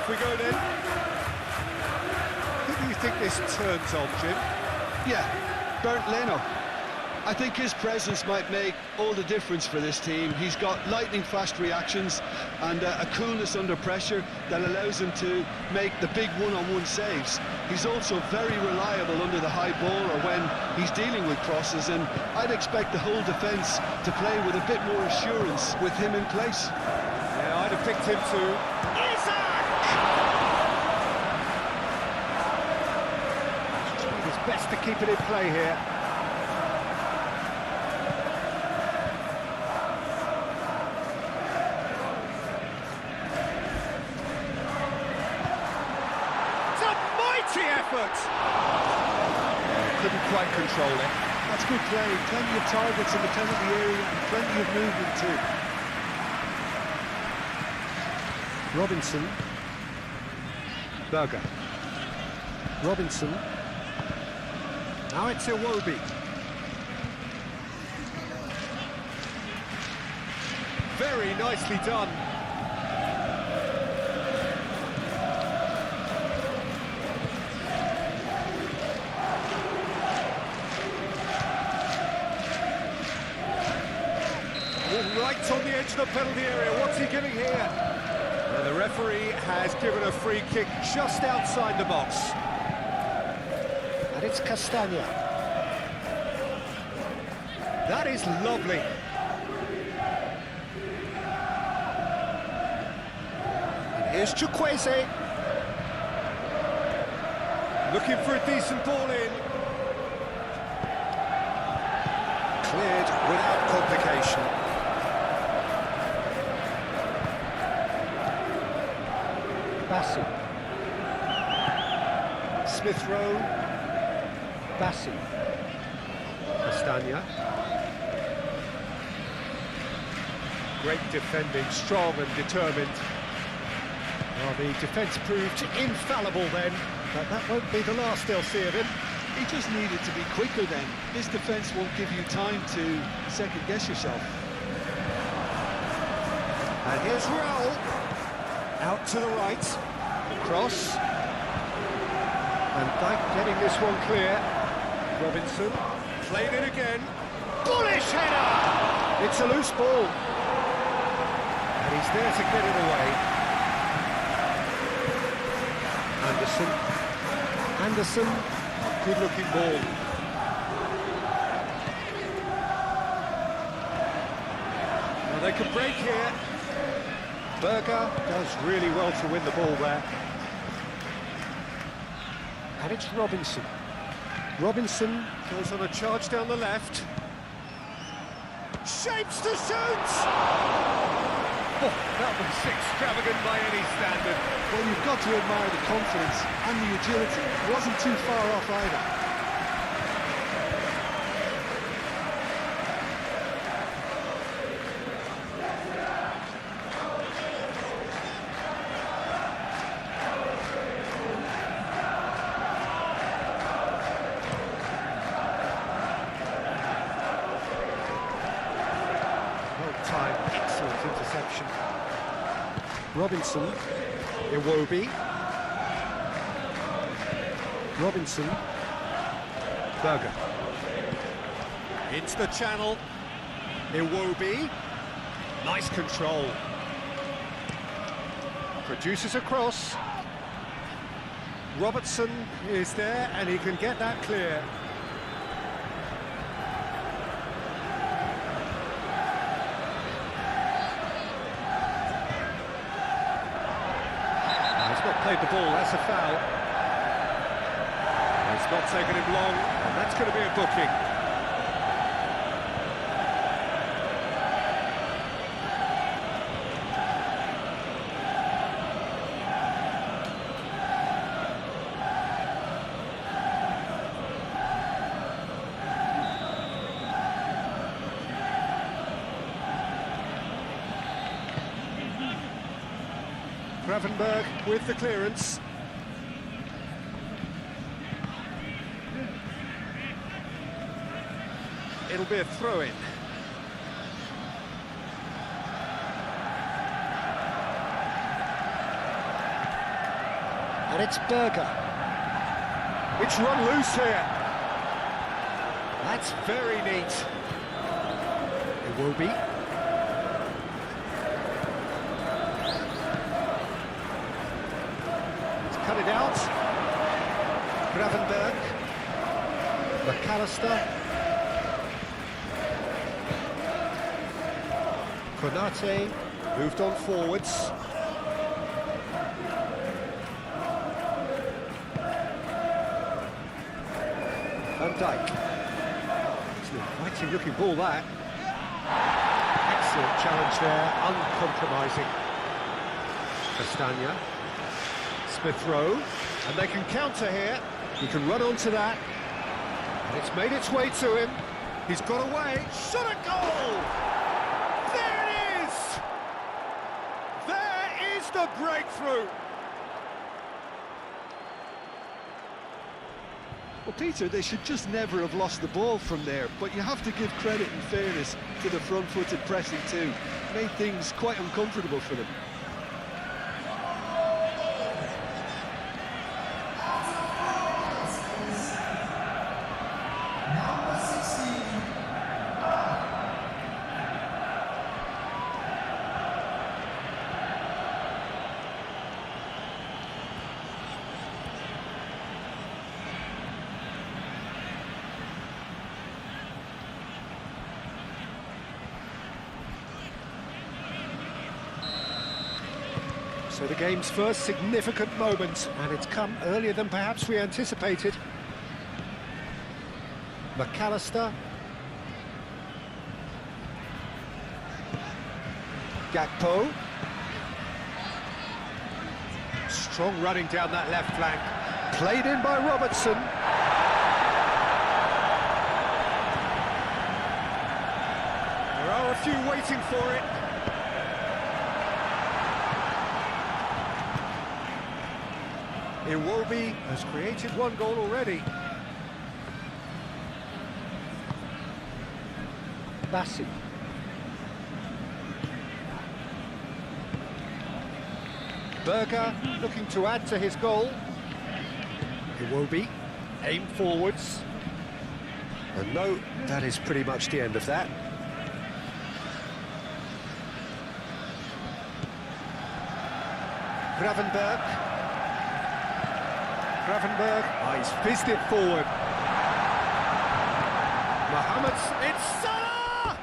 Off we go then. Who do you think this turns on, Jim? Yeah, Bernd Leno. I think his presence might make all the difference for this team. He's got lightning-fast reactions and a coolness under pressure that allows him to make the big one-on-one saves. He's also very reliable under the high ball or when he's dealing with crosses, and I'd expect the whole defence to play with a bit more assurance with him in place. Yeah, I'd have picked him too. He's trying his best to keep it in play here. Effort. Couldn't quite control it. That's good play. Plenty of targets in the penalty area and plenty of movement too. Robinson. Berger. Robinson. Now it's Iwobi. Very nicely done. Right on the edge of the penalty area. What's he giving here? Well, the referee has given a free kick just outside the box. And it's Castagna. That is lovely. And here's Chukwueze. Looking for a decent ball in. Cleared without complication. Bassi. Smith Rowe. Bassi. Castagna. Great defending, strong and determined. Well, the defence proved infallible then, but that won't be the last they'll see of him. He just needed to be quicker then. This defence won't give you time to second-guess yourself. And here's Raul. Out to the right, cross, and Dyke getting this one clear. Robinson, played it again, bullish header! It's a loose ball, and he's there to get it away. Anderson, good looking ball. Now they can break here. Berger does really well to win the ball there. And it's Robinson. Robinson goes on a charge down the left. Shapes to shoot! Oh, that was extravagant by any standard. Well, you've got to admire the confidence and the agility. It wasn't too far off either. Excellent interception. Robinson. Iwobi. Robinson. Berger. Into the channel. Iwobi. Nice control. Produces a cross. Robertson is there and he can get that clear. Played the ball, that's a foul. It's not taken him long, and that's going to be a booking. Gravenberg with the clearance. It'll be a throw-in. And it's Berger. It's run loose here. That's very neat. It will be. Let's cut it out. Gravenberg. McAllister. Konate moved on forwards. Van Dijk. It's an inviting looking ball, that. Excellent challenge there, uncompromising. Castagna. Smith Rowe. And they can counter here. He can run onto that. And it's made its way to him. He's got away. Shot a goal! There it is! There is the breakthrough! Well, Peter, they should just never have lost the ball from there, but you have to give credit and fairness to the front-footed pressing too. Made things quite uncomfortable for them. So the game's first significant moment, and it's come earlier than perhaps we anticipated. McAllister. Gakpo. Strong running down that left flank. Played in by Robertson. There are a few waiting for it. Iwobi has created one goal already. Bassi. Berger looking to add to his goal. Iwobi, aim forwards. And no, that is pretty much the end of that. Gravenberg. He's fizzed it forward. Mohamed's, it's Salah!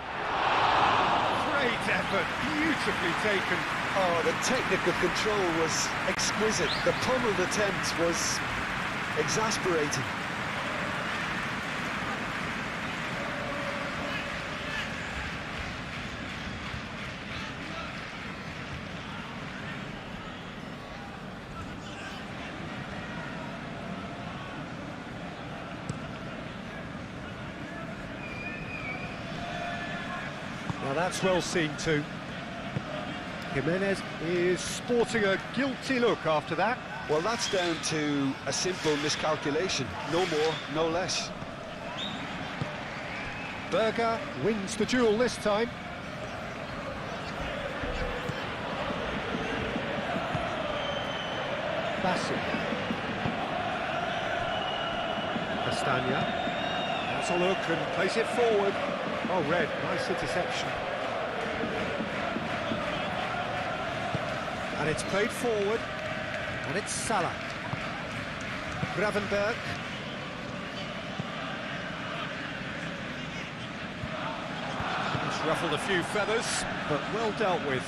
Great effort, beautifully taken. Oh, the technical control was exquisite. The pummeled attempt was exasperating. Now that's well seen too. Jimenez is sporting a guilty look after that. Well, that's down to a simple miscalculation. No more, no less. Berger wins the duel this time. Bassi. Castagna. That's a look and plays it forward. Oh, Red, nice interception. And it's played forward, and it's Salah. Gravenberg. It's ruffled a few feathers, but well dealt with.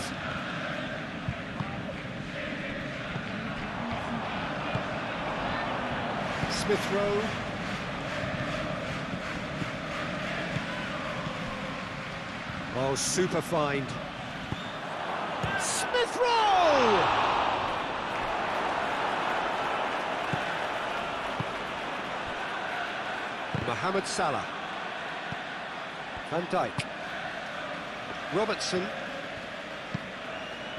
Smith Rowe. Oh, super find. Smith Rowe! Mohamed Salah. Van Dijk. Robertson.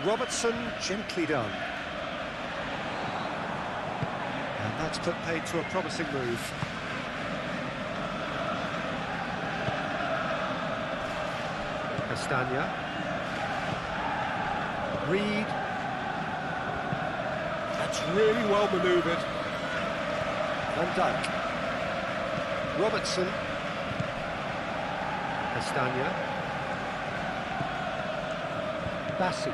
Robertson, gently done. And that's put paid to a promising move. Castagna. Reed. That's That's really well manoeuvred. Van Dijk. Robertson. Castagna. Bassi.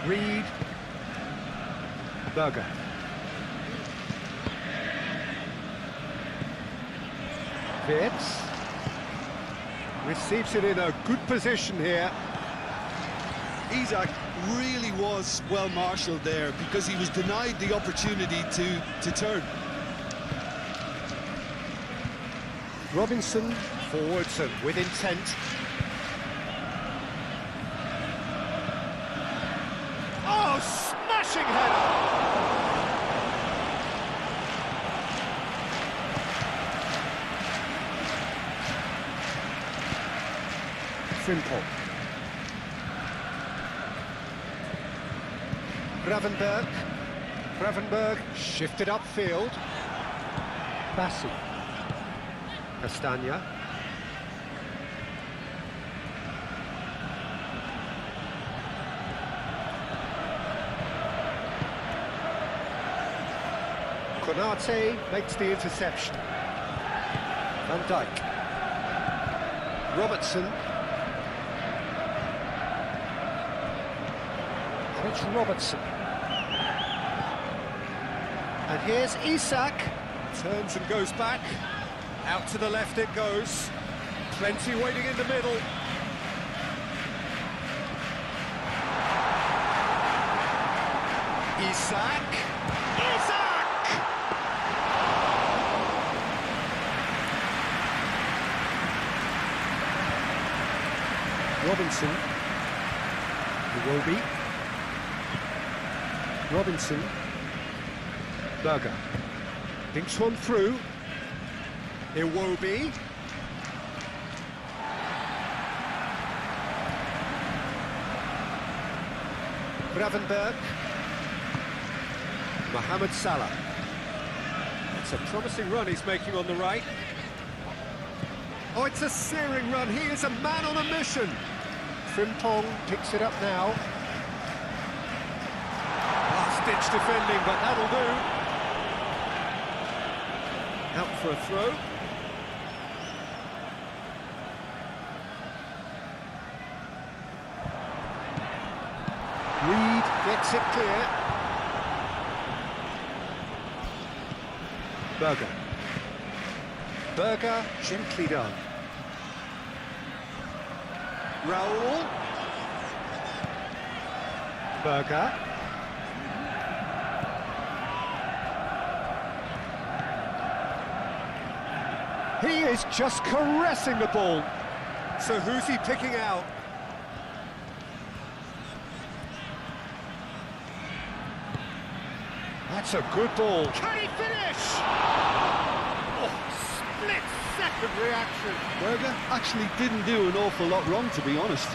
Reed. Berger. Wirtz. Receives it in a good position here. Isak really was well marshalled there because he was denied the opportunity to turn. Robinson forwards and with intent. Oh, smashing header! Frimpong. Gravenberg shifted upfield. Bassi. Castagna. Konate makes the interception. Van Dijk. Robertson. And it's Robertson. And here's Isak. Turns and goes back. Out to the left it goes. Plenty waiting in the middle. Isak! Robinson. Iwobi. Robinson. Berger. Thinks one through. Iwobi. Gravenberg. Mohamed Salah. It's a promising run he's making on the right. Oh, it's a searing run. He is a man on a mission. Frimpong picks it up now. Last-ditch defending, but that'll do. Out for a throw. Reed gets it clear. Berger, gently done. Raul. Berger. He is just caressing the ball. So who's he picking out? That's a good ball. Can he finish? Oh, split-second reaction. Berger actually didn't do an awful lot wrong, to be honest.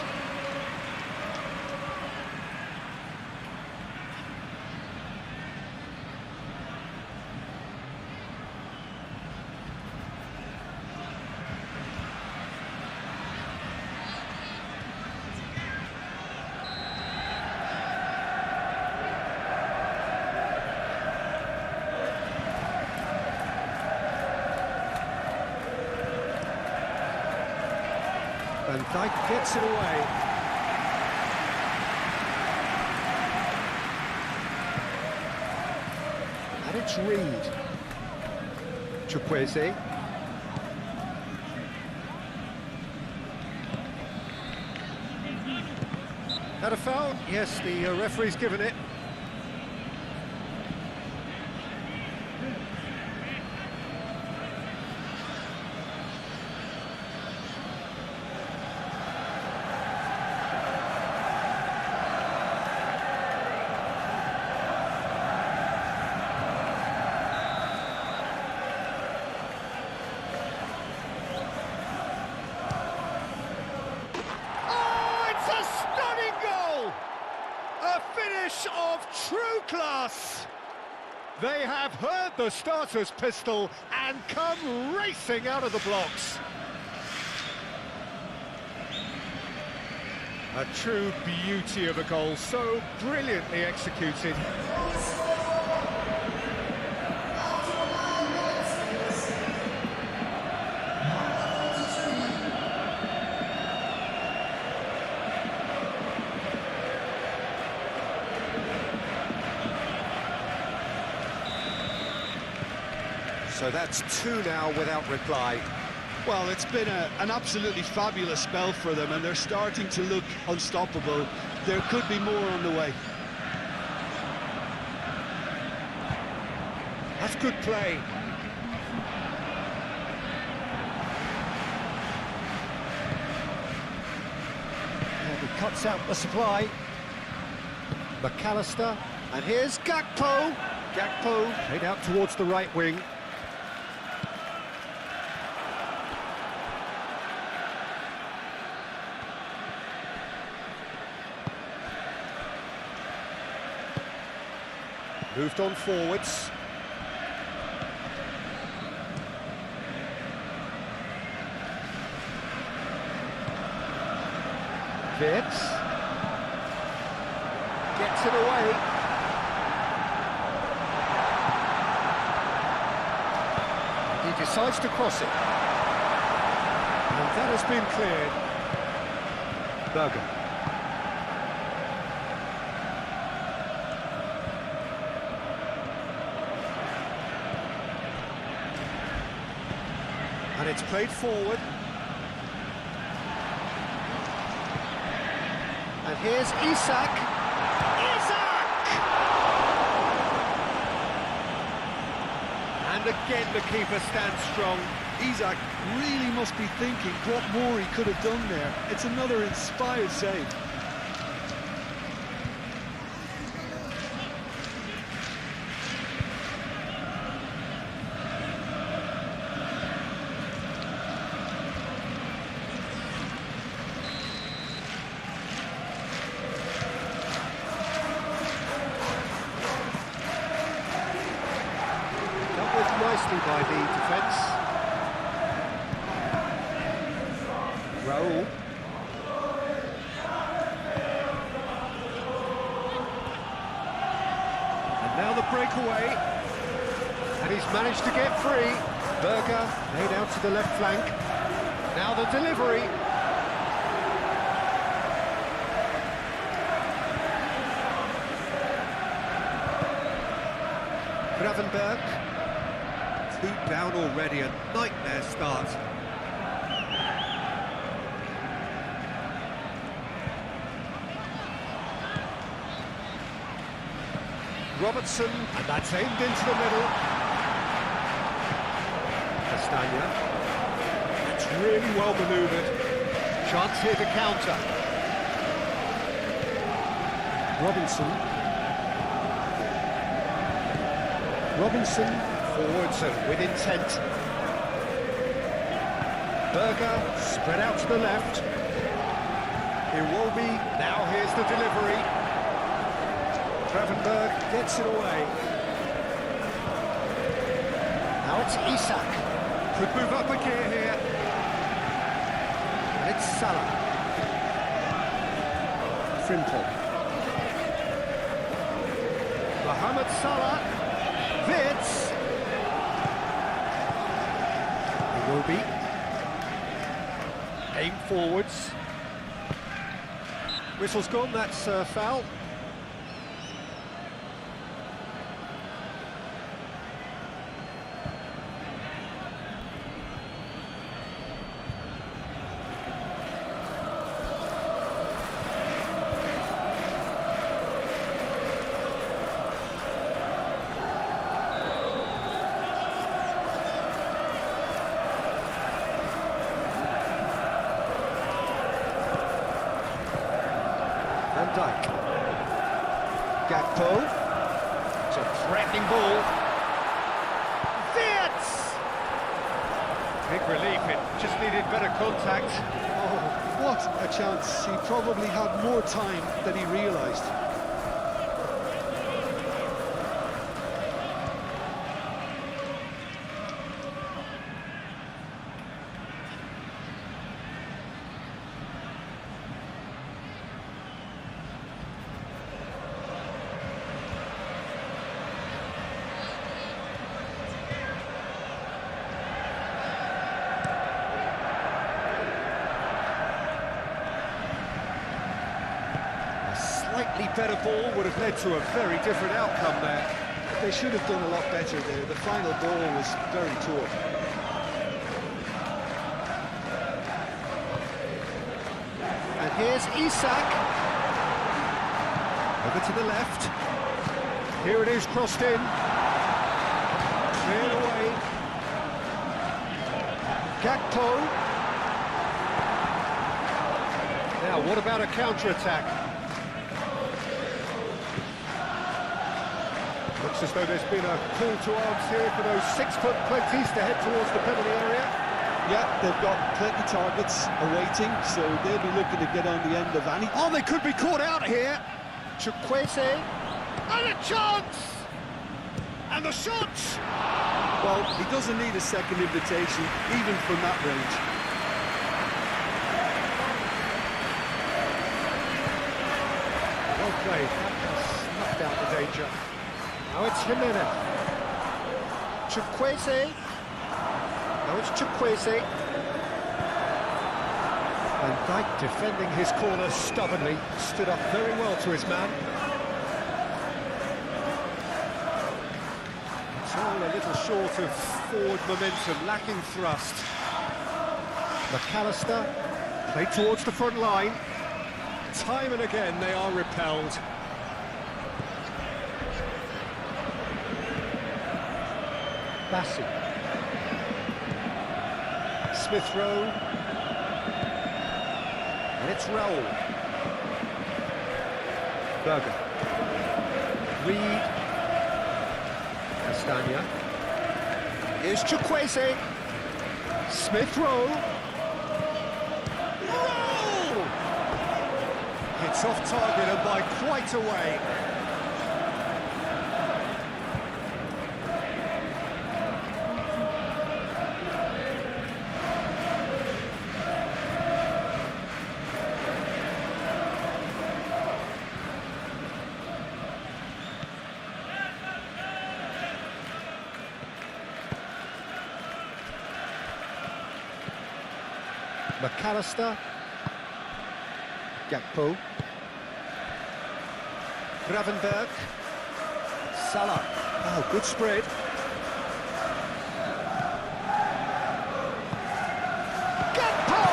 Van Dijk gets it away. And it's Reed. Chukwueze. Had a foul? Yes, the referee's given it. Of true class. They have heard the starter's pistol and come racing out of the blocks. A true beauty of a goal, so brilliantly executed. So that's two now without reply. Well, it's been an absolutely fabulous spell for them, and they're starting to look unstoppable. There could be more on the way. That's good play. And he cuts out the supply. McAllister, and here's Gakpo. Gakpo played out towards the right wing. Moved on forwards. Vitz gets it away. He decides to cross it. And that has been cleared. Berger. And it's played forward. And here's Isak. Isak! And again the keeper stands strong. Isak really must be thinking what more he could have done there. It's another inspired save. Nicely by the defence. Raul. And now the breakaway. And he's managed to get free. Berger laid out to the left flank. Now the delivery. Gravenberg. Two down already, a nightmare start. Robertson, and that's aimed into the middle. Castagna. That's really well manoeuvred. Chance here to counter. Robinson. Forwards and with intent. Berger spread out to the left. Iwobi, now here's the delivery. Gravenberg gets it away. Now it's Isak. Could move up a gear here. And it's Salah. Frimpong. Mohamed Salah. Vitz. Will be aim forwards. Whistle's gone, that's foul. Dijk. Gakpo. It's a threatening ball. Vitz! Big relief, it just needed better contact. Oh, what a chance. He probably had more time than he realised. slightly better ball would have led to a very different outcome there. They should have done a lot better there. The final ball was very poor. And here's Isak. Over to the left. Here it is, crossed in. Cleared away. Gakpo. Now, what about a counter-attack? Looks as though there's been a call to arms here for those 6-foot plenties to head towards the penalty area. Yeah, they've got plenty targets awaiting, so they'll be looking to get on the end of any. Oh, they could be caught out here. Chukwueze. And a chance! And the shot! Well, he doesn't need a second invitation, even from that range. Well played. That snuffed out the danger. Now it's Jimenez. Chukwueze. Now it's Chukwueze. Van Dijk defending his corner stubbornly. Stood up very well to his man. It's all a little short of forward momentum, lacking thrust. McAllister played towards the front line. Time and again they are repelled. Bassi. Smith Rowe. And it's Raul. Berger. Reed. Castagna. Here's Chukwueze. Smith Rowe. Roll! Hits off target and by quite a way. McAllister. Gakpo. Gravenberg. Salah. Oh, good spread. Gakpo!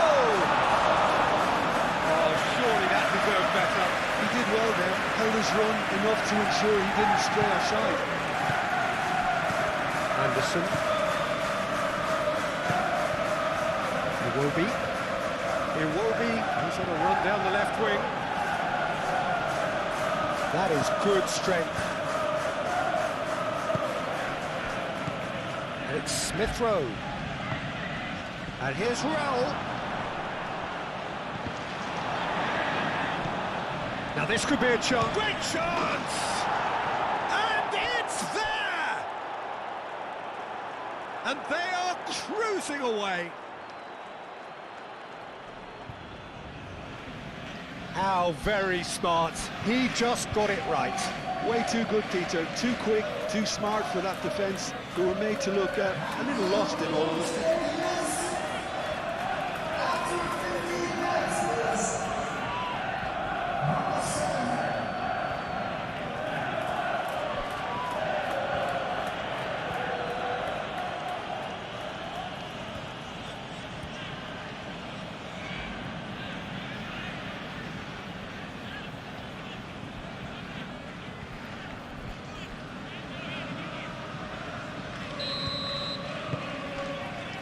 Oh, surely that deserved better. He did well there, held his run enough to ensure he didn't stray offside. Anderson. Iwobi. Iwobi, he's on a run down the left wing. That is good strength. And it's Smith Rowe. And here's Raul. Now this could be a chance. Great chance! And it's there! And they are cruising away. How very smart. He just got it right. Way too good, Peter. Too quick, too smart for that defence, who were made to look a little lost in all of this.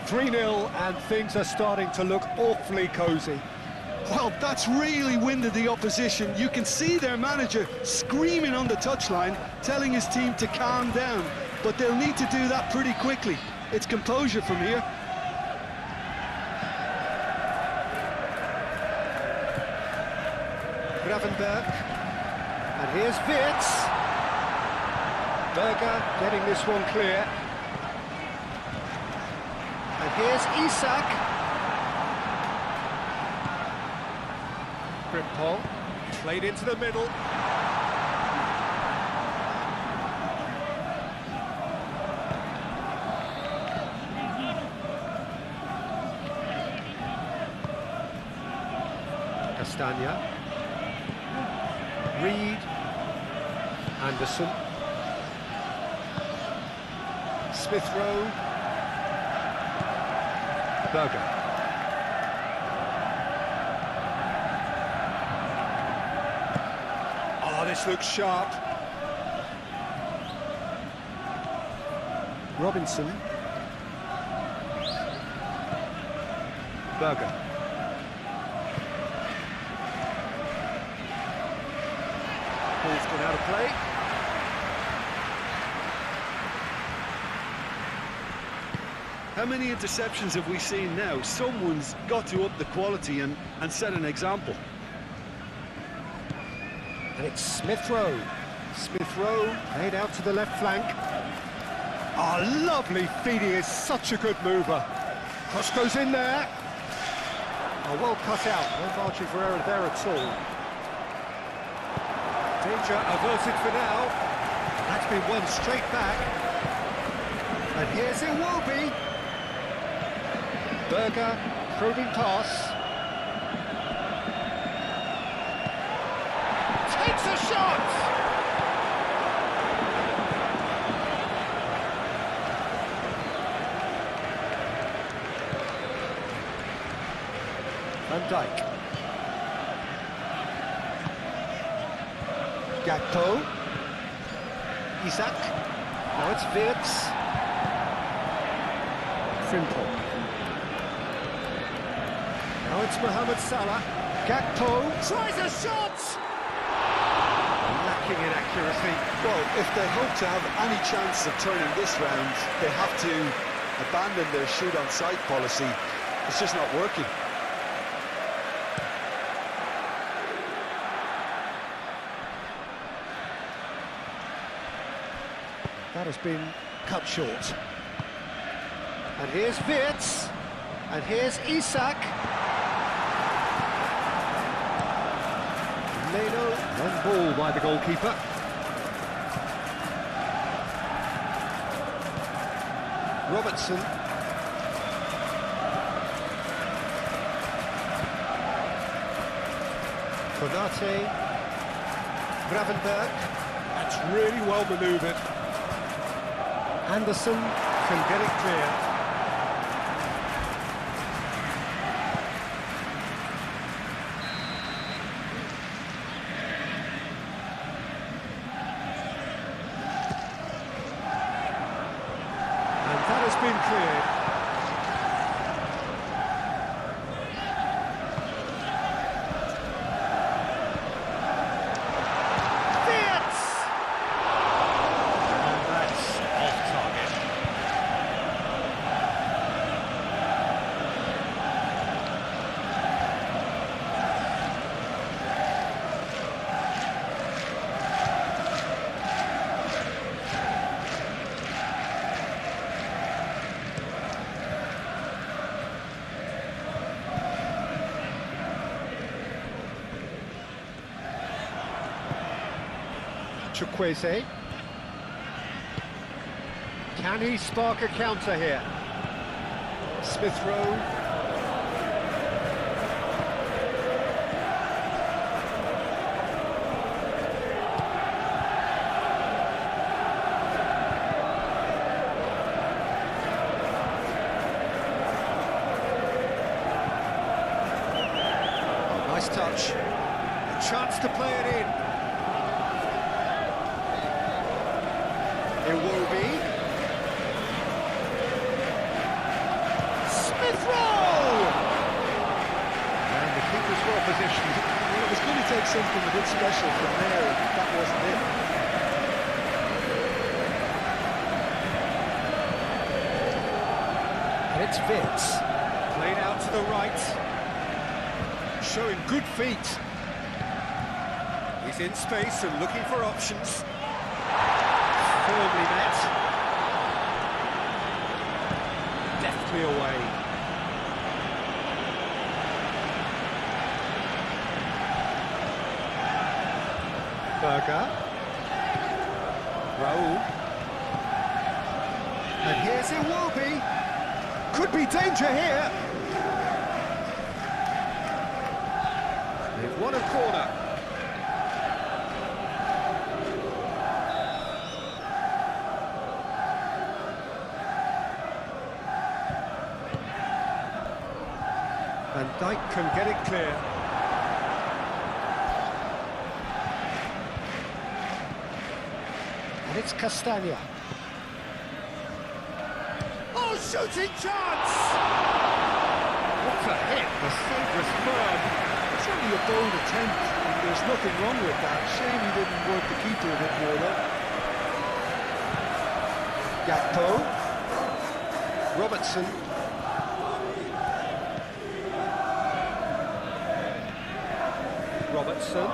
.3-0 and things are starting to look awfully cosy. Well, that's really winded the opposition. You can see their manager screaming on the touchline, telling his team to calm down, but they'll need to do that pretty quickly. It's composure from here. Gravenberg. And here's Wirtz. Berger getting this one clear. And here's Isak. Frimpong played into the middle. Castagna. Reed. Anderson. Smith Rowe. Berger. Oh, this looks sharp. Robinson. Berger. Ball's gone out of play. How many interceptions have we seen now? Someone's got to up the quality and set an example. And it's Smith Rowe. Smith Rowe played out to the left flank. Oh, lovely feed. He is such a good mover. Cross goes in there. Oh, well cut out. No margin for error there at all. Danger averted for now. That's been won straight back. And here's Iwobi. Berger, probing pass. Takes a shot! Van Dijk. Gakpo. Isak. Now it's Wirtz. Frimpong. Now it's Mohamed Salah. Gakpo tries a shot! Lacking in accuracy. Well, if they hope to have any chance of turning this round, they have to abandon their shoot-on-sight policy. It's just not working. That has been cut short. And here's Wirtz. And here's Isak. Leno, one ball by the goalkeeper. Robertson. Konate. Gravenberg. That's really well manoeuvred. Anderson can get it clear. And that has been cleared. Chukwueze. Can he spark a counter here? Smith Rowe. Oh, nice touch. A chance to play it in. Iwobi. Smith Rowe! And the keeper's well positioned. Well, it was going to take something a bit special from there, and that wasn't it. And it's Wirtz. Played out to the right. Showing good feet. He's in space and looking for options. Firmly met. Deftly away. Berger. Raul. And here's Iwobi. Could be danger here. They've won a corner. Dijk can get it clear. And it's Castagna. Oh, shooting chance! What a hit, the save was firm. It's only a bold attempt, and there's nothing wrong with that. Shame he didn't work the keeper a bit more, though. Gakpo. Robertson. Robertson.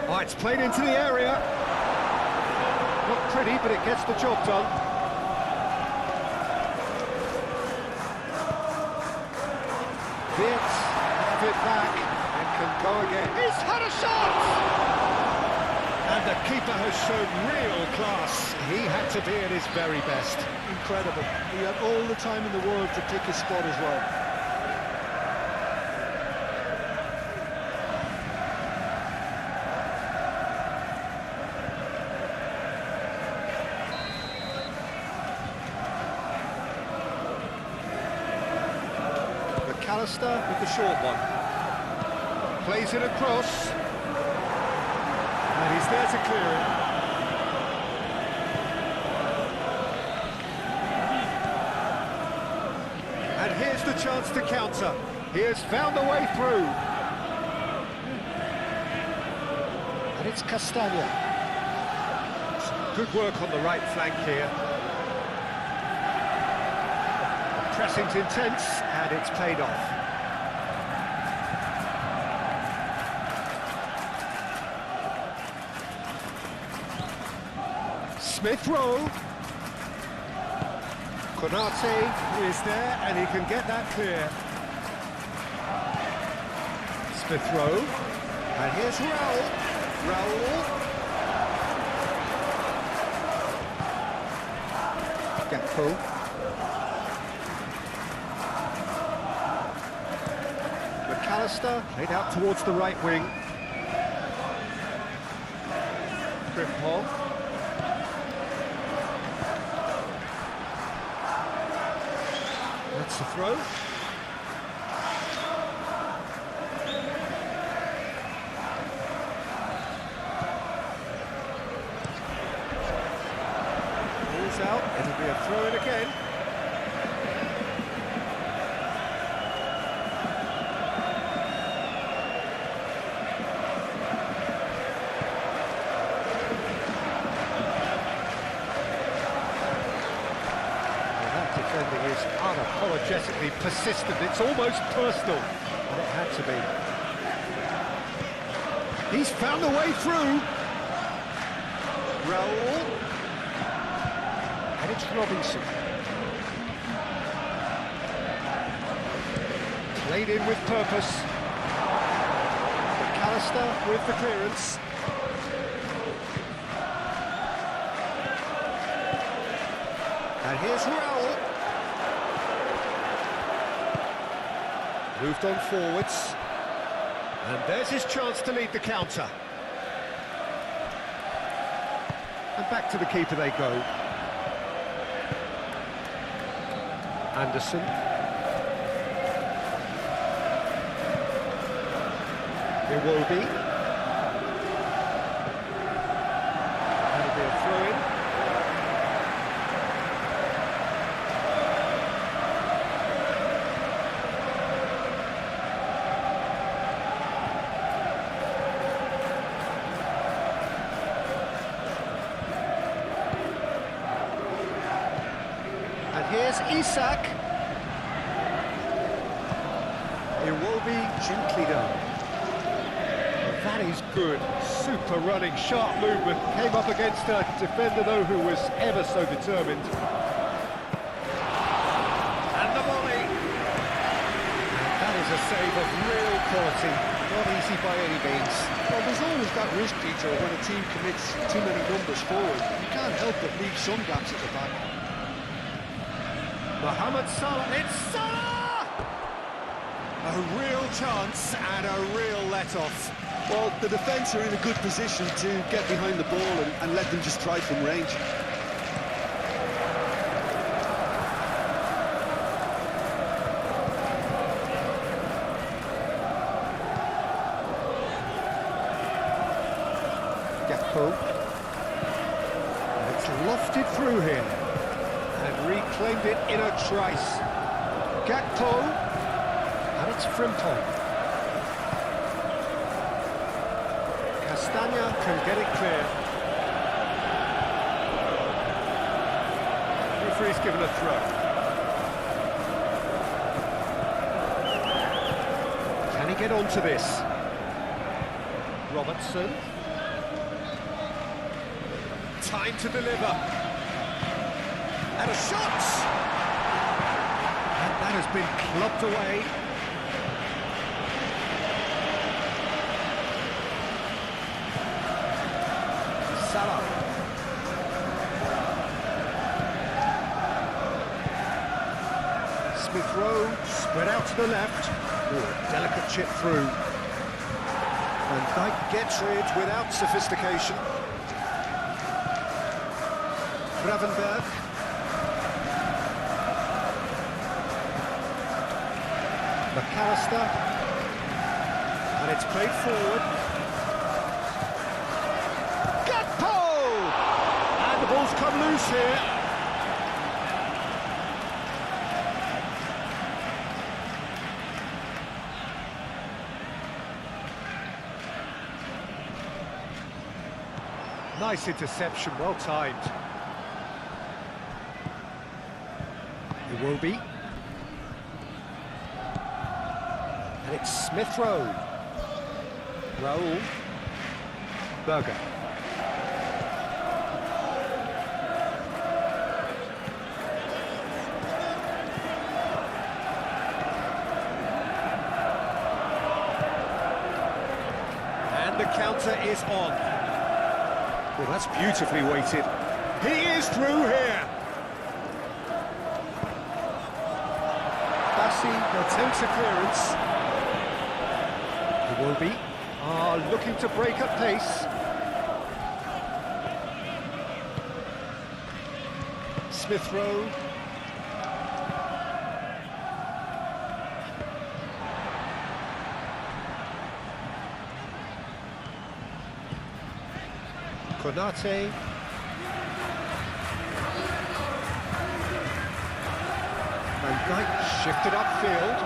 Oh, it's played into the area. Not pretty, but it gets the job done. Vitz have it back and can go again. He's had a shot! And the keeper has shown real class. He had to be at his very best. Incredible. He had all the time in the world to pick his spot as well. McAllister with the short one. Plays it across. And he's there to clear it. And here's the chance to counter. He has found a way through. And it's Castagna. Good work on the right flank here. Pressing's intense, and it's paid off. Smith Rowe. Konate is there, and he can get that clear. Smith Rowe. And here's Raul. Raul. Gakpo. McAllister played out towards the right wing. Frimpong. That's the throw. Ball's out, it'll be a throw in again. Defending is unapologetically persistent. It's almost personal, and it had to be. He's found a way through. Raul. And it's Robinson. Played in with purpose. McAllister with the clearance. And here's Raul. Moved on forwards. And there's his chance to lead the counter. And back to the keeper they go. Anderson. Iwobi. That'll be a throw-in. Here's Isak. Iwobi gently done. Well, that is good. Super running, sharp movement. Came up against a defender, though, who was ever so determined. And the volley. That is a save of real quality. Not easy by any means. Well, there's always that risk, Peter, when a team commits too many numbers forward. You can't help but leave some gaps at the back. Mohamed Salah, it's Salah! A real chance and a real let-off. Well, the defence are in a good position to get behind the ball and let them just try from range. Gakpo. And it's lofted through here. And reclaimed it in a trice. Gakpo. And it's Frimpong. Castagna can get it clear. Referee's given a throw. Can he get onto this? Robertson. Time to deliver. And a shot! And that has been clubbed away. Salah. Smith Rowe spread out to the left. Ooh, a delicate chip through. Van Dijk gets it without sophistication. Gravenberg. McAllister. And it's played forward. Gakpo! And the ball's come loose here. Nice interception, well timed. It will be. And it's Smith Rowe. Raul. Berger. And the counter is on. Well, that's beautifully weighted. He is through here. Bassi attempts a clearance. He will be. Looking to break at pace. Smith Rowe. Konate. Van Dijk shifted upfield.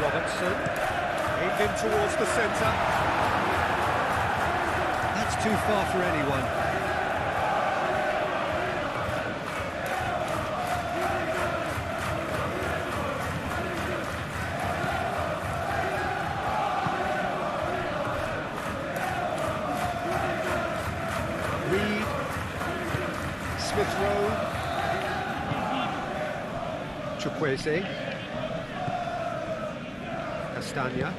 Robertson aimed in towards the centre. That's too far for anyone. Reed, Smith Rowe, Chukwueze, Castagna,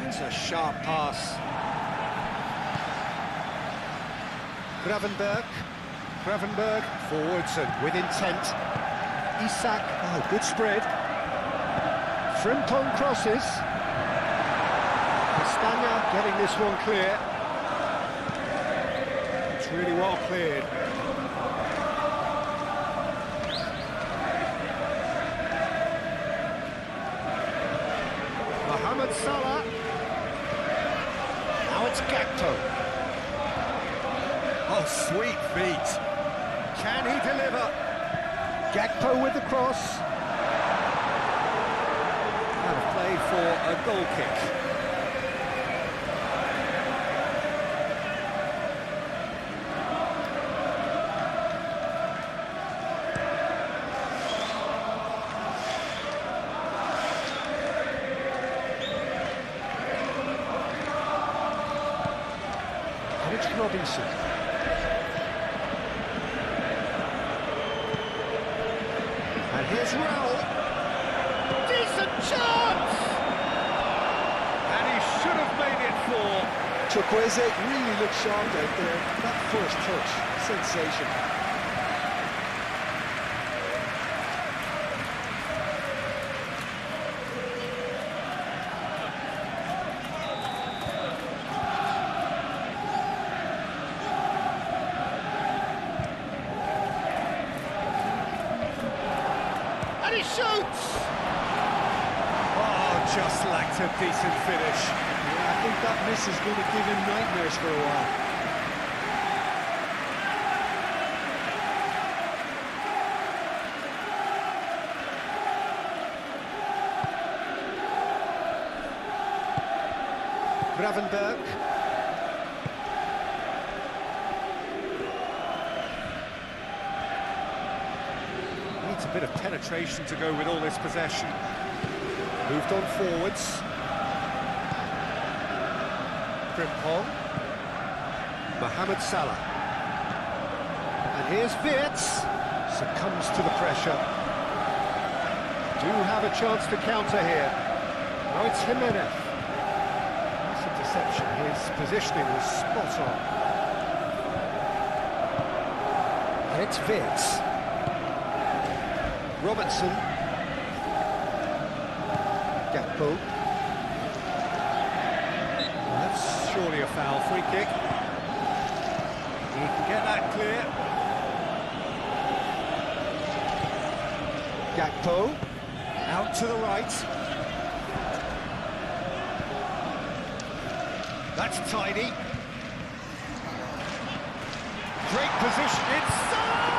it's a sharp pass. Gravenberg, forwards and with intent. Isak, good spread. Frimpong crosses. Castagna getting this one clear. It's really well cleared. Mohamed Salah. Now it's Gakpo. Oh, sweet feet. Can he deliver? Gakpo with the cross. And a play for a goal kick. And it's Robinson. And here's Raul. Decent chance! And he should have made it four. Chukwueze really looked sharp out there. That first touch, sensation. And he shoots! Oh, just lacked a decent finish. Yeah, I think that miss is going to give him nightmares for a while. Gravenberg. Needs a bit of penetration to go with all this possession. Moved on forwards. Frimpong. Mohamed Salah. And here's Wirtz. Succumbs to the pressure. Do have a chance to counter here. Now it's Jimenez. His positioning was spot on. And it's Wirtz. Robertson. Gakpo. Well, that's surely a foul. Free kick. He can get that clear. Gakpo. Out to the right. That's tidy. Great position. It's Salah!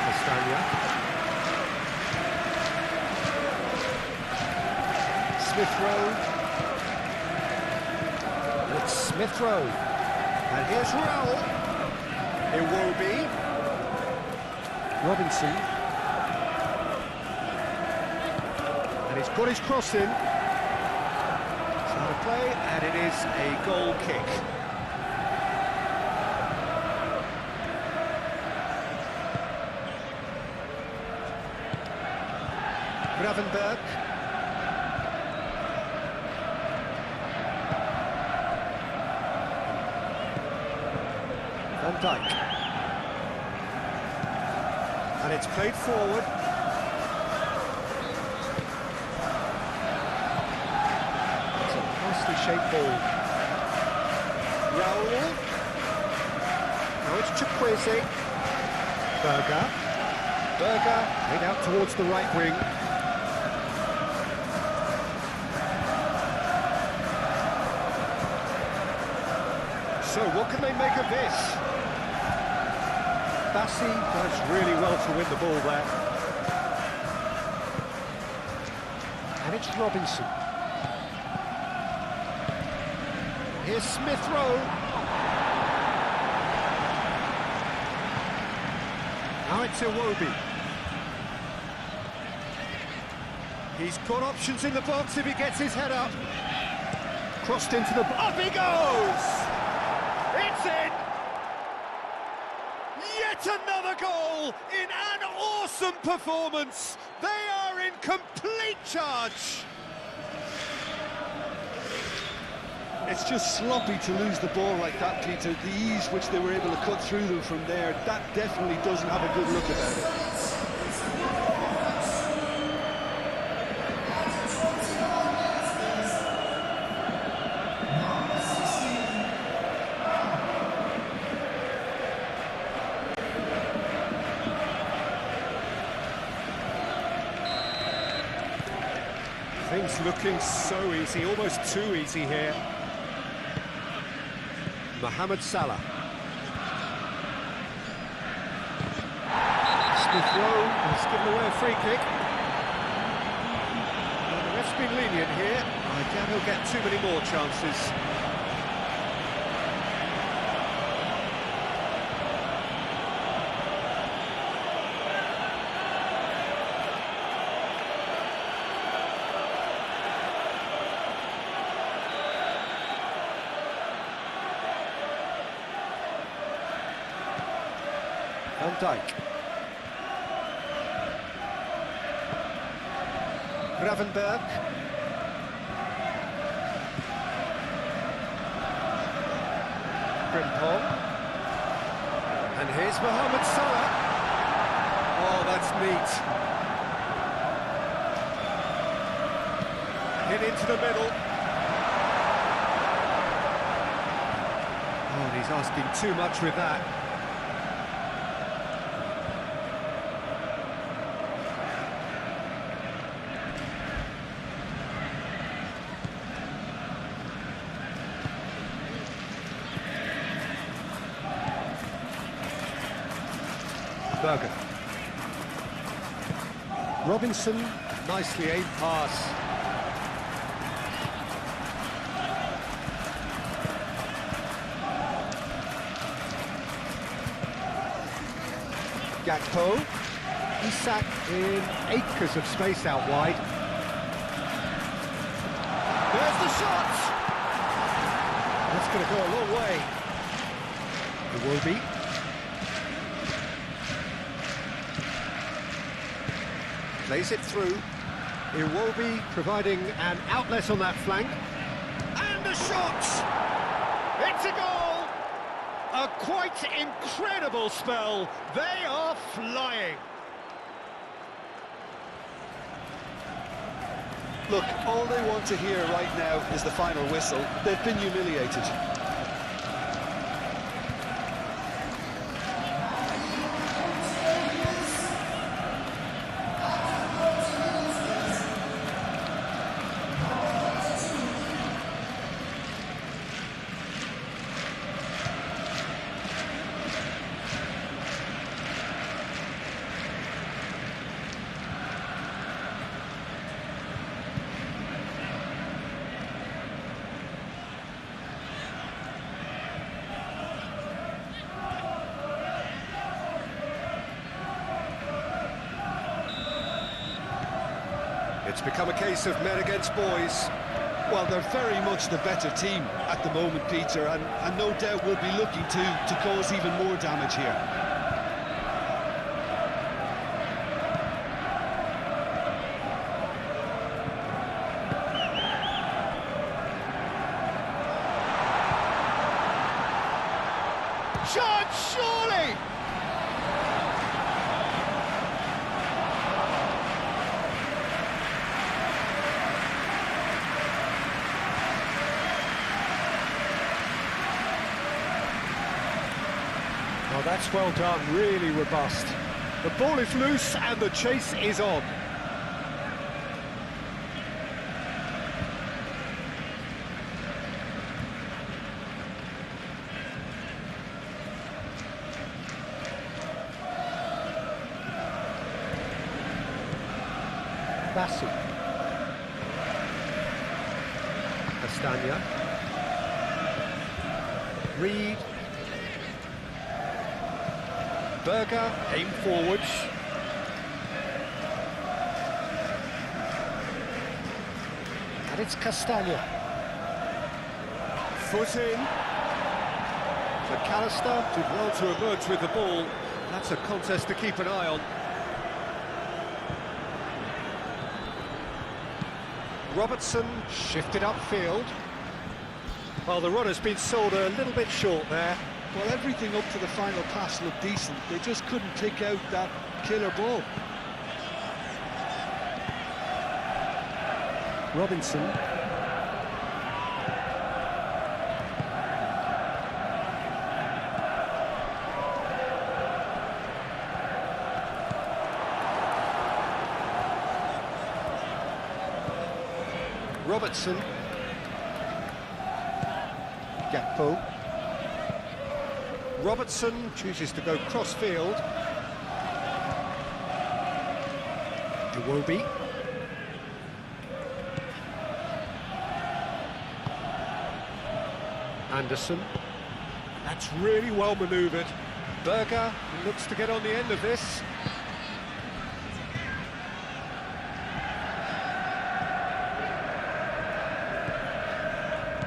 Castagna. Smith Rowe. It's Smith Rowe. And here's Raul. Iwobi. Robinson. He's got his cross in. Centre play, and it is a goal kick. Gravenberg. Van Dijk. And it's played forward. Shaped ball. Raul. Now it's Chukwueze. Berger. Berger made out towards the right wing. So what can they make of this? Bassi does really well to win the ball there. And it's Robinson. Here's Smith Rowe. Now it's Iwobi. He's got options in the box if he gets his head up. Crossed into the... Up he goes! It's in! Yet another goal in an awesome performance. They are in complete charge. It's just sloppy to lose the ball like that, Peter. The ease which they were able to cut through them from there, that definitely doesn't have a good look about it. Things looking so easy, almost too easy here. Mohamed Salah. Smith Rowe has given away a free kick. Well, the ref's been lenient here. I doubt he'll get too many more chances. Van Dijk. Gravenberg. Frimpong. And here's Mohamed Salah. Oh, that's neat. Hit into the middle. Oh, and he's asking too much with that. Berger. Robinson, nicely aimed pass. Gakpo. Isak in acres of space out wide. There's the shot! That's going to go a long way. It will be. Plays it through. Iwobi providing an outlet on that flank. And a shot! It's a goal! A quite incredible spell. They are flying. Look, all they want to hear right now is the final whistle. They've been humiliated. It's become a case of men against boys. Well, they're very much the better team at the moment, Peter, and no doubt will be looking to cause even more damage here. Shot, surely! Oh, that's well done, really robust. The ball is loose and the chase is on. Bassi. Castagna. Reed. Berger, aim forwards. And it's Castagna. Foot in. McAllister did well to emerge with the ball. That's a contest to keep an eye on. Robertson shifted upfield. Well, the runner's been sold a little bit short there. Well, everything up to the final pass looked decent. They just couldn't pick out that killer ball. Robinson. Robertson. Gakpo. Robertson chooses to go cross-field. Iwobi. Anderson. That's really well manoeuvred. Berger looks to get on the end of this.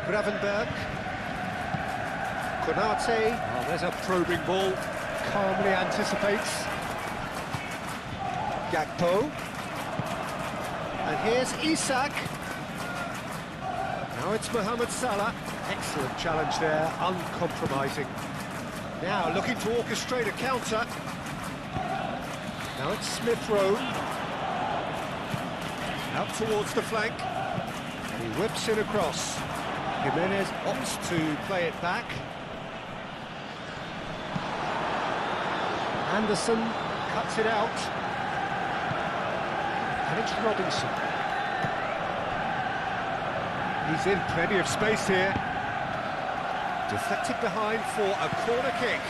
Gravenberg. Konate, oh, there's a probing ball, calmly anticipates. Gakpo. And here's Isak. Now it's Mohamed Salah. Excellent challenge there, uncompromising. Now looking to orchestrate a counter. Now it's Smith Rowe. Out towards the flank. And he whips it across. Jimenez opts to play it back. Anderson cuts it out. And it's Robinson. He's in plenty of space here. Deflected behind for a corner kick.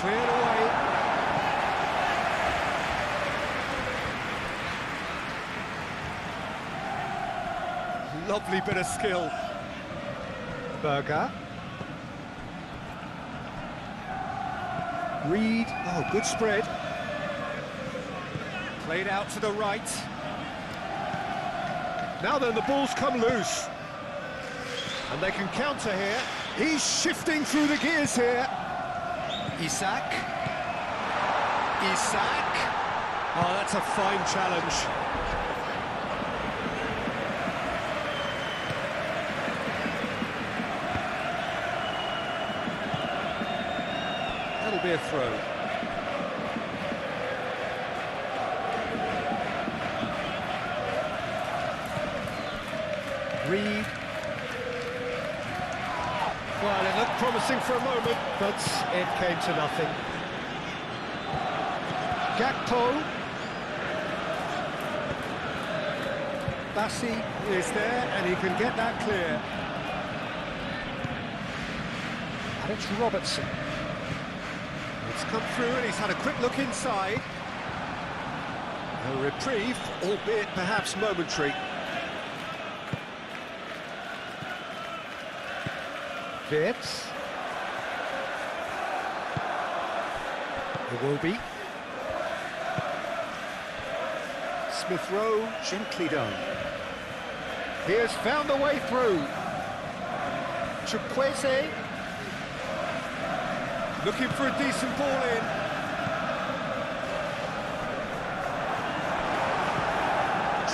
Cleared away. Lovely bit of skill. Berger. Reed. Oh, good spread. Played out to the right. Now then, the ball's come loose. And they can counter here. He's shifting through the gears here. Isak. Isak. Oh, that's a fine challenge. That'll be a throw. Reed. Well, it looked promising for a moment, but it came to nothing. Gakpo. Bassi is there, and he can get that clear. And it's Robertson. It's come through, and he's had a quick look inside. A reprieve, albeit perhaps momentary. Wirtz. It will be. Smith Rowe, gently done. He has found a way through. Chukwueze. Looking for a decent ball in.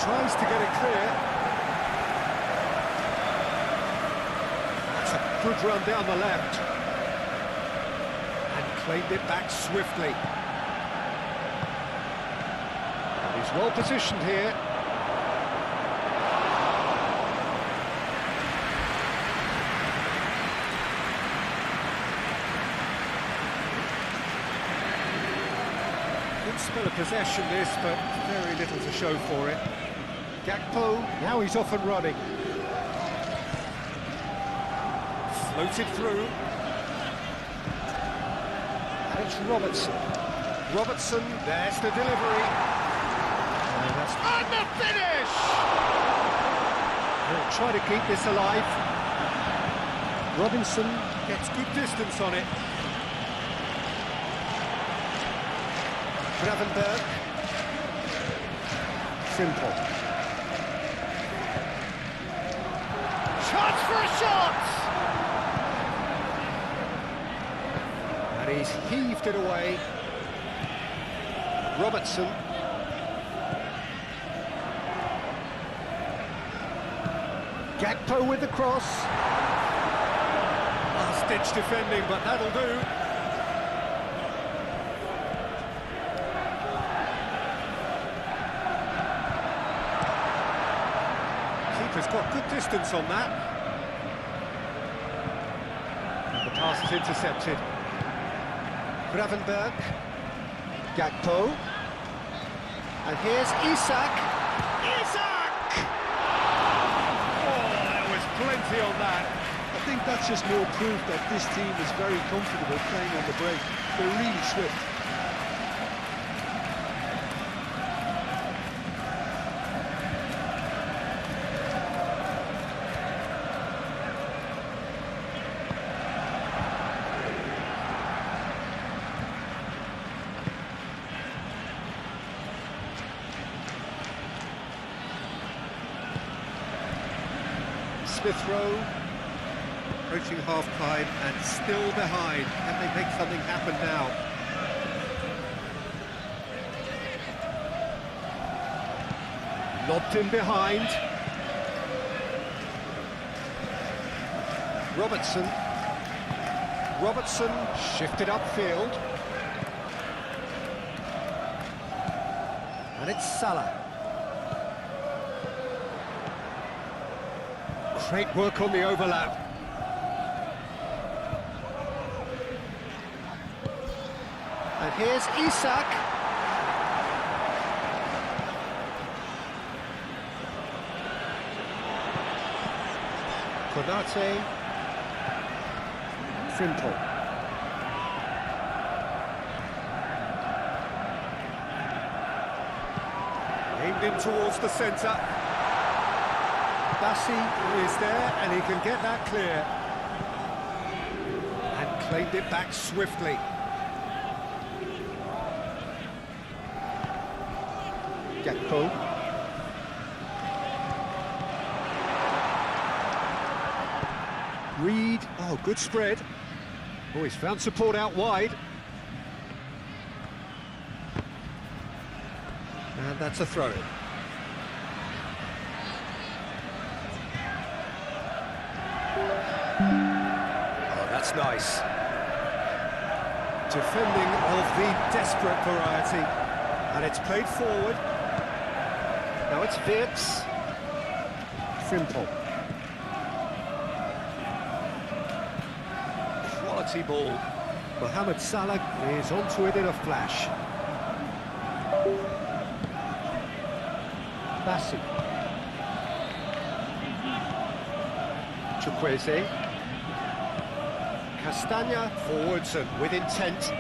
Tries to get it clear. Good run down the left. And claimed it back swiftly. He's well positioned here. Good spell of possession this, but very little to show for it. Gakpo, now he's off and running. Floated through. And it's Robertson. Robertson, there's the delivery. And that's and the finish! He'll try to keep this alive. Robinson gets good distance on it. Gravenberg. Simple. Chance for a shot! And he's heaved it away. Robertson. Gakpo with the cross. Last-ditch defending, but that'll do. Keeper's got good distance on that. And the pass is intercepted. Gravenberg, Gakpo, and here's Isak. Isak! Oh, there was plenty on that. I think that's just more proof that this team is very comfortable playing on the break. They're really swift. Smith Rowe approaching half-time and still behind. Can they make something happen now? Lobbed in behind. Robertson. Robertson shifted upfield. And it's Salah. Great work on the overlap. And here's Isak. Konate. Frimpong. Aimed in towards the centre. Bassi is there, and he can get that clear. And claimed it back swiftly. Gakpo. Reed, oh, good spread. Oh, he's found support out wide. And that's a throw. Oh, that's nice. Defending of the desperate variety. And it's played forward. Now it's Wirtz. Frimpong. Quality ball. Mohamed Salah is onto it in a flash. Bassi. Chukwueze. Castagna forwards and with intent.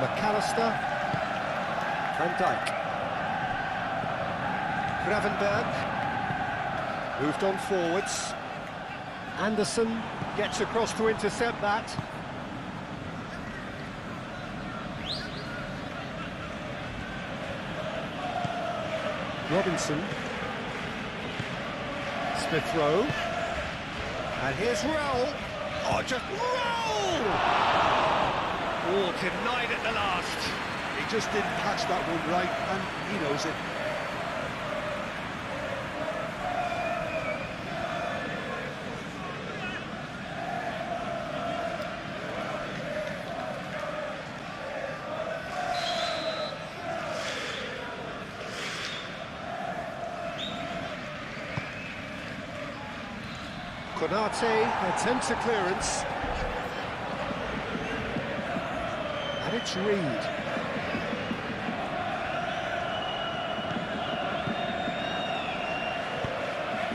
McAllister. Van Dijk. Gravenberg. Moved on forwards. Anderson gets across to intercept that. Robinson. Smith Rowe. And here's Raul. Oh, just Raul! Oh, denied at the last. He just didn't catch that one right, and he knows it. Konate attempts a clearance. And it's Reed.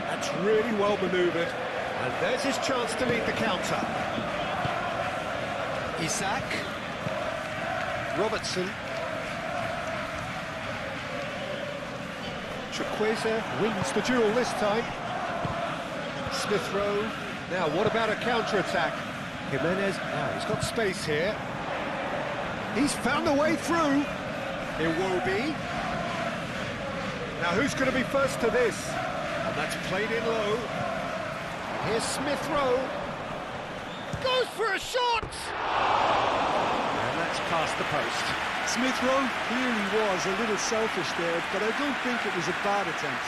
That's really well manoeuvred. And there's his chance to lead the counter. Isak. Robertson. Chukwueze wins the duel this time. Smith Rowe. Now, what about a counter-attack? Jimenez, now he's got space here. He's found a way through. Iwobi. Now, who's going to be first to this? And that's played in low. And here's Smith Rowe. Goes for a shot! And that's past the post. Smith Rowe clearly was a little selfish there, but I don't think it was a bad attempt.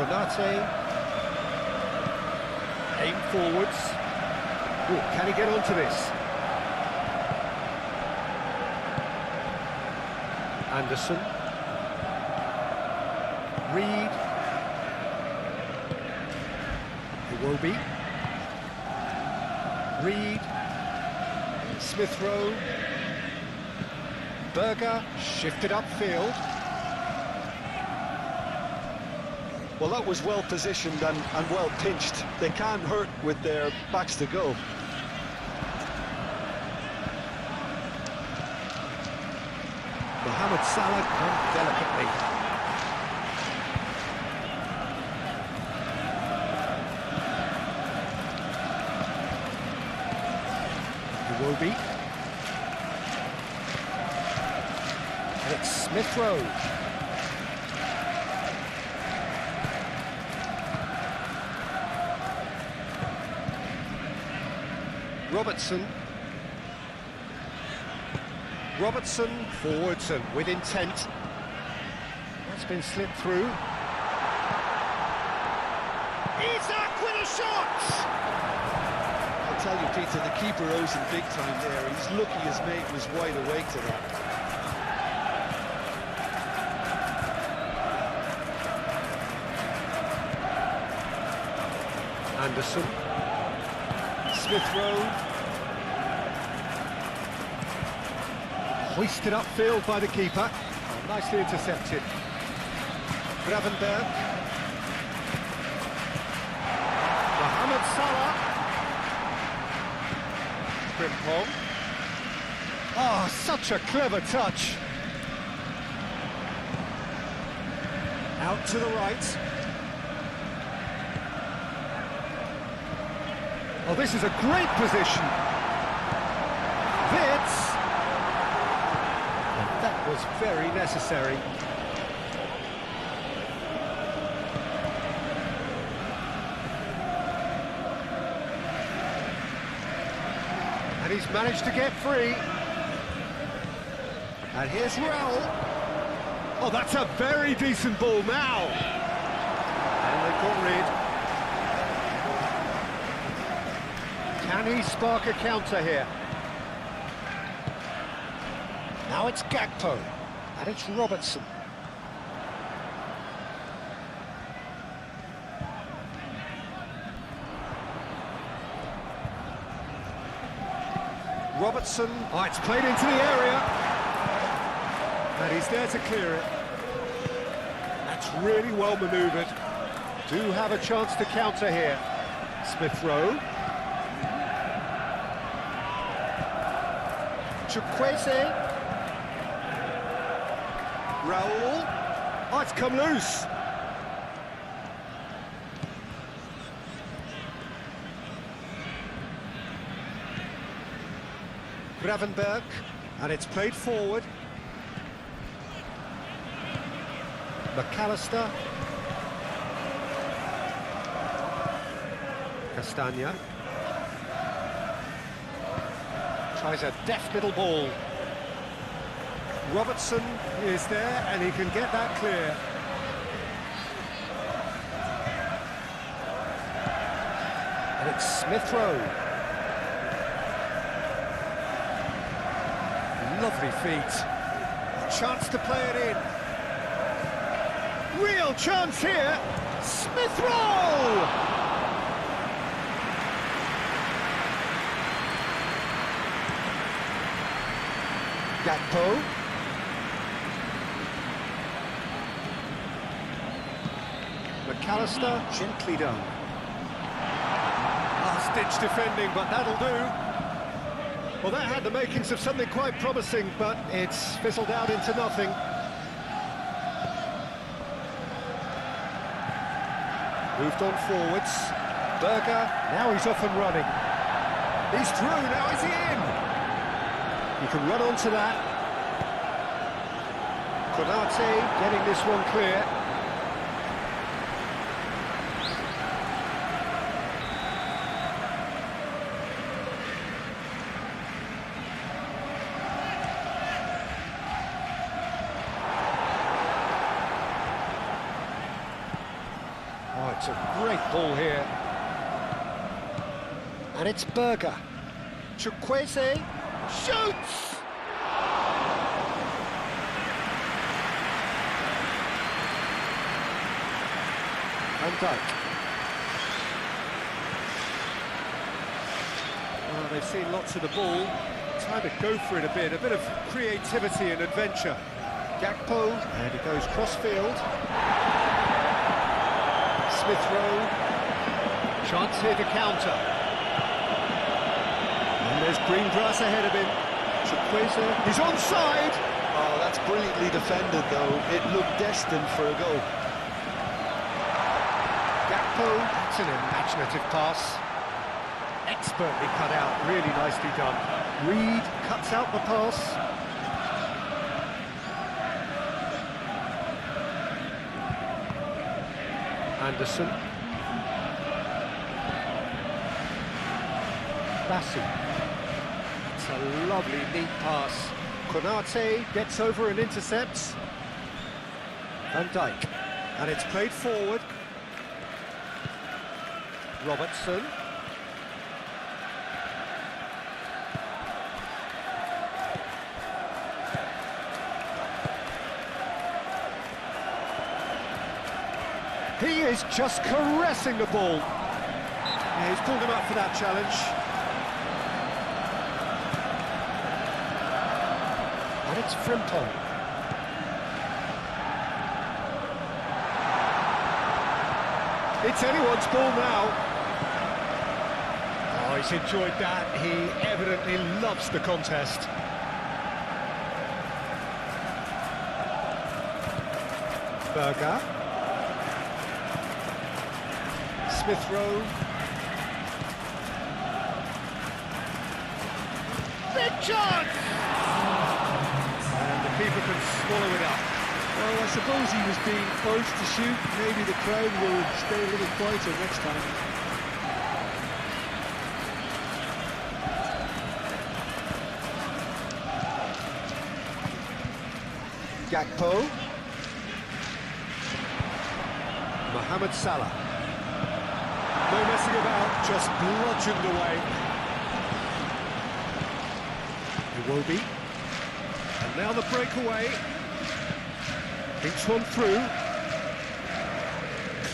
Konate. Aim forwards. Ooh, can he get onto this? Anderson. Reed. Iwobi. Reed. Smith Rowe. Berger shifted upfield. Well, that was well positioned and well pinched. They can't hurt with their backs to goal. Mohamed Salah come delicately. Iwobi. And it's Smith Rowe. Robertson. Robertson forwards and with intent. That's been slipped through. Isak with a shot! I'll tell you, Peter, the keeper owes him big time there. He's lucky his mate was wide awake to that. Anderson. Smith Rowe. Hoisted upfield by the keeper. Oh, nicely intercepted. Gravenberg. Mohamed Salah. Frimpong. Oh, such a clever touch. Out to the right. Oh, this is a great position. Vitz. And that was very necessary. And he's managed to get free. And here's Raul. Oh, that's a very decent ball now. And they've got rid. Can he spark a counter here? Now it's Gakpo. And it's Robertson. Robertson. Oh, it's played into the area. And he's there to clear it. That's really well manoeuvred. Do have a chance to counter here. Smith Rowe. Chukwueze. Raul. Oh, it's come loose. Gravenberg. And it's played forward. McAllister. Castagna. Tries a deft little ball. Robertson is there and he can get that clear. And it's Smith Rowe. Lovely feet. Chance to play it in. Real chance here. Smith Rowe! Gakpo. McAllister, gently done. Last-ditch defending, but that'll do. Well, that had the makings of something quite promising, but it's fizzled out into nothing. Moved on forwards. Berger, now he's off and running. He's through, now is he in? He can run onto that. Konate getting this one clear. Oh, it's a great ball here. And it's Berger. Chukwueze shoots! Van Dijk. Well, they've seen lots of the ball. Time to go for it a bit of creativity and adventure. Gakpo, and he goes cross-field. Smith Rowe, chance here to counter. And there's green grass ahead of him. Chukwueze, he's onside! Oh, that's brilliantly defended, though. It looked destined for a goal. Gakpo, that's an imaginative pass. Expertly cut out, really nicely done. Reed cuts out the pass. Anderson. Bassi. It's a lovely, neat pass. Konate gets over and intercepts. Van Dijk. And it's played forward. Robertson. He is just caressing the ball. Yeah, he's pulled him up for that challenge. And it's Frimpong. It's anyone's ball now. Oh, he's enjoyed that. He evidently loves the contest. Berger. Smith Rowe. Big chance! And the keeper can swallow it up. Well, I suppose he was being urged to shoot. Maybe the crowd will stay a little quieter next time. Gakpo. Mohamed Salah. No messing about, just bludgeoned away. Iwobi. And now the breakaway. Each one through.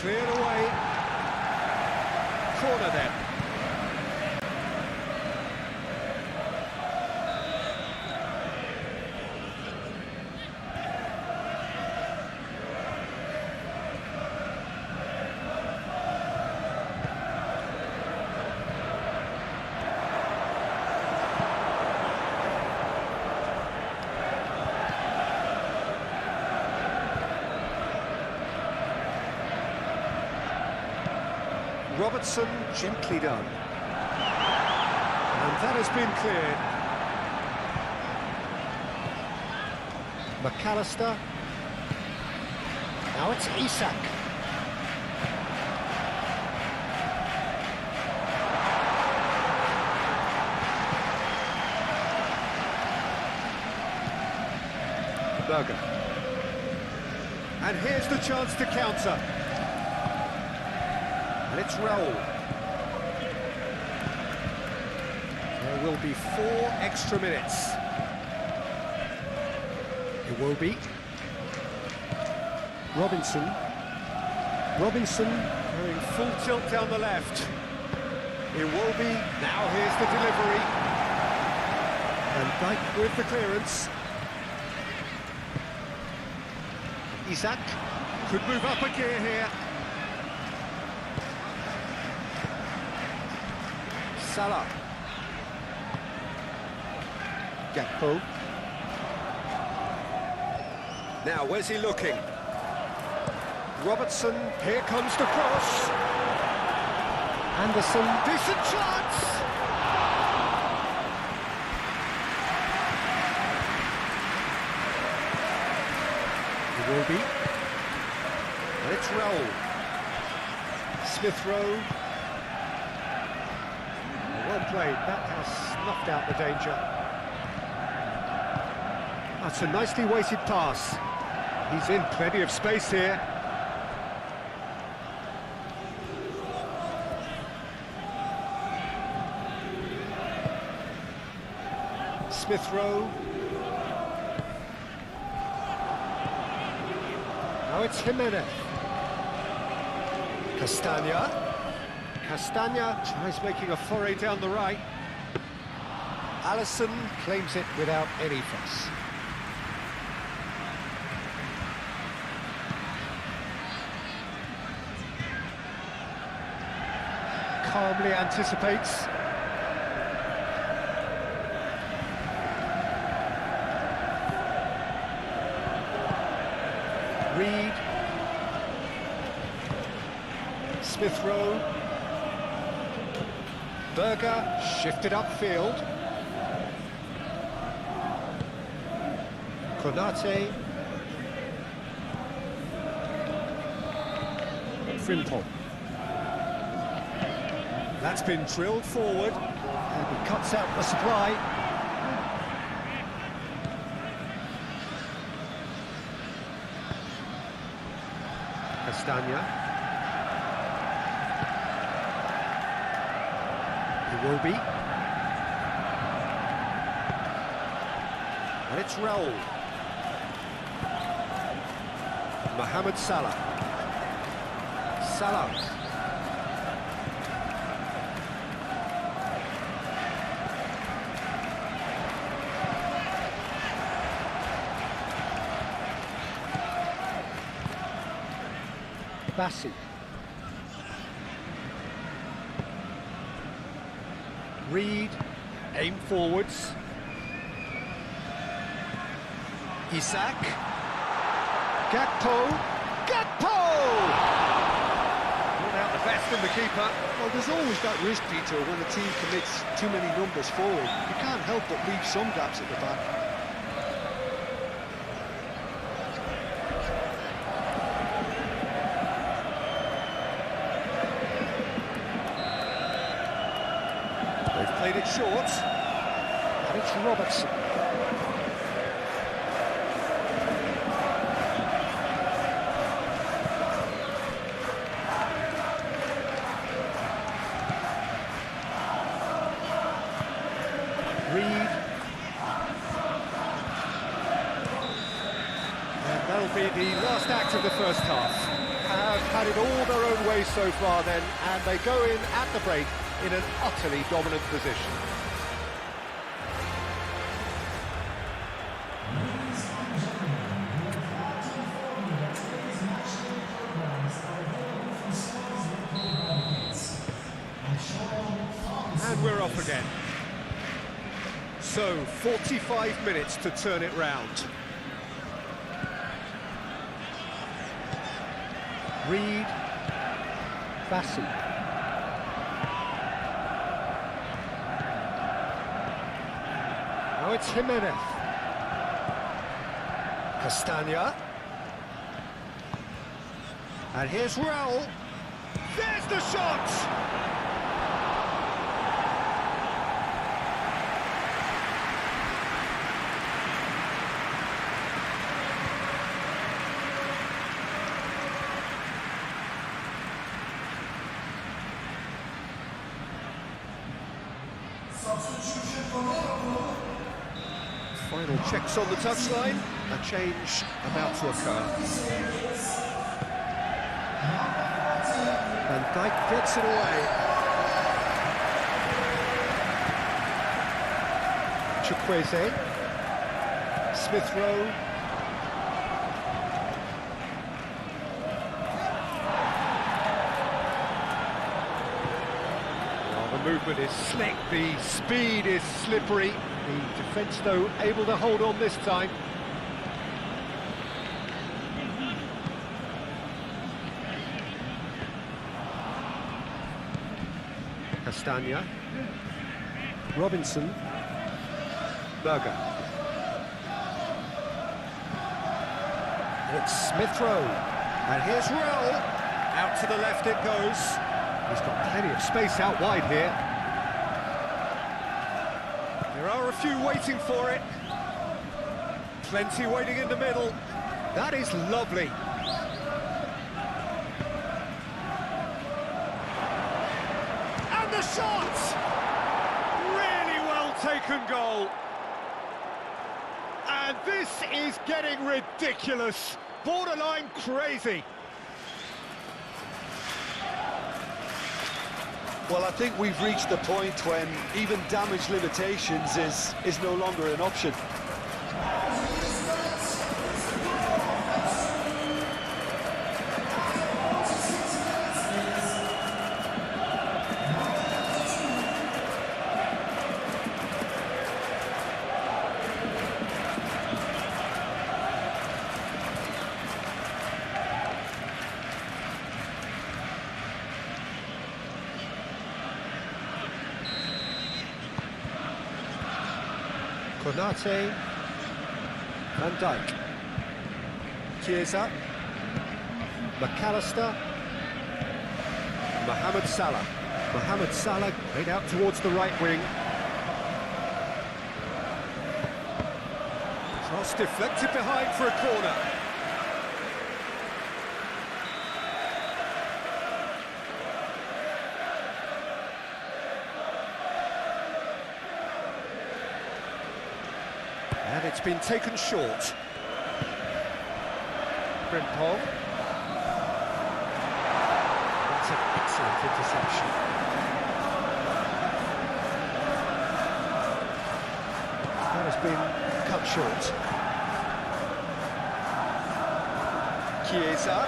Cleared away. Corner then. Robertson, gently done. And that has been cleared. McAllister. Now it's Isak. Berger. And here's the chance to counter. And it's Raul. There will be 4 extra minutes. Iwobi. Robinson. Robinson going full tilt down the left. Iwobi, now here's the delivery. And Dijk with the clearance. Isak could move up a gear here. Salah. Gakpo. Now, where's he looking? Robertson, here comes the cross. Anderson, decent chance! It will be. And it's Raul. Smith Rowe. Well played, that has snuffed out the danger. That's a nicely weighted pass. He's in plenty of space here. Smith Rowe. Now it's Jimenez. Castagna. Castagna tries making a foray down the right. Alisson claims it without any fuss. Calmly anticipates. Reed. Smith Rowe. Berger shifted upfield. Konate. Frimpong. That's been drilled forward, and he cuts out the supply. Castagna. Iwobi. And it's Raul. Mohamed Salah. Salah. Bassi. Reed, aim forwards. Isak. Gakpo. Gakpo! Not out the best in the keeper. Well, there's always that risk, Peter, when the team commits too many numbers forward. You can't help but leave some gaps at the back. They've played it short, and it's Robertson. Reed. And that'll be the last act of the first half. Have had it all their own way so far then, and they go in at the break in an utterly dominant position. And we're off again. So, 45 minutes to turn it round. Reed. Bassi. Now it's Jimenez. Castagna. And here's Raul. There's the shot! Final checks on the touchline, a change about to occur. And Dijk gets it away. Chukwueze. Smith Rowe. Well, the movement is slick, the speed is slippery. The defence, though, able to hold on this time. Castagna. Robinson. Berger. It's Smith Rowe. And here's Raul. Out to the left it goes. He's got plenty of space out wide here. There are a few waiting for it. Plenty waiting in the middle. That is lovely. And the shot! Really well taken goal. And this is getting ridiculous. Borderline crazy. Well, I think we've reached the point when even damage limitations is no longer an option. Konate, Van Dijk, Chiesa, McAllister, Mohamed Salah. Mohamed Salah played out towards the right wing. Cross deflected behind for a corner. And it's been taken short. Frimpong. That's an excellent interception. That has been cut short. Chiesa.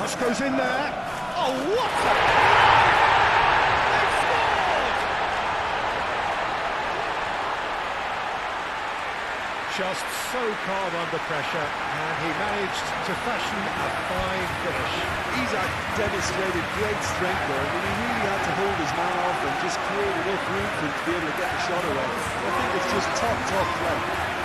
Cross goes in there. Oh, what a... They scored! Just so calm under pressure, and he managed to fashion a fine finish. He's demonstrated great strength there. I mean, he really had to hold his man off and just create enough room for him to be able to get the shot away. I think it's just top play.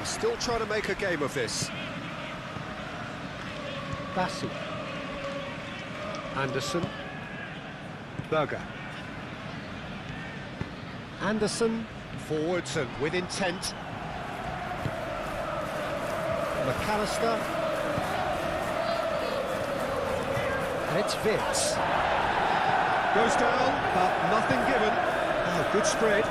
Still trying to make a game of this. Bassi. Anderson. Berger. Anderson. Forwards and with intent. McAllister. And it's Vitz. Goes down, but nothing given. Oh, good spread.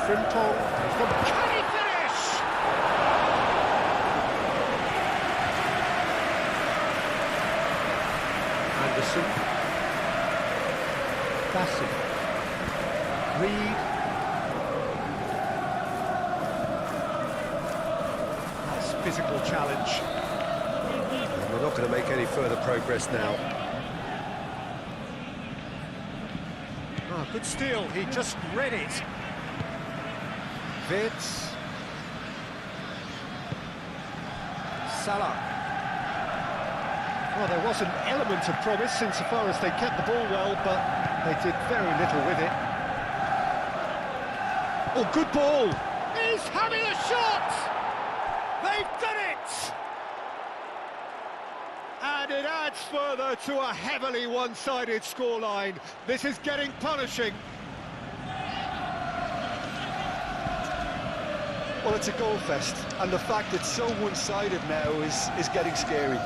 Frimtong. Can he finish? Anderson. Bassi. Reed. That's physical challenge. And we're not going to make any further progress now. Oh, good steal. He just read it. Vitz. Salah. Well, there was an element of promise insofar as they kept the ball well, but they did very little with it. Oh, good ball! He's having a shot! They've done it! And it adds further to a heavily one-sided scoreline. This is getting punishing. Well, it's a goal fest, and the fact it's so one-sided now is getting scary.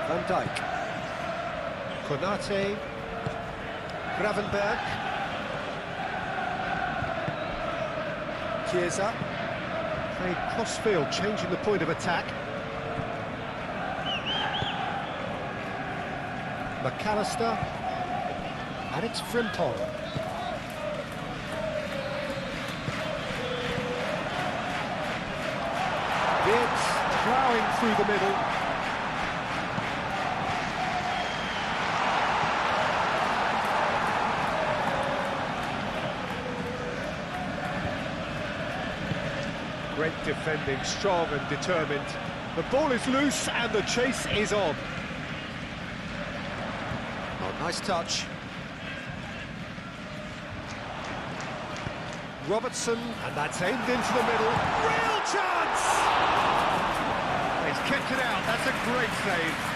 Van Dijk, Konate, Gravenberg, Chiesa, played cross-field, changing the point of attack. McAllister, and it's Frimpong. Vitz ploughing through the middle. Great defending, strong and determined. The ball is loose and the chase is on. Oh, nice touch. Robertson, and that's aimed into the middle. Real chance! He's kept it out, that's a great save.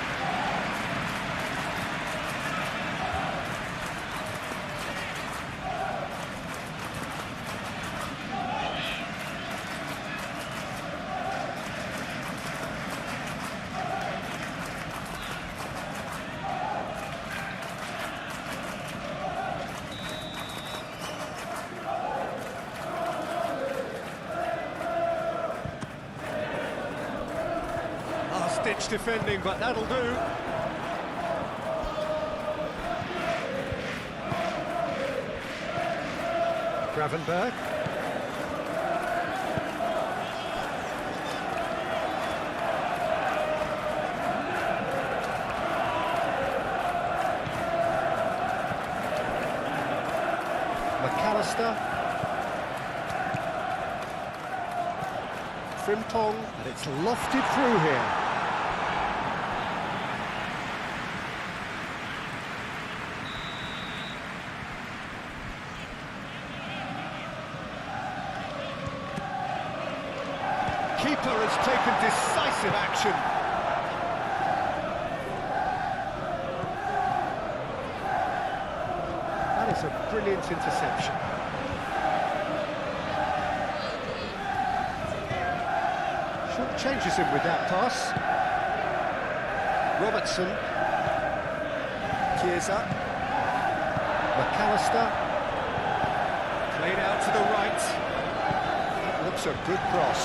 Last-ditch defending, but that'll do. Gravenberg. McAllister. Frimpong, and it's lofted through here. keeper has taken decisive action. That is a brilliant interception. Short changes him with that pass. Robertson. Chiesa. McAllister. Played out to the right. That looks a good cross.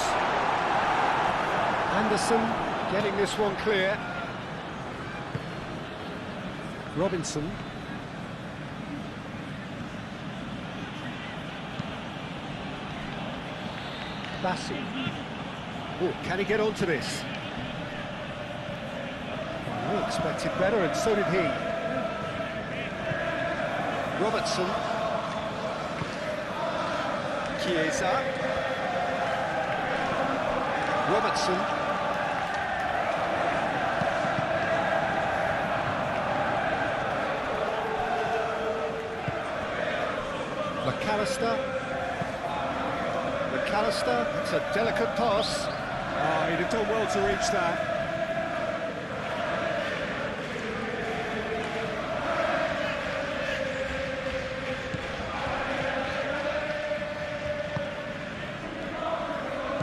Anderson getting this one clear. Robinson. Bassi. Oh, can he get onto this? We expected better, and so did he. Robertson. Chiesa. Robertson. McAllister. McAllister, it's a delicate pass. Oh, he'd have done well to reach that.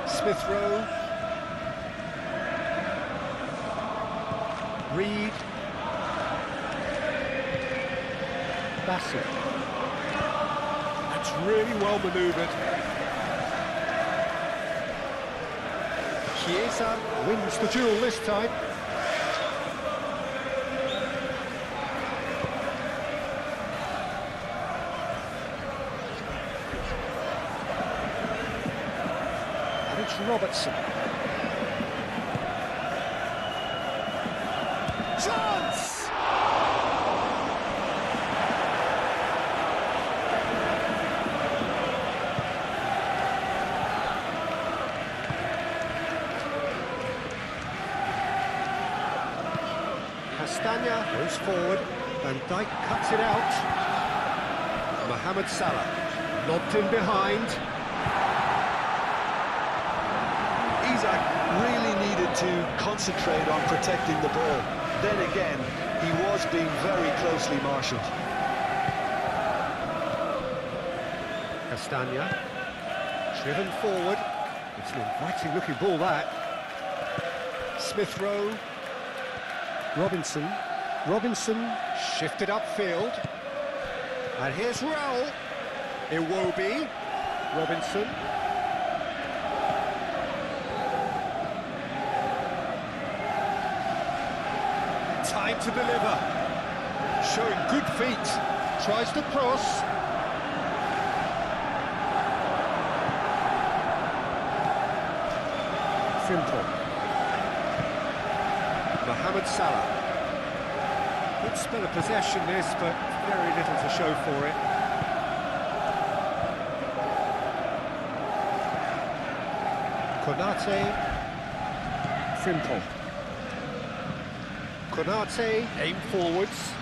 Smith Rowe. Reed. Bassett. That's really well manoeuvred. Chiesa wins the duel this time. And it's Robertson. Chance! Castagna goes forward, and Dijk cuts it out. Mohamed Salah, lobbed in behind. Isak really needed to concentrate on protecting the ball. Then again, he was being very closely marshalled. Castagna, driven forward. It's an inviting looking ball, that. Smith Rowe. Robinson. Robinson shifted upfield. And here's Raul. Iwobi. Robinson. Time to deliver. Showing good feet. Tries to cross. Simple. Mohamed Salah. Good spell of possession this, but very little to show for it. Konate. Frimpong. Konate, aim forwards.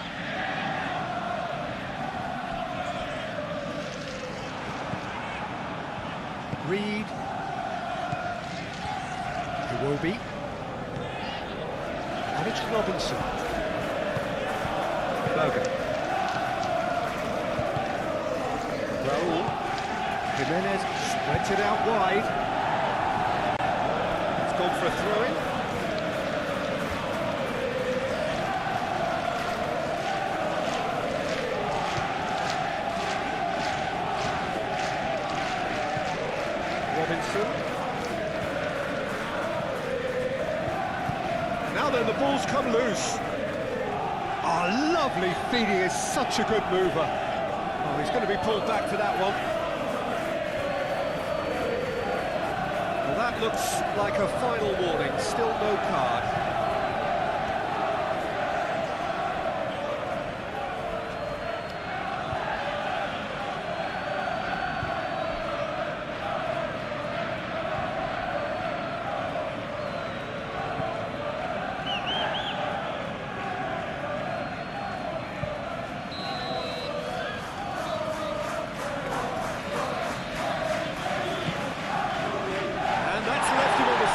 Reed. Iwobi. And it's Robinson. Berger. Raul. Jimenez spreads it out wide. It's gone for a throw-in. Robinson. Now then, the ball's come loose. Oh, lovely feeding, is such a good mover. Oh, he's going to be pulled back for that one. Well, that looks like a final warning, still no card. That's left him on the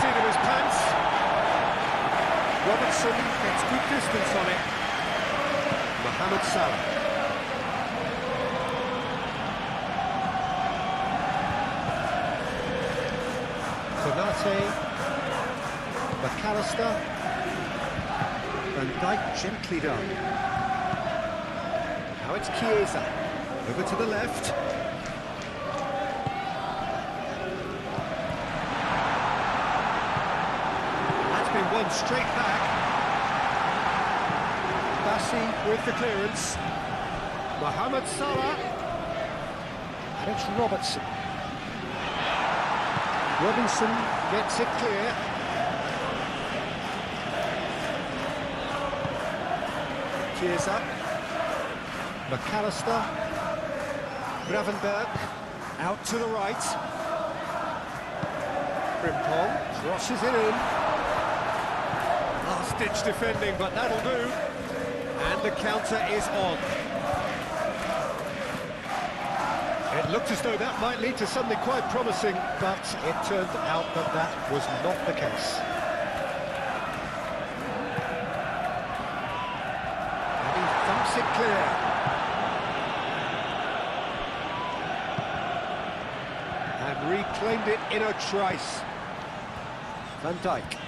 Robinson gets good distance on it. Mohamed Salah. Konate. McAllister. Van Dijk gently done. Now it's Chiesa. Over to the left. One straight back. Bassi with the clearance. Mohamed Salah. And it's Robertson. Robinson gets it clear. Chiesa. McAllister. Gravenberg. Out to the right. Frimpong crosses it in. Last-ditch defending, but that'll do. And the counter is on. It looked as though that might lead to something quite promising, but it turned out that that was not the case. And he thumps it clear. And reclaimed it in a trice. Van Dijk.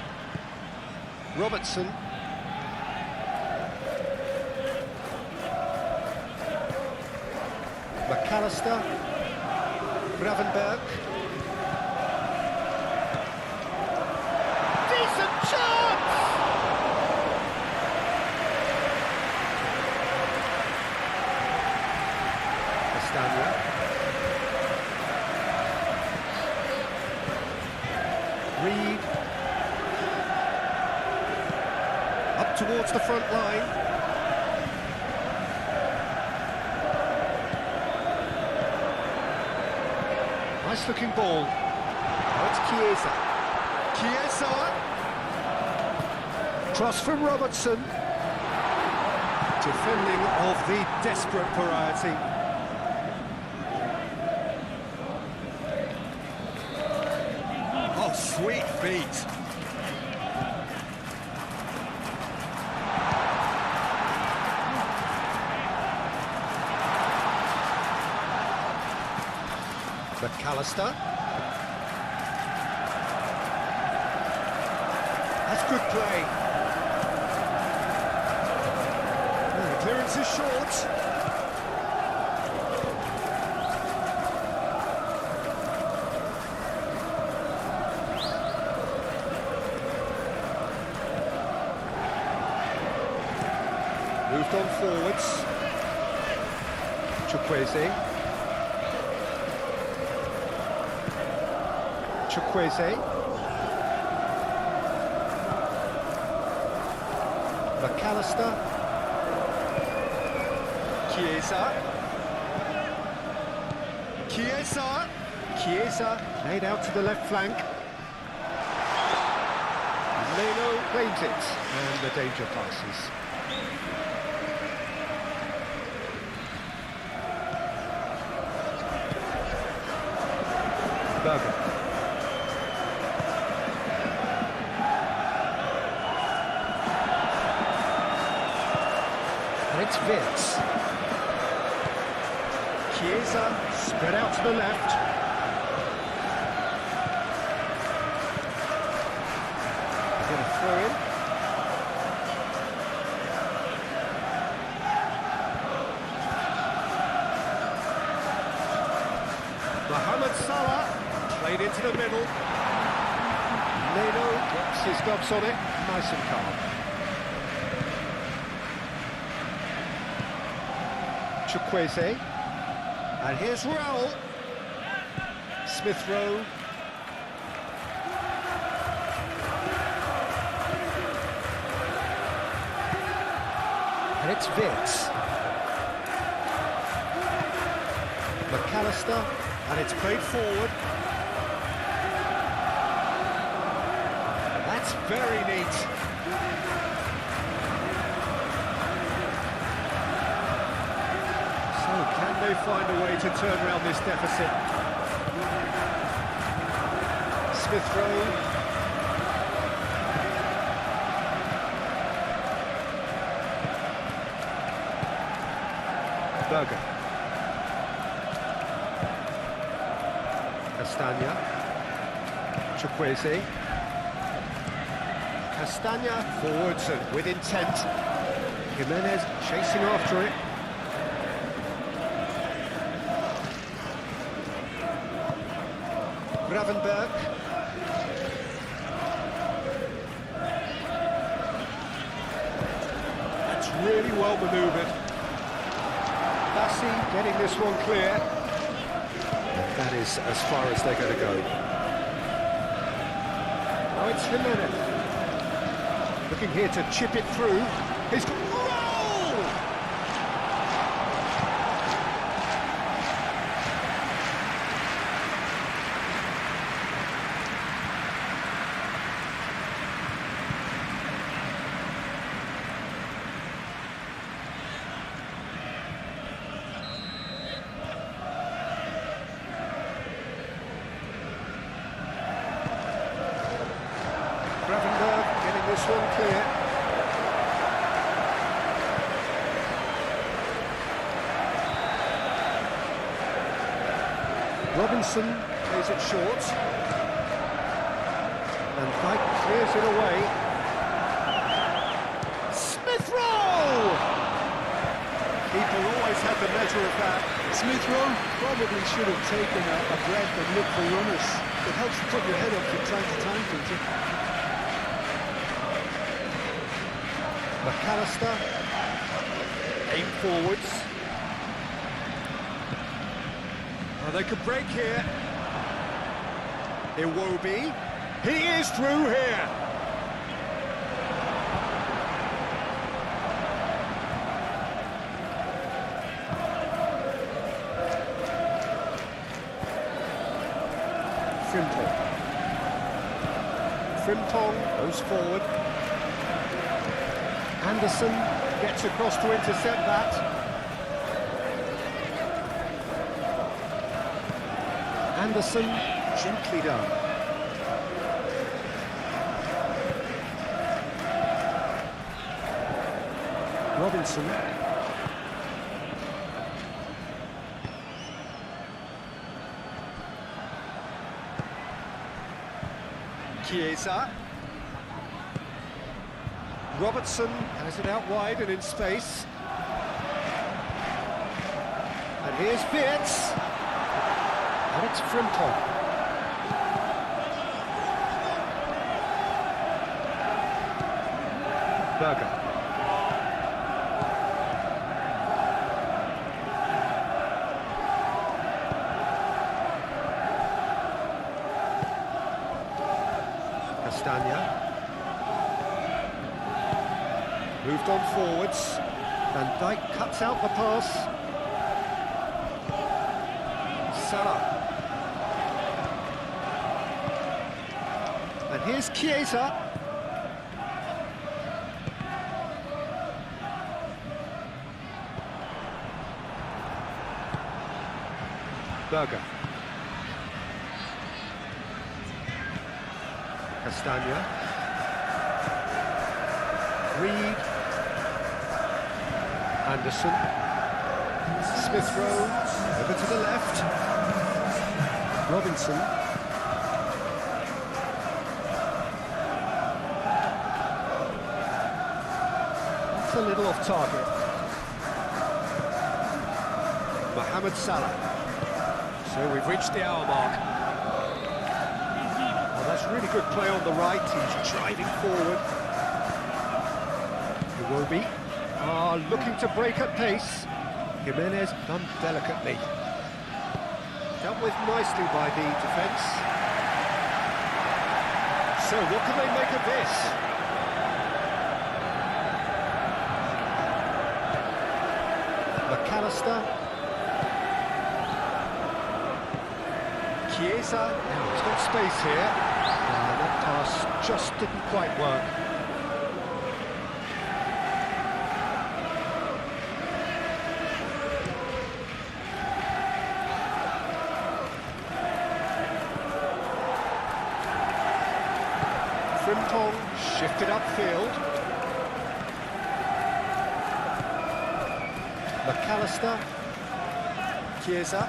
Robertson. McAllister. Gravenberg. Decent chance! Castagna. Reed. Up towards the front line. Nice looking ball. Now it's Chiesa. Chiesa! Cross from Robertson. Defending of the desperate variety. Oh, sweet feet. McAllister. That's good play. Oh, the clearance is short. Moved on forwards. Chukwueze. Chukwueze. McAllister. Chiesa. Chiesa. Chiesa laid out to the left flank. Leno claims it, and the danger passes. Berger. And it's Vince. Chiesa spread out to the left. He's going to throw in. Mohamed Salah played into the middle. Leno gets his gloves on it, nice and calm. Chukwueze, and here's Raul. Smith Rowe. And it's Vince. McAllister, and it's played forward. That's very neat. Can they find a way to turn around this deficit? Smith Rowe. Berger. Castagna. Chukwueze. Castagna forwards and with intent. Jimenez chasing after it. Gravenberg. That's really well manoeuvred. Bassi getting this one clear. That is as far as they're going to go. Now it's Jimenez. Looking here to chip it through. He's got... Gravenberg getting this one clear. Robinson plays it short. And Dijk clears it away. Smith Rowe! Keeper always had the measure of that. Smith Rowe probably should have taken a breath and looked for runners. It helps to put your head up from time to time, don't you? McAllister, aim forwards. Oh, they could break here. Iwobi, he is through here. Frimpong goes forward. Anderson gets across to intercept that. Anderson, gently done. Robinson. Chiesa. Robertson has it out wide and in space. And here's Wirtz. And it's Frimpong. Berger. Castagna. Moved on forwards. Van Dijk cuts out the pass. Salah. And here's Chiesa. Berger. Castagna. Reed. Anderson. Smith Rowe. Over to the left. Robinson. That's a little off target. Mohamed Salah. So we've reached the hour mark. Oh, that's really good play on the right. He's driving forward. Iwobi are looking to break at pace. Jimenez done delicately. Dealt with nicely by the defence. So what can they make of this? McAllister. Chiesa. Now he's got space here. That pass just didn't quite work. Frimpong shifted upfield. McAllister. Chiesa.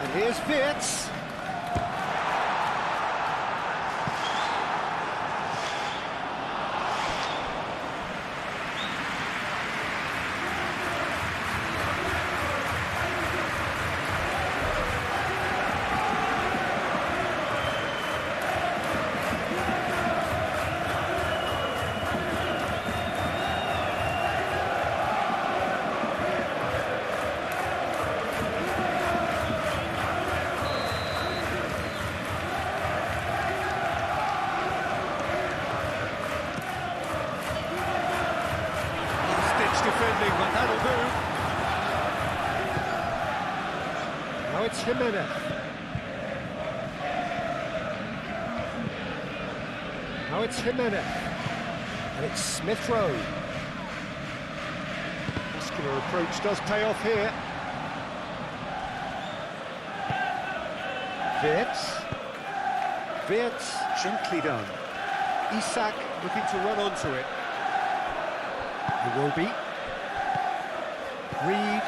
And here's Wirtz. Defending, but that'll do. Now it's Jimenez. Now it's Jimenez. And it's Smith Rowe. Muscular approach does pay off here. Wirtz, gently done. Isak looking to run onto it. It will be. Reed.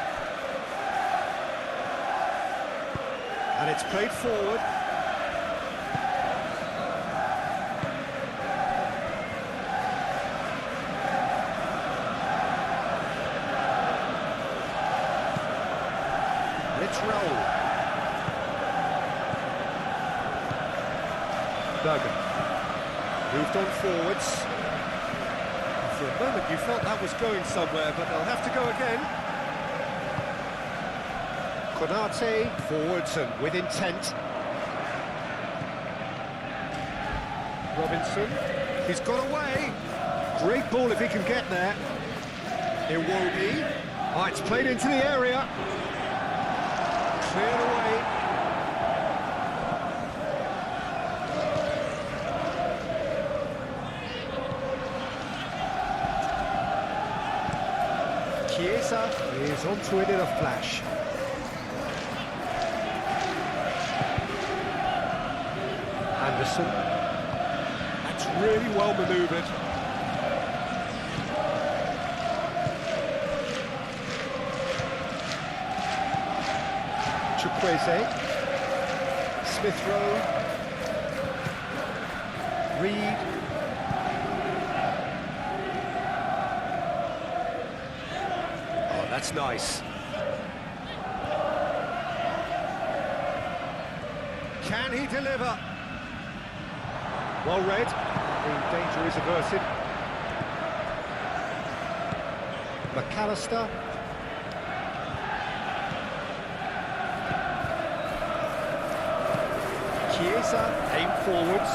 And it's played forward. And it's Raul. Duggan. Moved on forwards. For a moment you felt that was going somewhere, but they'll have to go again. Konate forwards and with intent. Robinson, he's got away. Great ball if he can get there. It won't be. Oh, it's played into the area. Cleared away. Chiesa is onto it in a flash. Anderson. That's really well manoeuvred. Chukwueze. Smith Rowe. Reed. Oh, that's nice. Can he deliver? Well read. The danger is averted. McAllister. Chiesa, aim forwards.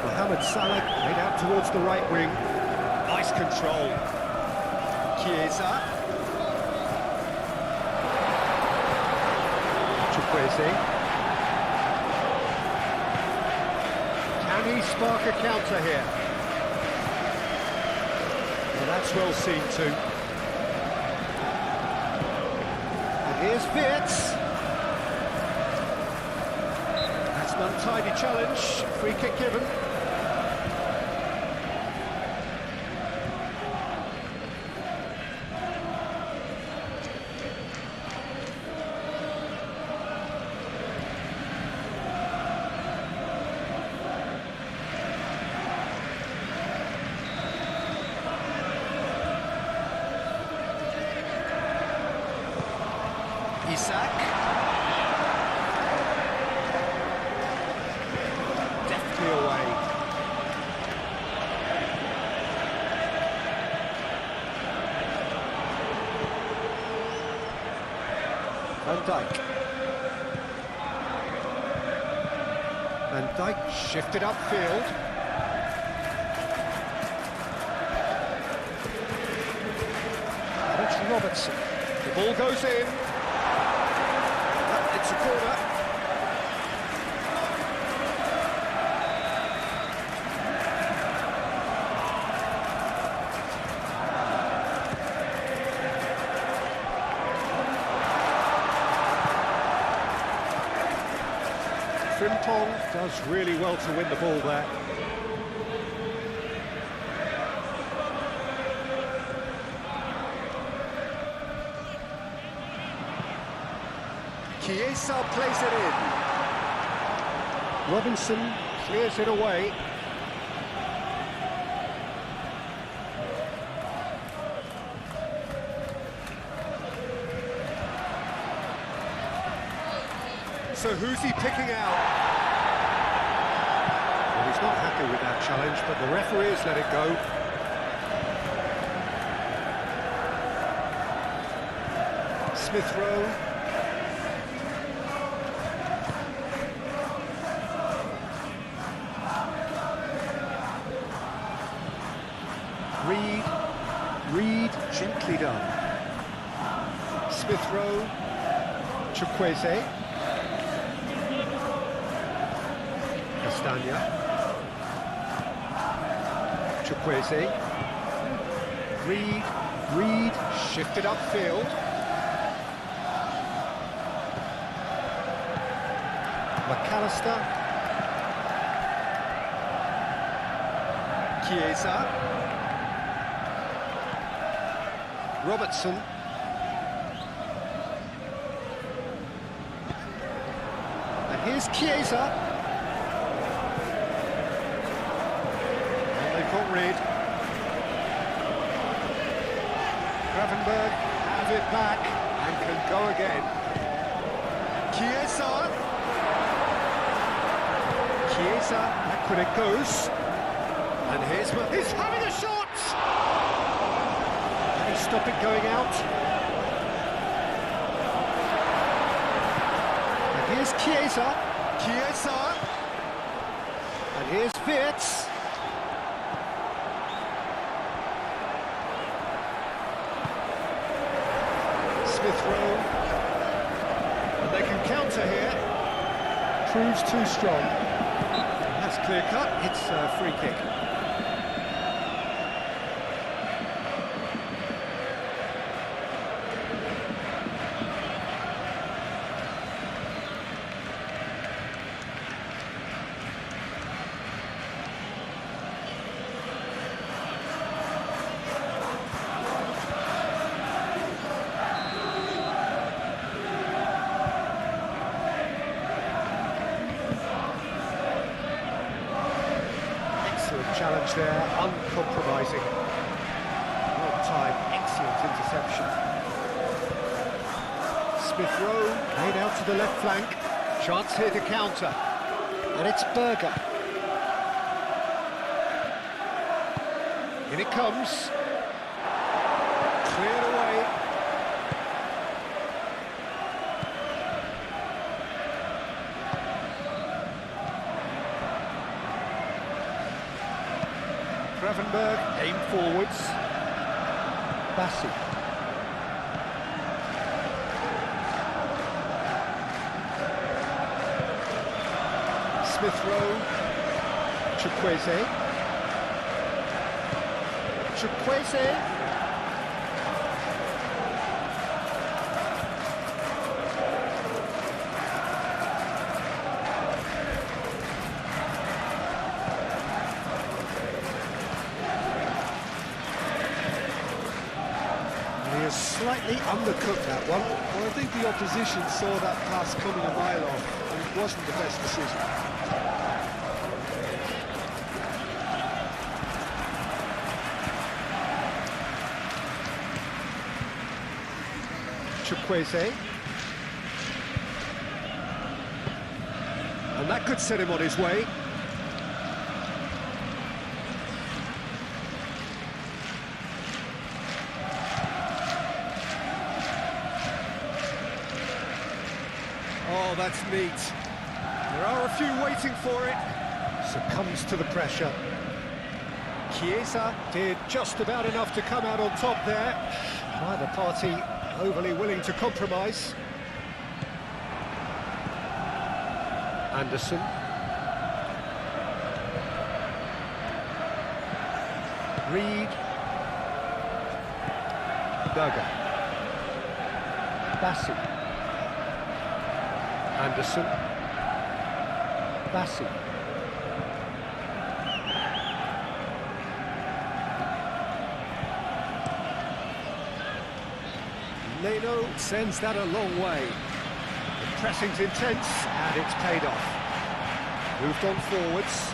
Mohamed Salah made out towards the right wing. Nice control. Chiesa. Chukwueze. Can he spark a counter here? Well, that's well seen too. And here's Wirtz. That's an untidy challenge. Free kick given. Isak. Deftly away. Van Dijk. Van Dijk shifted upfield. And it's Robertson. The ball goes in. It's a corner. Frimpong does really well to win the ball there. Chiesa plays it in. Robinson clears it away. So who's he picking out? Well, he's not happy with that challenge, but the referee has let it go. Smith Rowe. Reed, gently done. Smith Rowe. Chukwueze. Castagna. Chukwueze. Reed, shifted upfield. McAllister. Chiesa. Robertson. And here's Chiesa. And they've got rid. Gravenberg has it back and can go again. Chiesa, back when it goes. And he's having a shot! Can he stop it going out? And here's Chiesa. And here's Wirtz. Smith Rowe. And they can counter here. Proves too strong. That's clear cut, it's a free kick. Challenge there, uncompromising. Long time, excellent interception. Smith Rowe, laid out to the left flank. Chance here to counter. And it's Berger. In it comes. Cleared away. Gravenberg, aim forwards. Bassi. Smith Rowe. Chukwueze. Slightly undercooked that one. Well, I think the opposition saw that pass coming a mile off, and it wasn't the best decision. Chukwueze. And that could set him on his way. Oh, that's neat. There are a few waiting for it. Succumbs to the pressure. Chiesa did just about enough to come out on top there. Neither party overly willing to compromise. Anderson. Reed. Berger. Bassi. Anderson. Bassi. Leno sends that a long way. The Pressing's intense, and it's paid off. Moved on forwards.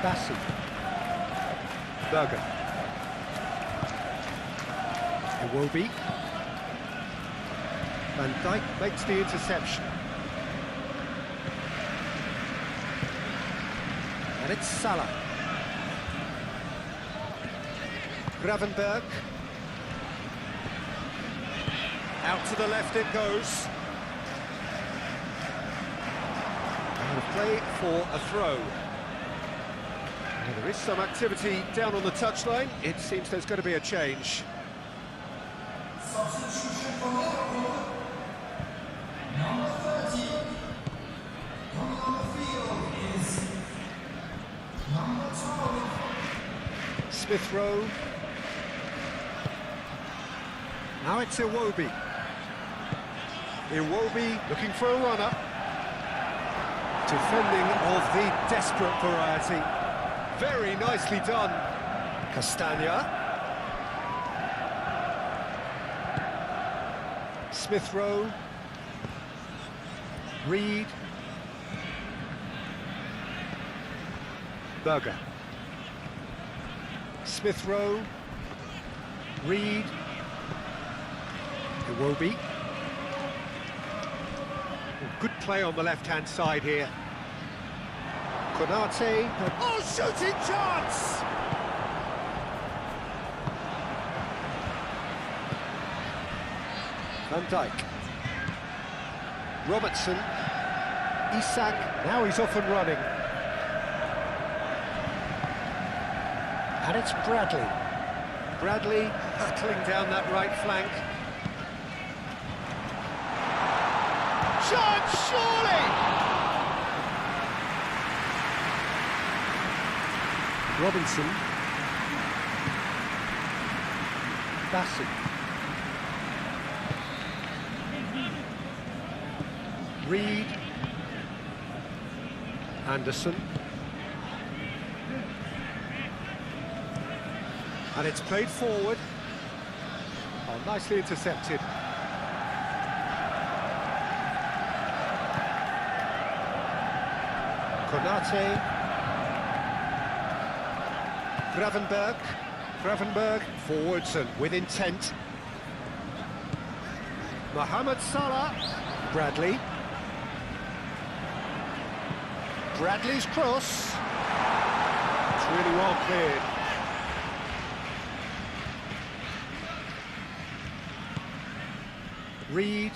Bassi. Berger. Iwobi. Van Dijk makes the interception. And it's Salah. Gravenberg. Out to the left it goes. And a play for a throw. Now, there is some activity down on the touchline. It seems there's going to be a change. Substitution for Liverpool. Number 30. Coming on the field is number 12. Smith Rowe. Now it's Iwobi. Iwobi looking for a run-up. Defending of the desperate variety. Very nicely done. Castagna. Smith Rowe. Reed. Berger. Smith Rowe. Reed. Iwobi. Good play on the left-hand side here. Konate. Oh, shooting chance! Van Dijk. Robertson. Isak. Now he's off and running. And it's Bradley. Bradley hurtling down that right flank. Chance, surely! Robinson. Bassi. Reed. Anderson. And it's played forward. Oh, nicely intercepted. Konate. Gravenberg forwards and with intent. Mohamed Salah. Bradley. Bradley's cross. It's really well cleared. Reed.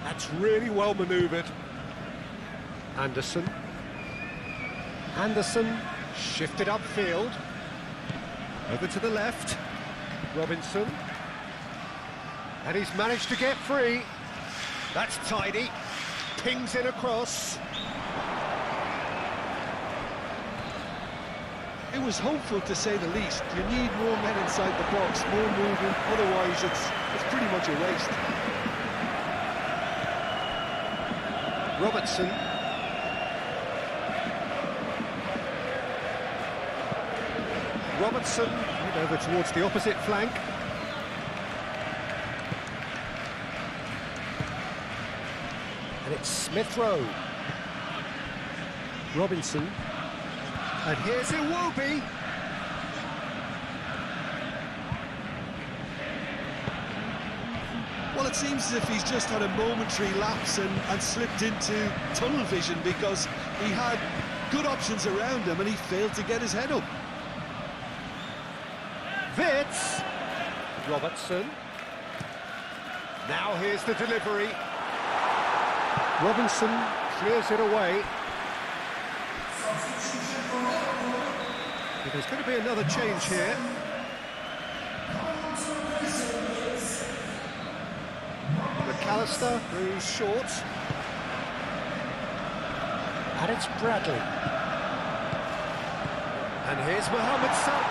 That's really well manoeuvred. Anderson. Anderson shifted upfield. Over to the left. Robinson. And he's managed to get free. That's tidy. Pings in across. It was hopeful, to say the least. You need more men inside the box, more movement, otherwise it's pretty much a waste. Robertson. Robertson over towards the opposite flank. And it's Smith Rowe. Robinson. And here's Iwobi. Well, it seems as if he's just had a momentary lapse and slipped into tunnel vision, because he had good options around him and he failed to get his head up. Witz. Robertson. Now here's the delivery. Robinson clears it away. But there's going to be another change here. McAllister moves short. And it's Bradley. And here's Mohamed Salah.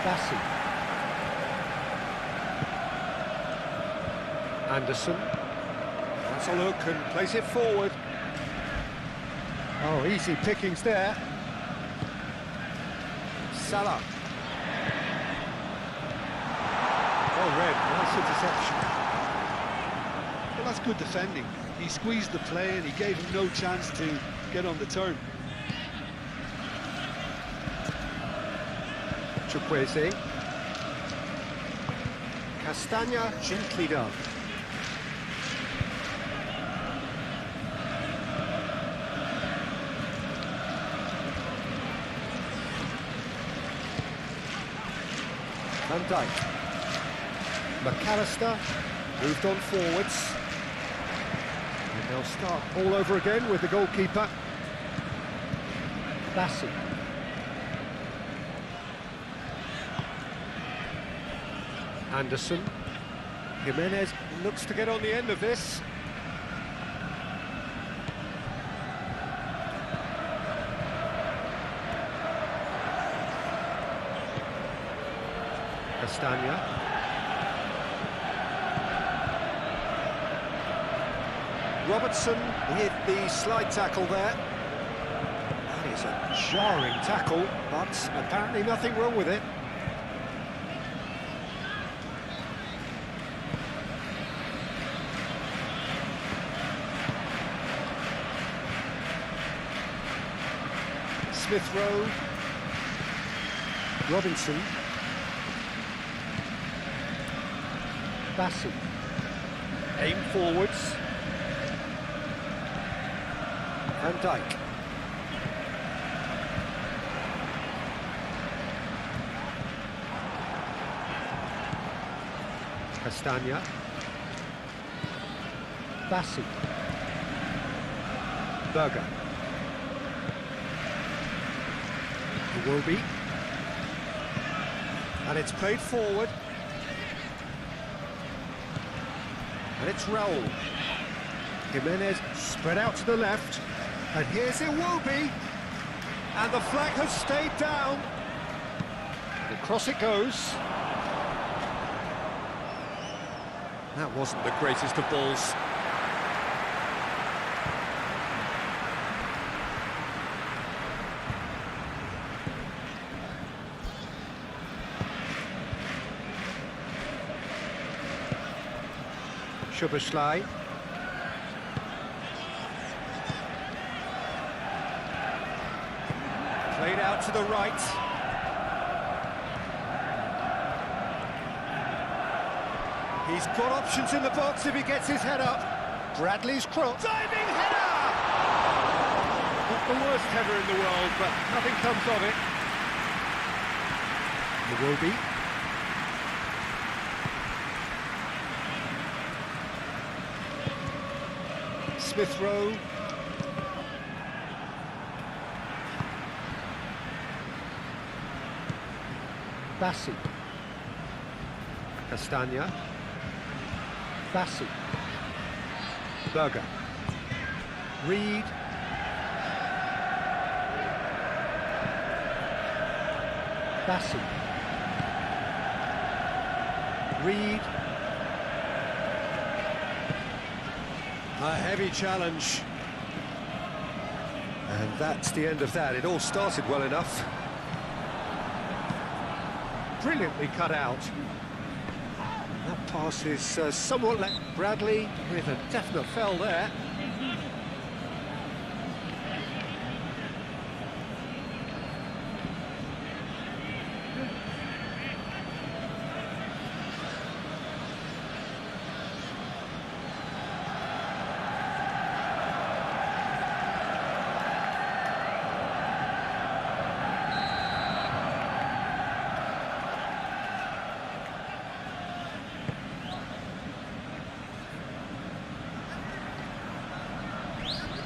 Bassi. Anderson. That's a look and plays it forward. Oh, easy pickings there. Salah. Oh, red, nice interception. Well, that's good defending. He squeezed the play and he gave him no chance to get on the turn. Chukwueze. Castagna, gently done. Van Dijk. McAllister moved on forwards. And they'll start all over again with the goalkeeper. Bassi. Anderson. Jimenez looks to get on the end of this. Castagna. Robertson with the slide tackle there. That is a jarring tackle, but apparently nothing wrong with it. Smith Rowe. Robinson. Bassi. Aim forwards. Van Dijk. Castagna. Bassi. Berger. Iwobi. And it's played forward. And it's Raul. Jimenez spread out to the left. And here's Iwobi. And the flag has stayed down. And across it goes. That wasn't the greatest of balls. Szoboszlai. Played out to the right. He's got options in the box if he gets his head up. Bradley's cross. Diving header! Not the worst header in the world, but nothing comes of it. Iwobi. Smith Rowe. Bassi. Castagna. Bassi. Berger. Reed. Bassi. Reed. A heavy challenge. And that's the end of that. It all started well enough. Brilliantly cut out. That pass is somewhat left. Bradley with a definite fell there.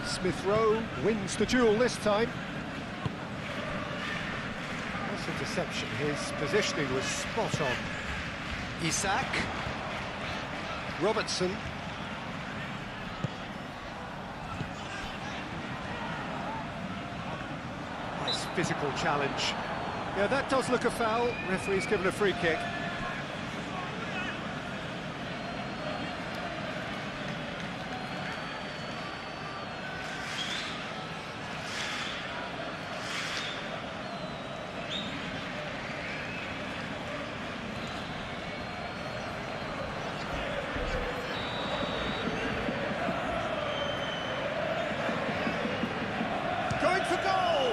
Smith Rowe wins the duel this time. That's a deception. His positioning was spot on. Isak. Robertson. Nice physical challenge. Yeah, that does look a foul. Referee's given a free kick. Going for goal!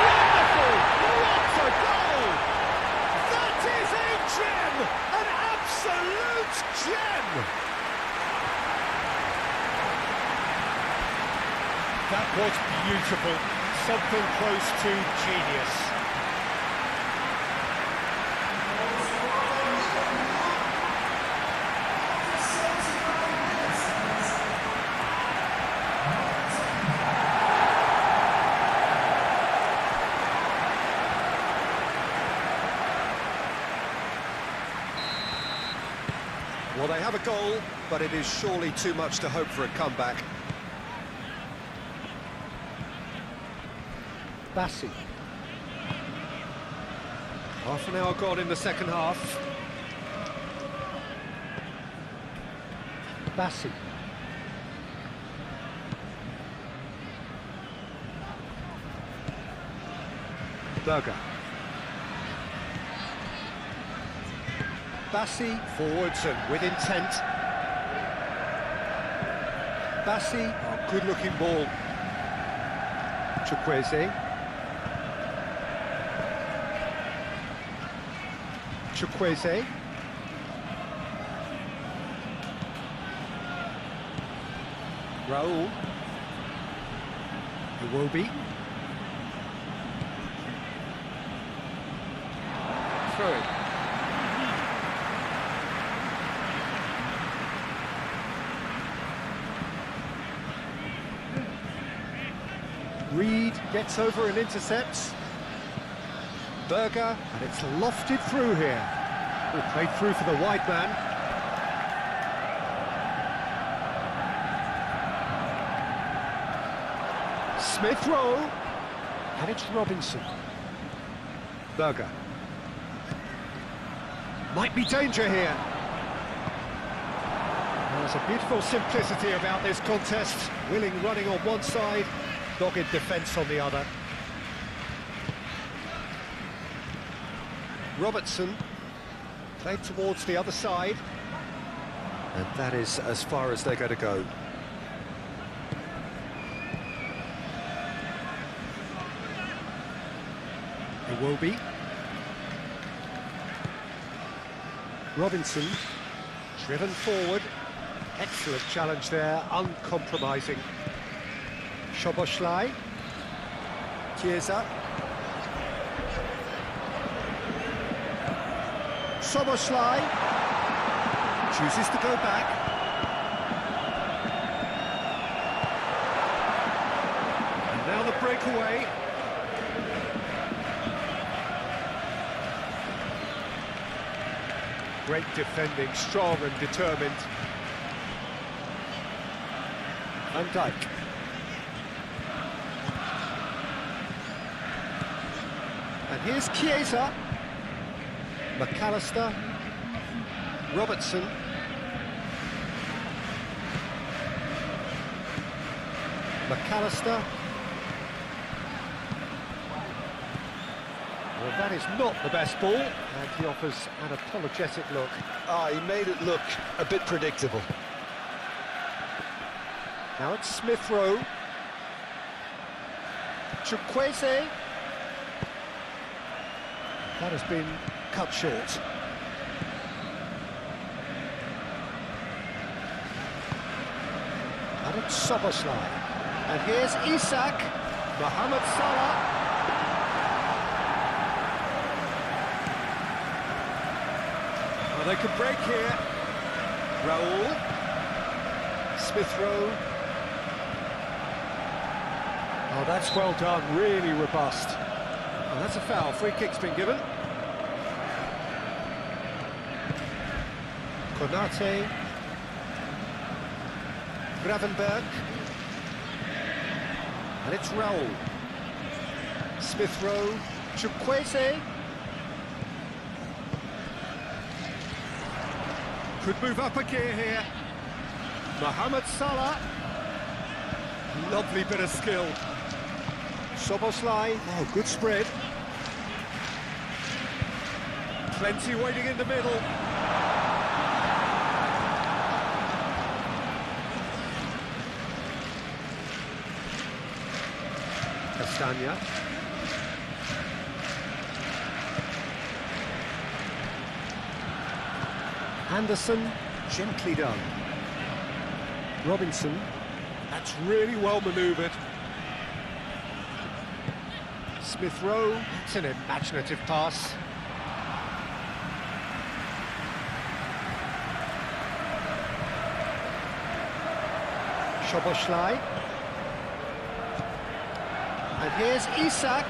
Wonderful! What a goal! That is a gem! An absolute gem! That was beautiful. Something close to genius. Well, they have a goal, but it is surely too much to hope for a comeback. Bassi. Half an hour gone in the second half. Bassi. Berger. Bassi forwards and with intent. Bassi, oh, good-looking ball. Chukwueze. Chukwueze. Raul. Iwobi. Throw it. Reed gets over and intercepts. Berger, and it's lofted through here. Oh, played through for the wide man. Smith Rowe, and it's Robinson. Berger. Might be danger here. There's a beautiful simplicity about this contest. Willing running on one side, dogged defence on the other. Robertson played towards the other side, and that is as far as they're going to go. Iwobi. Robinson driven forward. Excellent challenge there, uncompromising. Szoboszlai. Chiesa. Szoboszlai chooses to go back. And now the breakaway. Great defending, strong and determined. Van Dijk. And here's Chiesa. McAllister. Robertson. McAllister. Well, that is not the best ball, and he offers an apologetic look. He made it look a bit predictable. Now it's Smith Rowe. Chukwueze. That has been cut short. And it's Szoboszlai. And here's Isak. Mohamed Salah. Well, they could break here. Raul. Smith Rowe. Oh, that's well done, really robust. And that's a foul, free kick's been given. Konate. Gravenberg. And it's Raul. Smith Rowe, Chukwueze. Could move up a gear here. Mohamed Salah. Lovely bit of skill. Szoboszlai, oh, good spread. Plenty waiting in the middle. Castagna. Anderson, gently done. Robinson, that's really well manoeuvred. Smith Rowe, it's an imaginative pass. Szoboszlai. And here's Isak.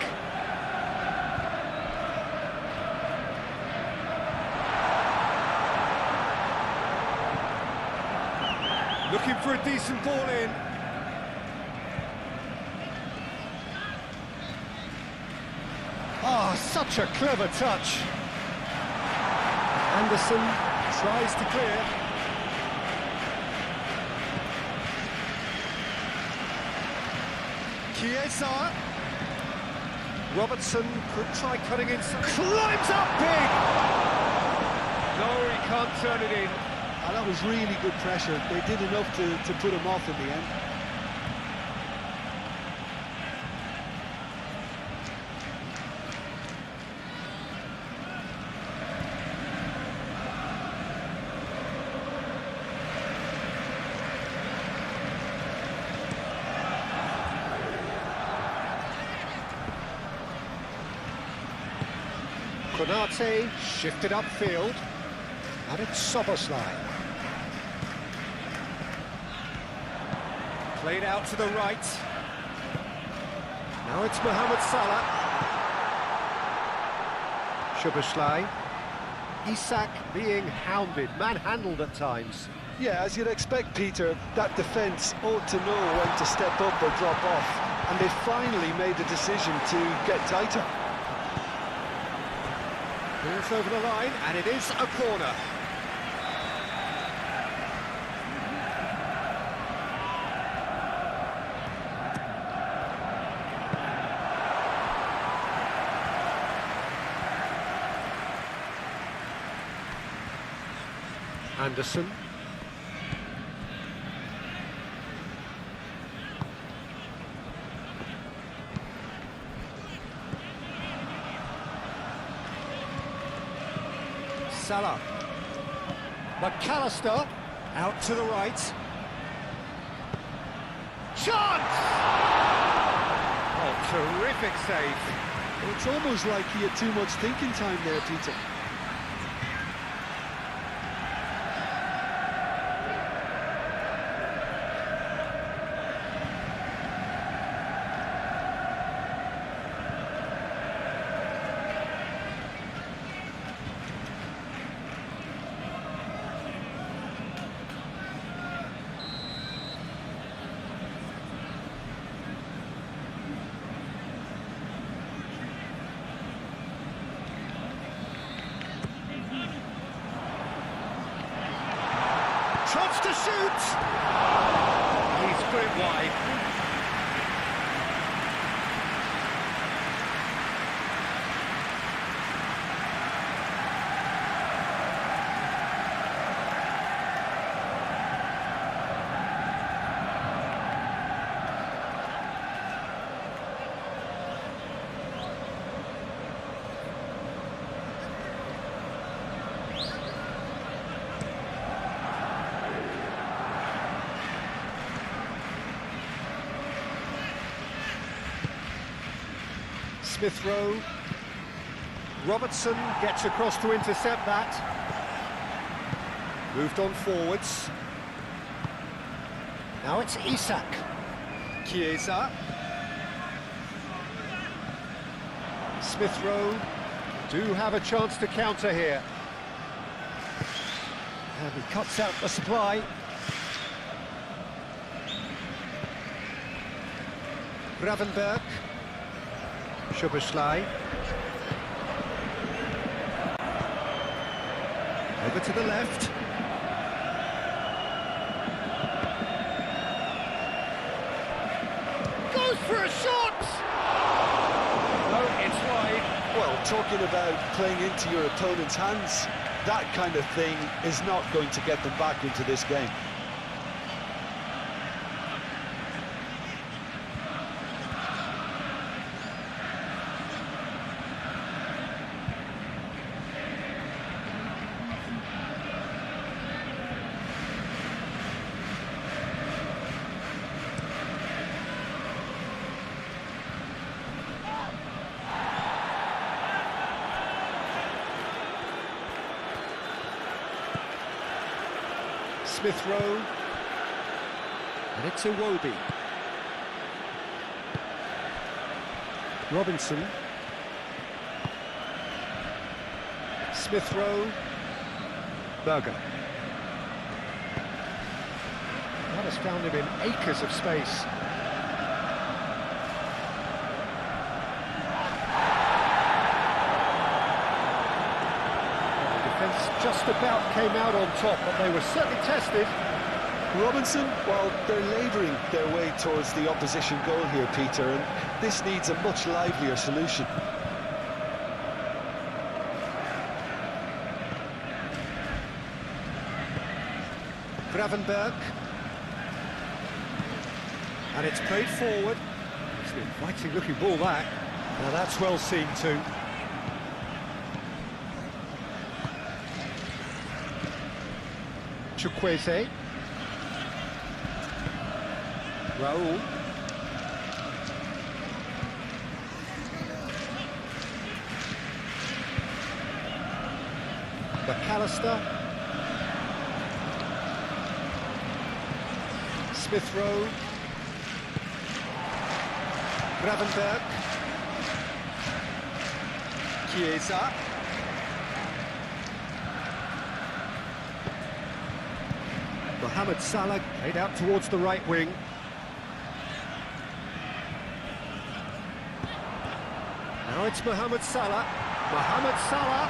Looking for a decent ball in. Oh, such a clever touch. Anderson tries to clear. Chiesa. Robertson could try cutting inside. Climbs up big! No, he can't turn it in. Oh, that was really good pressure. They did enough to put him off in the end. Konate shifted upfield, and it's Szoboszlai. Played out to the right. Now it's Mohamed Salah. Szoboszlai. Isak being hounded, manhandled at times. Yeah, as you'd expect, Peter, that defence ought to know when to step up or drop off, and they finally made the decision to get tighter. Moves over the line, and it is a corner. Anderson. Salah. McAllister out to the right. Chance! Oh, terrific save. It's almost like he had too much thinking time there, Peter. Chance to shoot! He's put it wide. Smith Rowe. Robertson gets across to intercept that. Moved on forwards. Now it's Isak. Chiesa. Smith Rowe do have a chance to counter here. And he cuts out the supply. Gravenberg. Szoboszlai. Over to the left. Goes for a shot! No, it's wide. Well, talking about playing into your opponent's hands, that kind of thing is not going to get them back into this game. Smith Rowe, and it's Iwobi. Robinson. Smith Rowe. Berger. That has found him in acres of space. Just about came out on top, but they were certainly tested. Robinson, well, they're labouring their way towards the opposition goal here, Peter, and this needs a much livelier solution. Gravenberg. And it's played forward. It's an inviting looking ball, that. Now that's well seen too. Chukwueze. Raul. McAllister. Smith Rowe. Gravenberg. Chiesa. Mohamed Salah played out towards the right wing. Now it's Mohamed Salah. Mohamed Salah.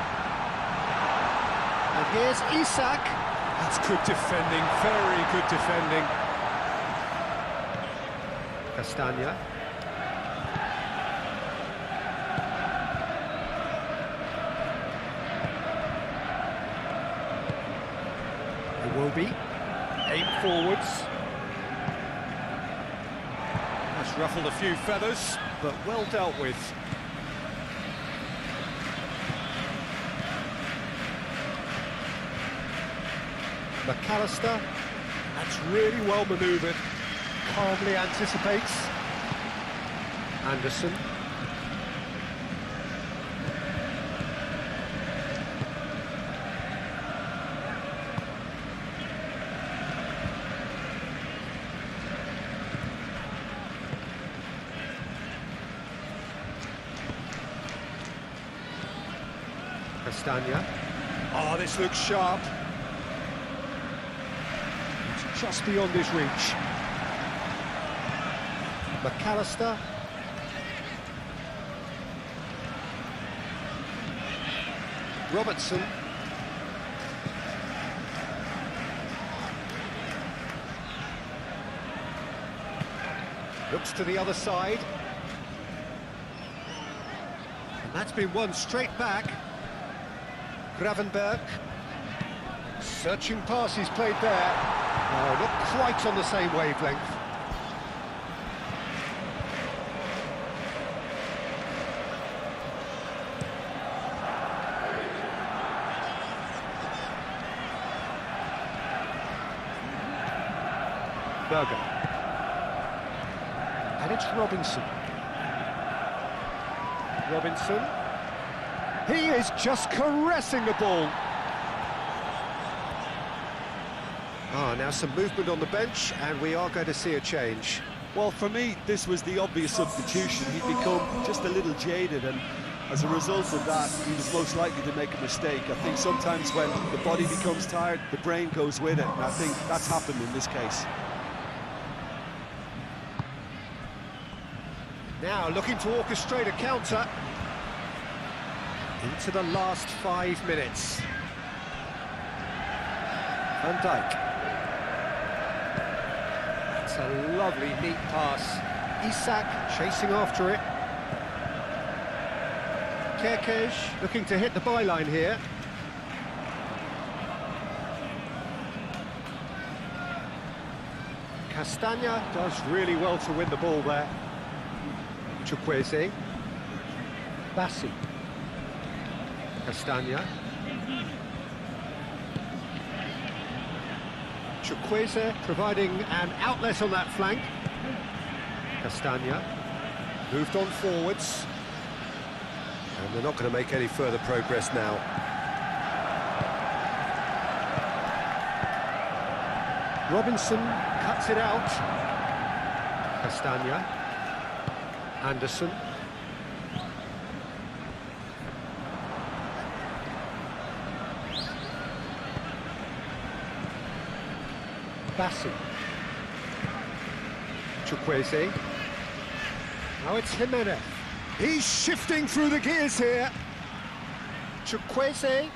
And here's Isak. That's good defending, very good defending. Castagna. Iwobi. Aim forwards. That's ruffled a few feathers, but well dealt with. McAllister. That's really well manoeuvred. Calmly anticipates. Anderson. Castagna. Oh, this looks sharp. It's just beyond his reach. McAllister. Robertson. Looks to the other side. And that's been won straight back. Gravenberg. Searching pass he's played there. Oh, not quite on the same wavelength. Berger. And it's Robinson. Robinson. He is just caressing the ball. Now some movement on the bench, and we are going to see a change. Well, for me, this was the obvious substitution. He'd become just a little jaded, and as a result of that, he was most likely to make a mistake. I think sometimes when the body becomes tired, the brain goes with it, and I think that's happened in this case. Now looking to orchestrate a counter. Into the last 5 minutes. Van Dijk. It's a lovely, neat pass. Isak chasing after it. Kerkez looking to hit the byline here. Castagna does really well to win the ball there. Chukwueze. Bassi. Castagna. Chukwueze providing an outlet on that flank. Castagna moved on forwards. And they're not going to make any further progress now. Robinson cuts it out. Castagna. Anderson. Bassi. Chukwueze. Now it's Jimenez. He's shifting through the gears here. Chukwueze.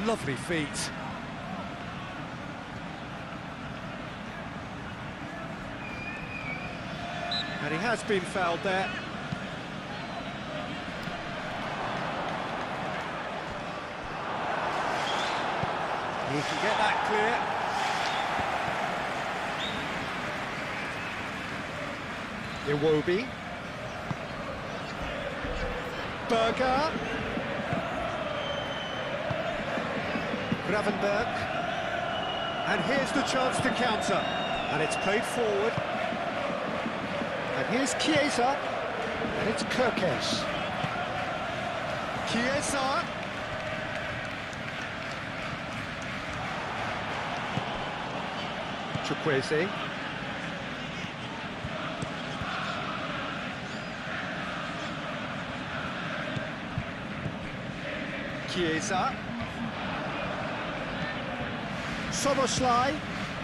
Lovely feet. And he has been fouled there. He can get that clear. Iwobi. Berger. Gravenberg. And here's the chance to counter. And it's played forward. And here's Chiesa. And it's Kerkez. Chiesa. Chukwueze. Chiesa. Soboslai.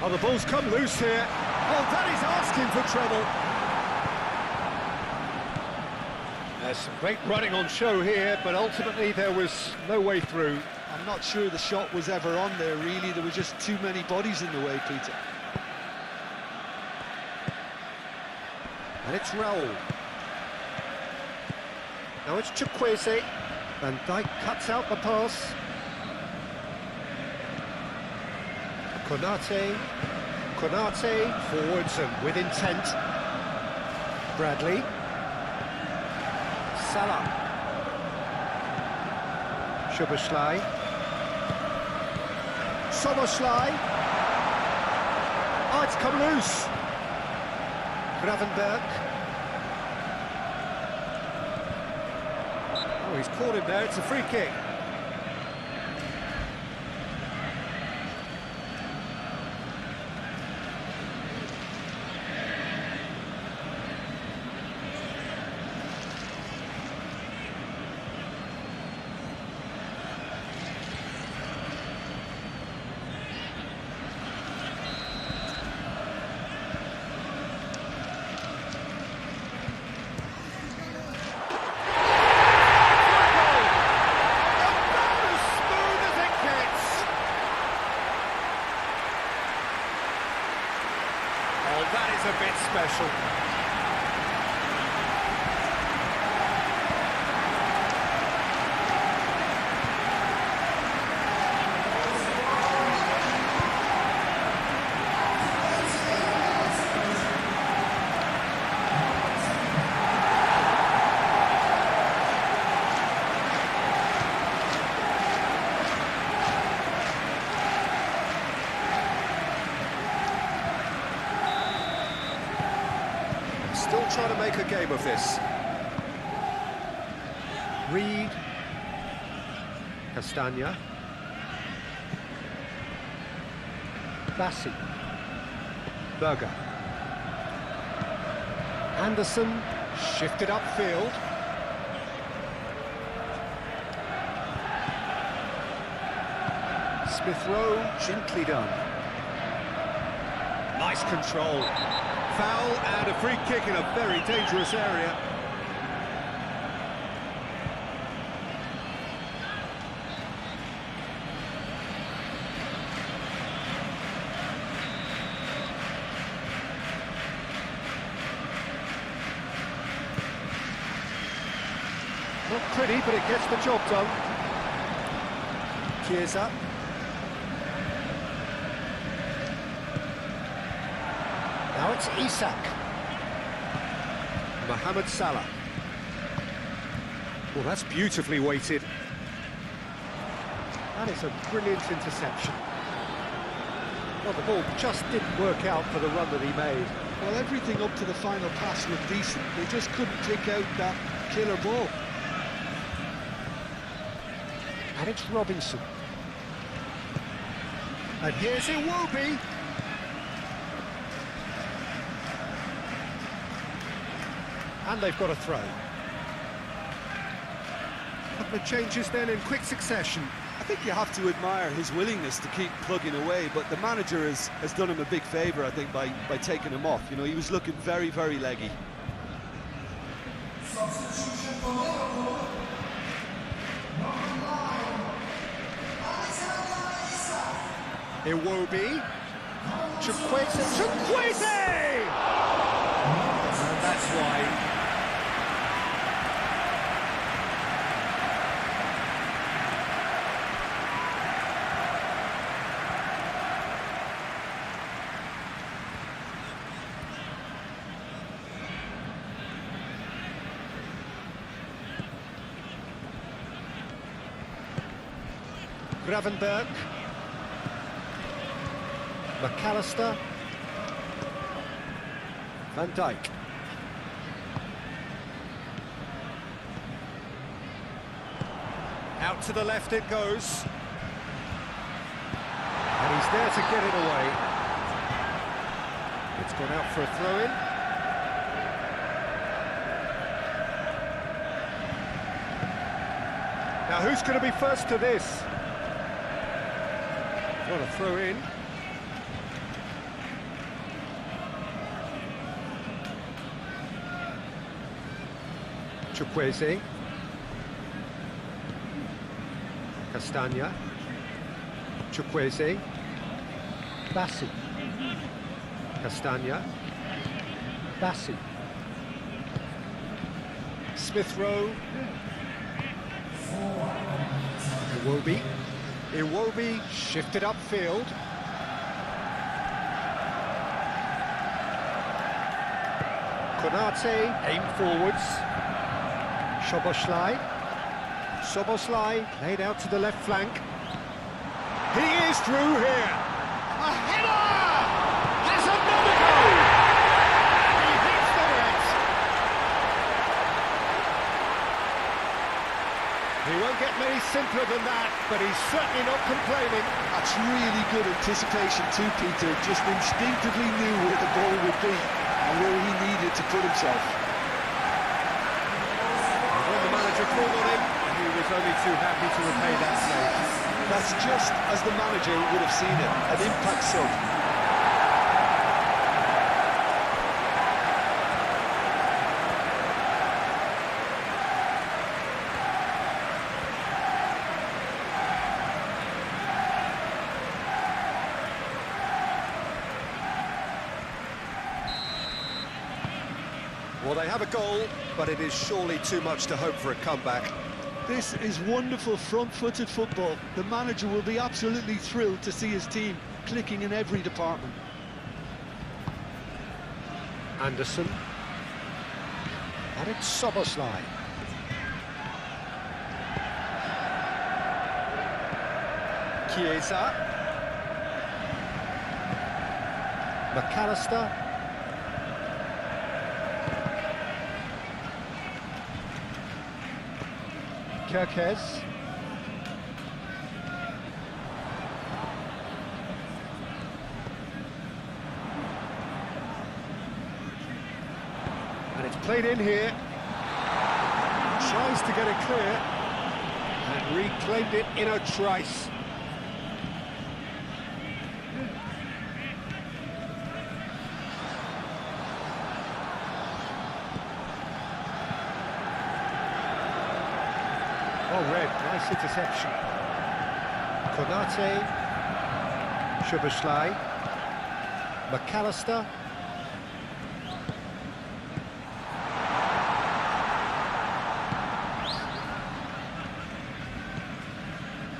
Oh, the ball's come loose here. Oh, that is asking for trouble. There's some great running on show here, but ultimately there was no way through. I'm not sure the shot was ever on there, really. There were just too many bodies in the way, Peter. And it's Raul. Now it's Chukwueze. Van Dijk cuts out the pass. Konate forwards and with intent. Bradley. Salah. Szoboszlai. Soboslai. Oh, it's come loose. Gravenberg. Oh, he's caught him there, it's a free kick. That is a bit special. Still trying to make a game of this. Reed. Castagna. Bassi. Berger. Anderson shifted upfield. Smith Rowe, gently done. Nice control. foul and a free kick in a very dangerous area. Not pretty, but it gets the job done. Chiesa. Now it's Isak. Mohamed Salah. Well, that's beautifully weighted. That is a brilliant interception. Well, the ball just didn't work out for the run that he made. Well, everything up to the final pass looked decent. They just couldn't pick out that killer ball. And it's Robinson. And here's Iwobi. And they've got a throw. A couple of changes then in quick succession. I think you have to admire his willingness to keep plugging away, but the manager has done him a big favour, I think, by taking him off. You know, he was looking very, very leggy. Substitution for Liverpool. Number 9, Iwobi. Chukwueze! And that's why. Gravenberg, McAllister, Van Dijk. Out to the left it goes. And he's there to get it away. It's gone out for a throw-in. Now who's going to be first to this? What a throw in. Chukwueze. Castagna. Chukwueze. Bassi. Castagna. Bassi. Smith Rowe. Iwobi. Iwobi shifted upfield. Konate aim forwards. Szoboszlai played out to the left flank. He is through here. A header! Has another goal! And he hits the net. He won't get many simpler than that, but he's certainly not complaining. That's really good anticipation too, Peter. Just instinctively knew where the ball would be and where he needed to put himself. And when the manager called on him, he was only too happy to repay that save. That's just as the manager would have seen it, an impact sub. Well, they have a goal, but it is surely too much to hope for a comeback. This is wonderful front-footed football. The manager will be absolutely thrilled to see his team clicking in every department. Anderson. And it's Szoboszlai. Chiesa. McAllister. Kirkes. And it's played in here. Tries to get it clear. And reclaimed it in a trice. Oh, red, nice interception. Konate, Szoboszlai, McAllister.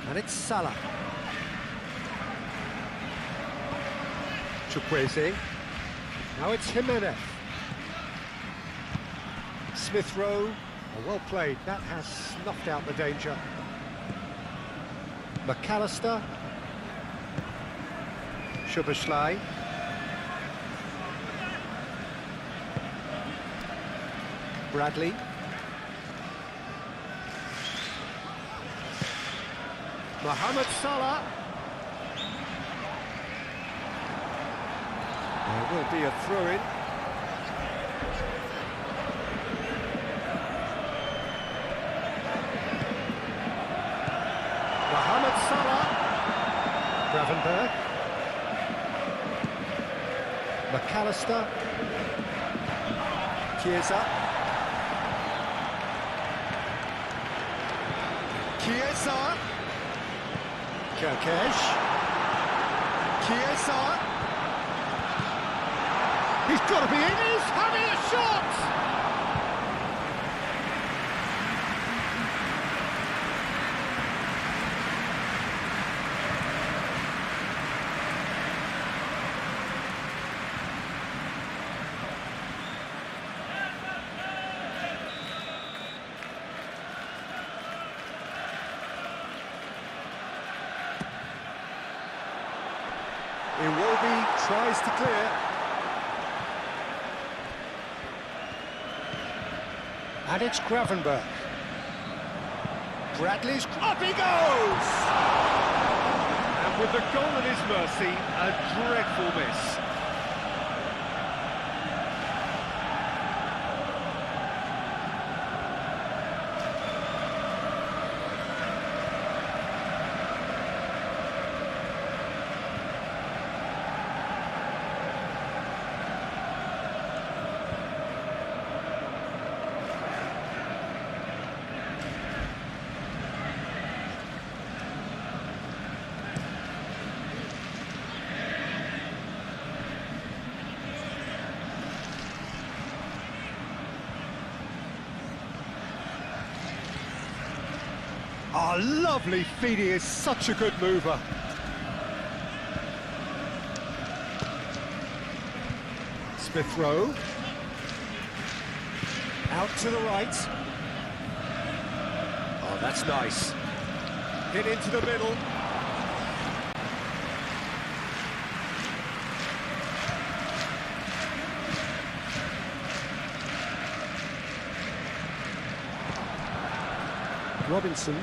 And it's Salah. Chukwueze. Now it's Jimenez. Smith Rowe. Oh, well played. That has snuffed out the danger. McAllister. Szoboszlai. Bradley. Mohamed Salah. There will be a throw-in. Mohamed Salah. Gravenberg. McAllister. Chiesa. Chiesa. Kerkesh. Chiesa. He's got to be in. He's having a shot. Iwobi tries to clear. And it's Gravenberg. Bradley's... Up he goes! And with the goal at his mercy, a dreadful miss. Oh, lovely feed, he is such a good mover. Smith Rowe. Out to the right. Oh, that's nice. Hit into the middle. Robinson.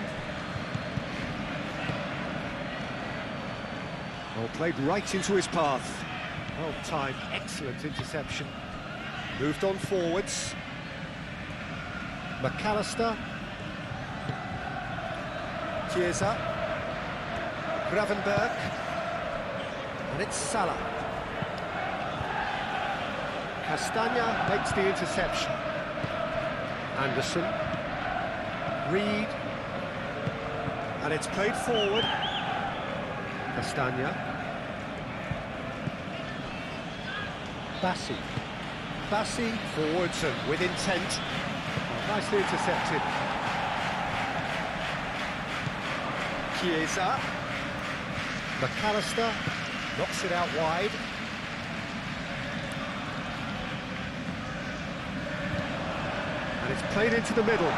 Well, played right into his path. Well timed, excellent interception. Moved on forwards. McAllister. Chiesa. Gravenberg. And it's Salah. Castagna makes the interception. Anderson. Reed, and it's played forward. Castagna. Bassi forwards and with intent. Oh, nicely intercepted. Chiesa. McAllister knocks it out wide. And it's played into the middle.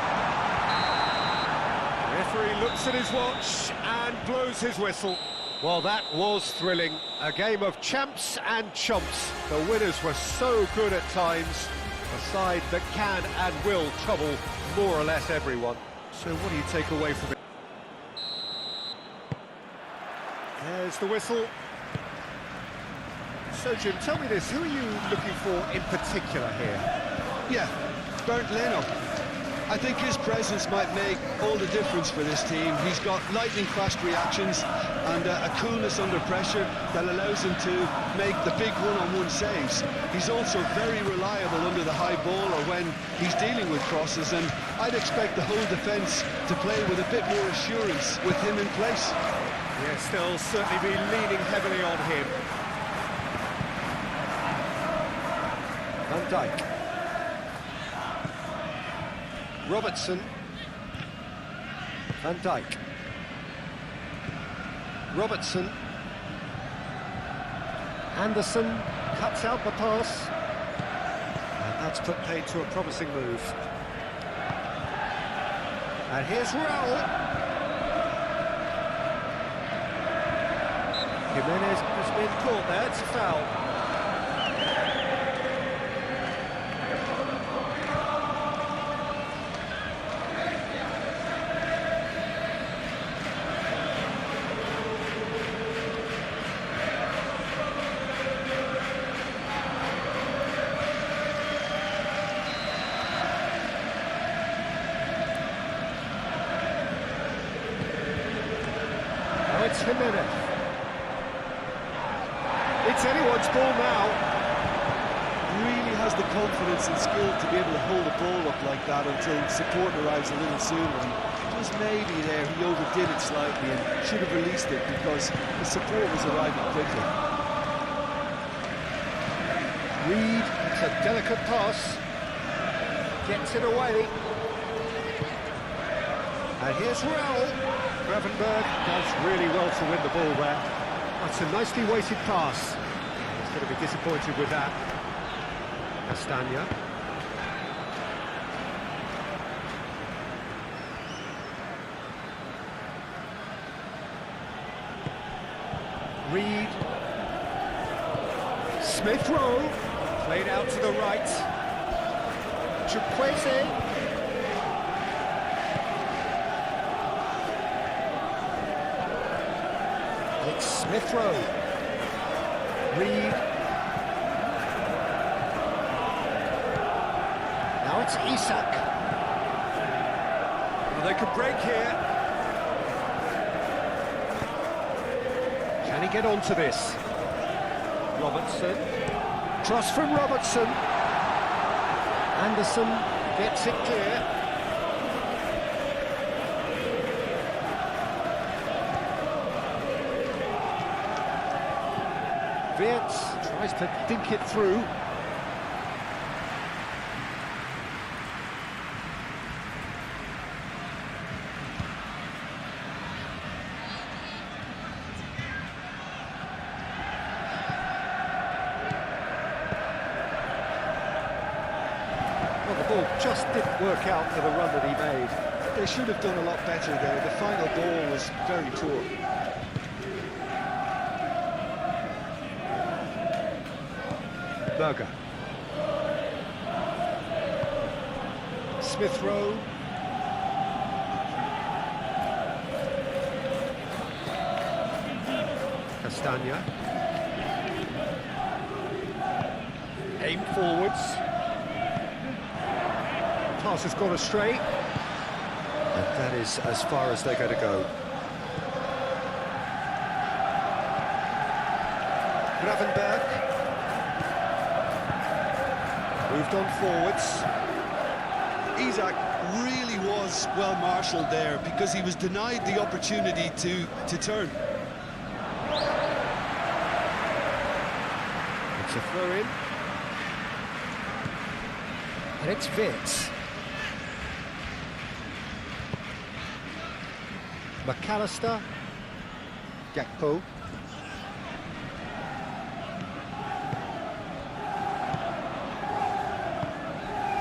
Referee looks at his watch and blows his whistle. Well, that was thrilling. A game of champs and chumps. The winners were so good at times. A side that can and will trouble more or less everyone. So what do you take away from it? There's the whistle. So, Jim, tell me this. Who are you looking for in particular here? Yeah, Bernd Leno. I think his presence might make all the difference for this team. He's got lightning-fast reactions and a coolness under pressure that allows him to make the big one-on-one saves. He's also very reliable under the high ball or when he's dealing with crosses, and I'd expect the whole defence to play with a bit more assurance with him in place. Yes, they'll certainly be leaning heavily on him. Van Dijk. Robertson. Van Dijk. Robertson. Anderson cuts out the pass. And that's put paid to a promising move. And here's Raul. Jimenez has been caught there, it's a foul. Now it's Jimenez. It's anyone's ball now. Really has the confidence and skill to be able to hold the ball up like that until support arrives a little sooner. And just maybe there he overdid it slightly and should have released it because the support was arriving quickly. Reed, it's a delicate pass. Gets it away. And here's Raul. Gravenberg does really well to win the ball there. That's a nicely weighted pass. He's going to be disappointed with that. Castagna. Reed. Smith Rowe. Played out to the right. Chukwueze. It's Smith Rowe. Reed. Now it's Isak. Well, they could break here. Can he get onto this? Robertson. Cross from Robertson. Anderson gets it clear. Wirtz tries to dink it through. Well, the ball just didn't work out for the run that he made. They should have done a lot better there. The final ball was very poor. Berger. Smith Rowe. Castagna. Aim forwards. Pass has gone astray. And that is as far as they're going to go. Gravenberg. Moved on forwards. Isak really was well marshalled there because he was denied the opportunity to turn. It's a throw in. And it's Wirtz. McAllister. Gakpo.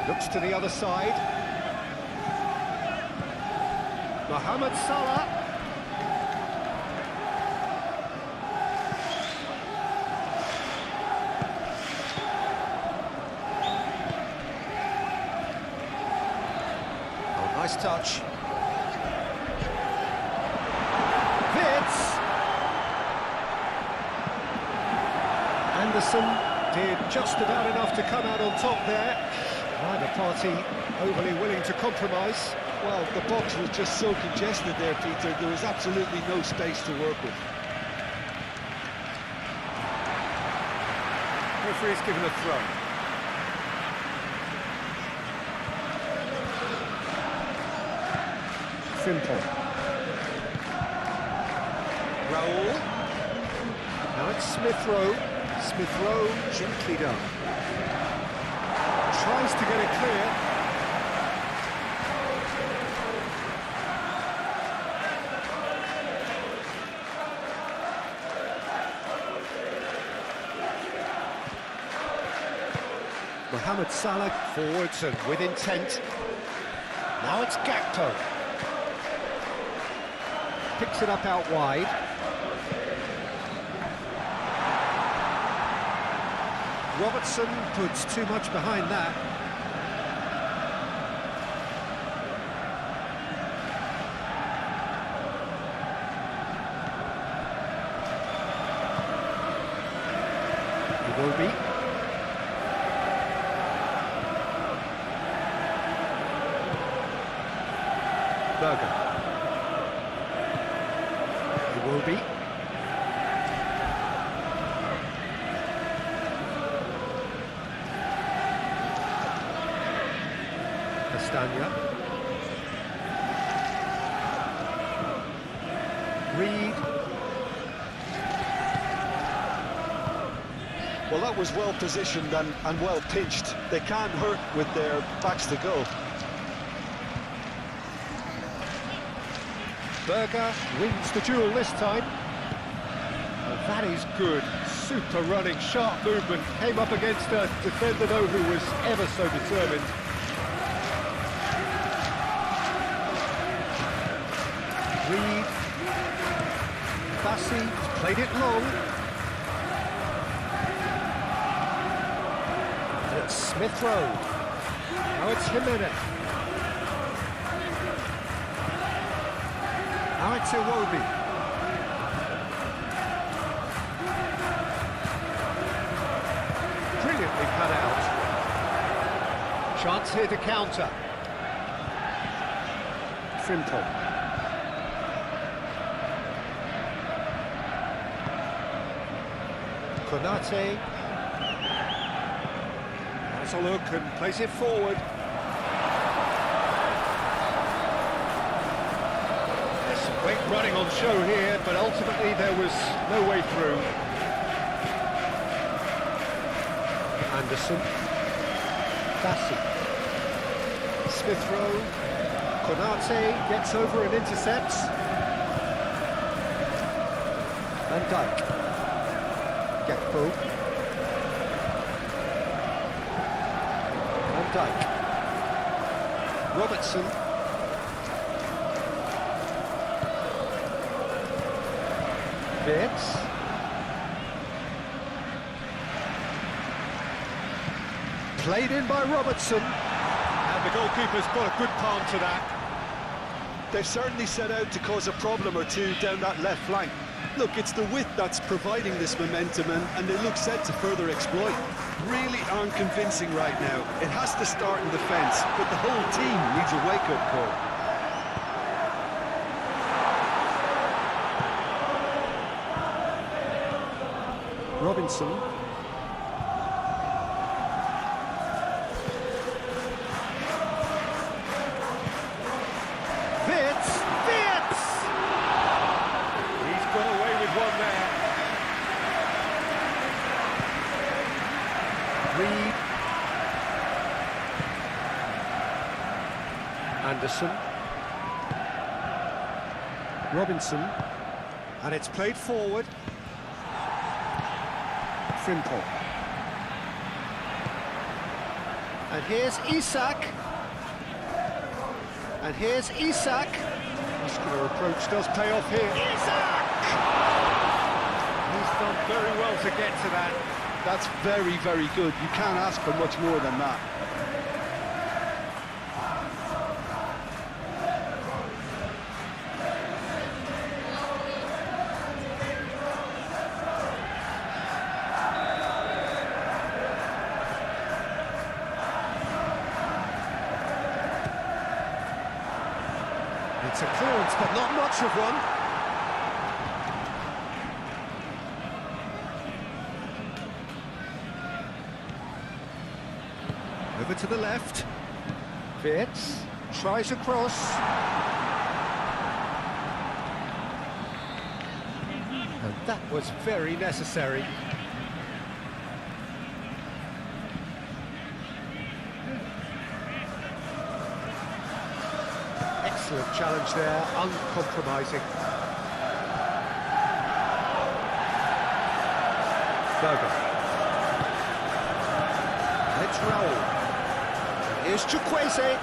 Looks to the other side. Mohamed Salah. Oh, nice touch. Wirtz. Anderson did just about enough to come out on top there. Right, the party overly willing to compromise. Well, the box was just so congested there, Peter. There was absolutely no space to work with. Referee's given a throw. Simple. Raoul. Now it's Smith Rowe. Smith Rowe, gently done. Tries to get it clear. Mohamed Salah forwards and with intent. Now it's Gakpo. Picks it up out wide. Robertson puts too much behind that. It will be. Berger. It will be. Castagna. Reed. Well, that was well positioned and well pitched. They can't hurt with their backs to goal. Berger wins the duel this time. Oh, that is good. Super running, sharp movement. Came up against a defender though who was ever so determined. Reed. Bassi played it long. And it's Smith Rowe. Now it's Jimenez. Now it's Iwobi. Brilliantly cut out. Chance here to counter. Frimpong. Konate. Has a look and plays it forward. Great running on show here, but ultimately there was no way through. Anderson. Bassi. Smith Rowe. Konate gets over and intercepts. Van Dijk. Gakpo. Van Dijk. Robertson. Bits. Played in by Robertson. And the goalkeeper's got a good palm to that. They've certainly set out to cause a problem or two down that left flank. Look, it's the width that's providing this momentum, and they look set to further exploit. Really aren't convincing right now. It has to start in defence, but the whole team needs a wake-up call. Robinson. Fitz! He's got away with one there. Reed. Anderson. Robinson. And it's played forward. Frimpong. And here's Isak. And here's Isak. Muscular approach does pay off here. Isak! He's done very well to get to that. That's very, very good. You can't ask for much more than that. It's a clearance, but not much of one. Over to the left. Fitz tries a cross. And that was very necessary. Excellent challenge there, uncompromising. Berger. Let's roll. Here's Chukwueze.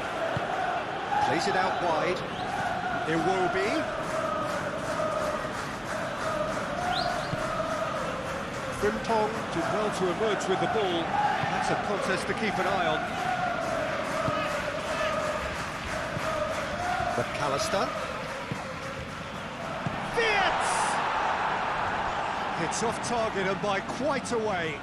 Plays it out wide. Iwobi. Frimpong did well to emerge with the ball. That's a contest to keep an eye on. McAllister. Fitz! It's off target and by quite a way.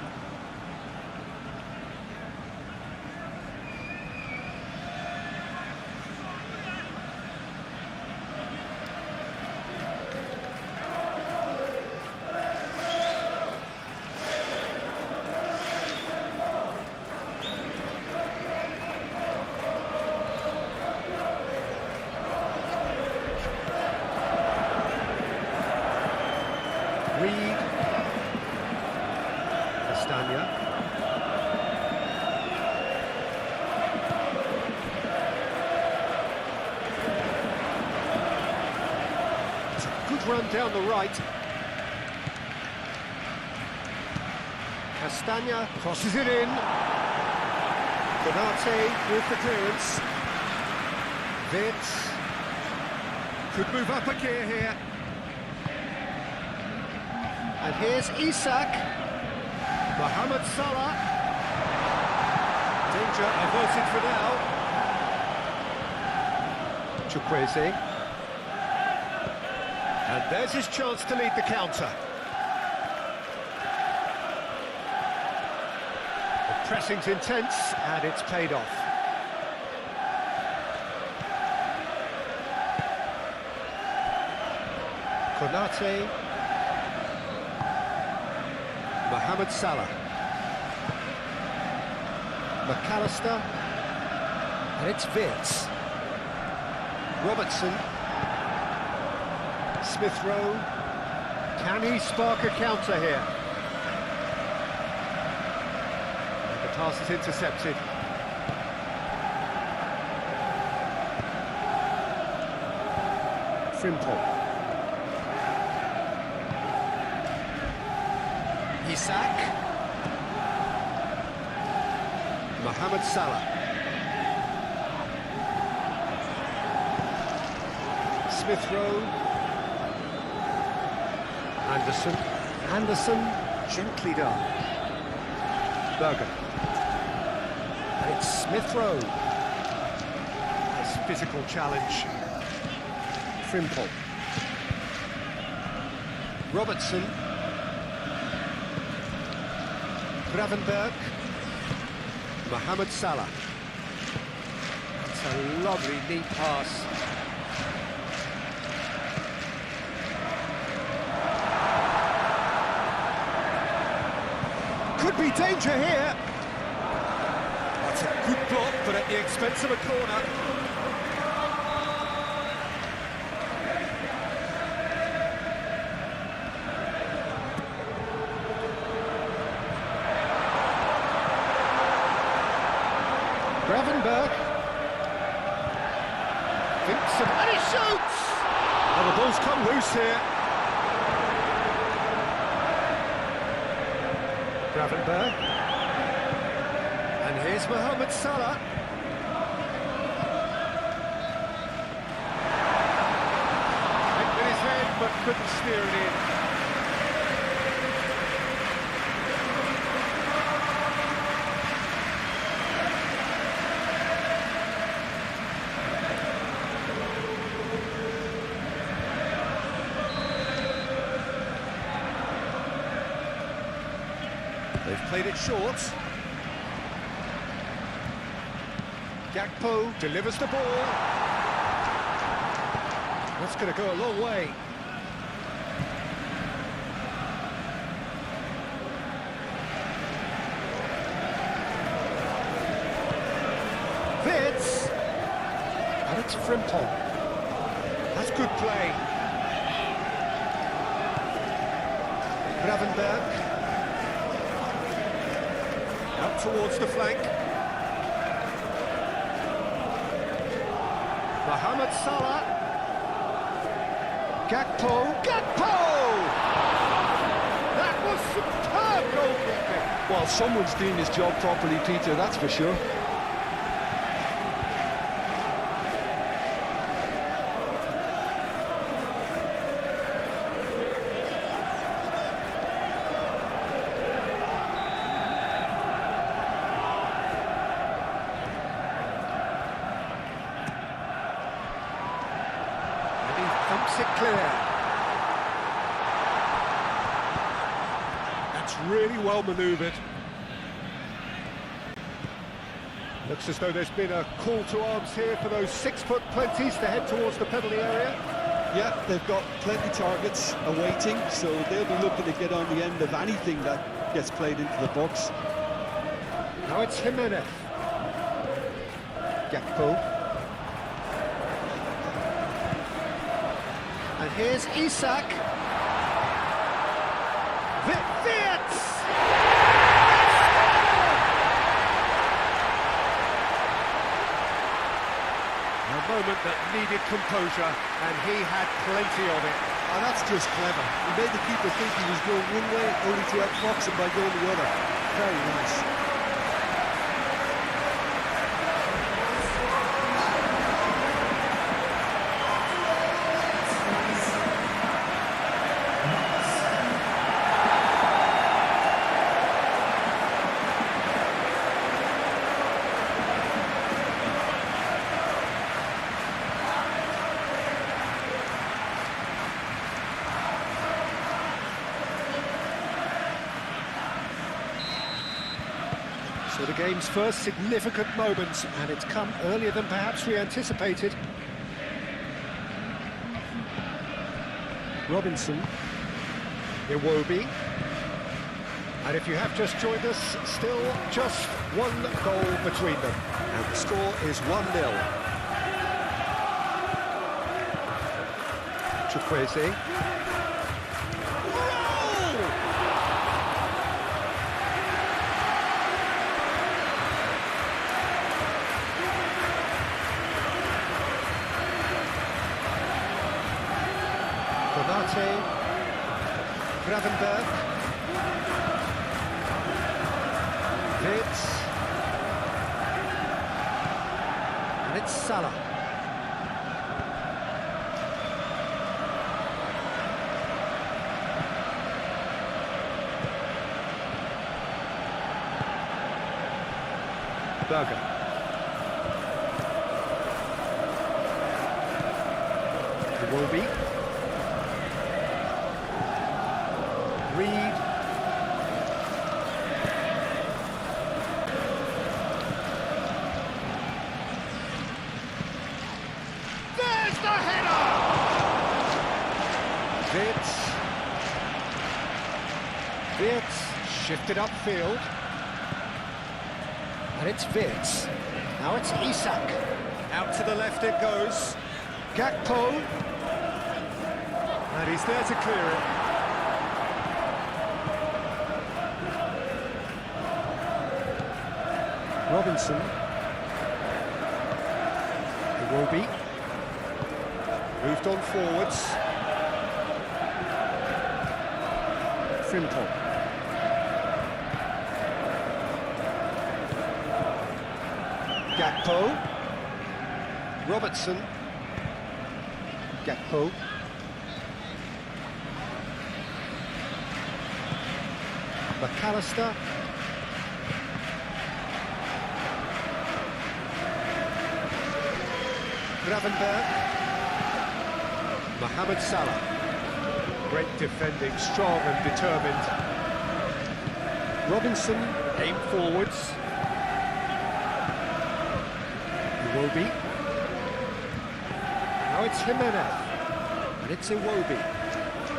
Reed, Castagna, it's a good run down the right. Castagna crosses it in. Konate with the clearance. Vitz could move up a gear here. And here's Isak. Mohamed Salah. Danger averted for now. Chukwueze. And there's his chance to lead the counter. The pressing's intense, and it's paid off. Konate. Mohamed Salah. McAllister. And it's Vitz. Robertson. Smith Rowe. Can he spark a counter here? And the pass is intercepted. Frimpong. Isak. Mohamed Salah. Smith Rowe. Anderson, gently done. Berger. And it's Smith Rowe. Nice physical challenge. Frimpong. Robertson. Gravenberg. Mohamed Salah. It's a lovely, neat pass. Could be danger here. That's a good block, but at the expense of a corner. Gravenberg thinks of, and he shoots! And the ball's come loose here. Gravenberg. And here's Mohamed Salah. Went with his head, but couldn't steer it in. They've played it short. Gakpo delivers the ball. That's going to go a long way. Fitz! And it's Frimpong. That's good play. Gravenberg. Out towards the flank. Mohamed Salah. Gakpo! That was superb goalkeeping. Well, someone's doing his job properly, Peter, that's for sure. Thumps it clear. That's really well manoeuvred. Looks as though there's been a call to arms here for those 6-foot plenties to head towards the penalty area. Yeah, they've got plenty targets awaiting, so they'll be looking to get on the end of anything that gets played into the box. Now it's Jimenez. Gakpo. And here's Isak. Fitz! A moment that needed composure, and he had plenty of it. And that's just clever. He made the keeper think he was going one way, only to outfox him by going the other. Very nice. So the game's first significant moment, and it's come earlier than perhaps we anticipated. Robinson, Iwobi, and if you have just joined us, still just one goal between them, and the score is 1-0. Chukwueze. Gravenberg. Fitz. And it's Salah. Berger. Iwobi. Reed. There's the header! Fitz shifted upfield. And it's Fitz. Now it's Isak. Out to the left it goes. Gakpo. And he's there to clear it. Robinson. Iwobi. Moved on forwards. Frimpong. Gakpo. Robertson. Gakpo. McAllister. Gravenberg. Mohamed Salah. Great defending, strong and determined. Robinson aimed forwards. Iwobi. Now it's Jimenez. And it's Iwobi.